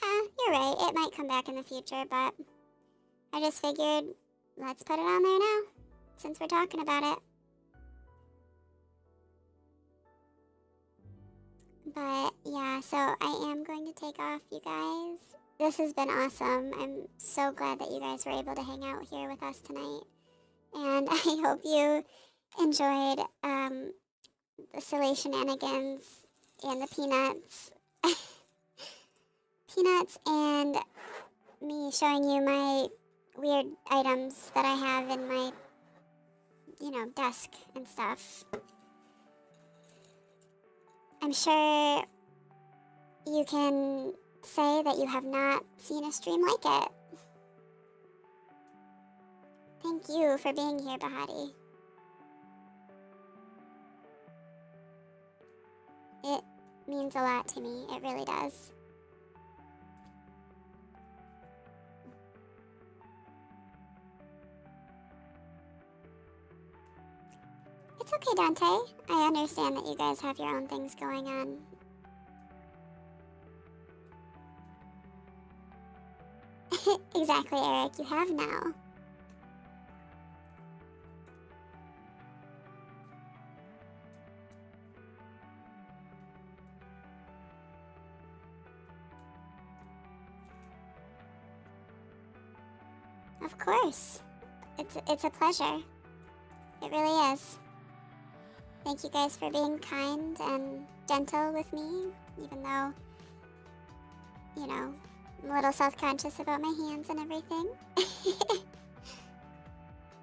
Yeah, you're right. It might come back in the future, but I just figured let's put it on there now, since we're talking about it. But yeah, so I am going to take off, you guys. This has been awesome. I'm so glad that you guys were able to hang out here with us tonight. And I hope you enjoyed the silly shenanigans and the peanuts. Peanuts and me showing you my weird items that I have in my, desk and stuff. I'm sure you can say that you have not seen a stream like it. Thank you for being here, Bahati. It means a lot to me. It really does. It's okay, Dante. I understand that you guys have your own things going on. Exactly, Eric. You have now. Of course. It's a pleasure. It really is. Thank you guys for being kind and gentle with me, even though, you know, I'm a little self-conscious about my hands and everything.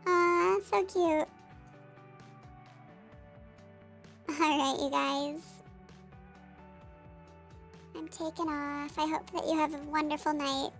Aw, so cute. Alright, you guys. I'm taking off. I hope that you have a wonderful night.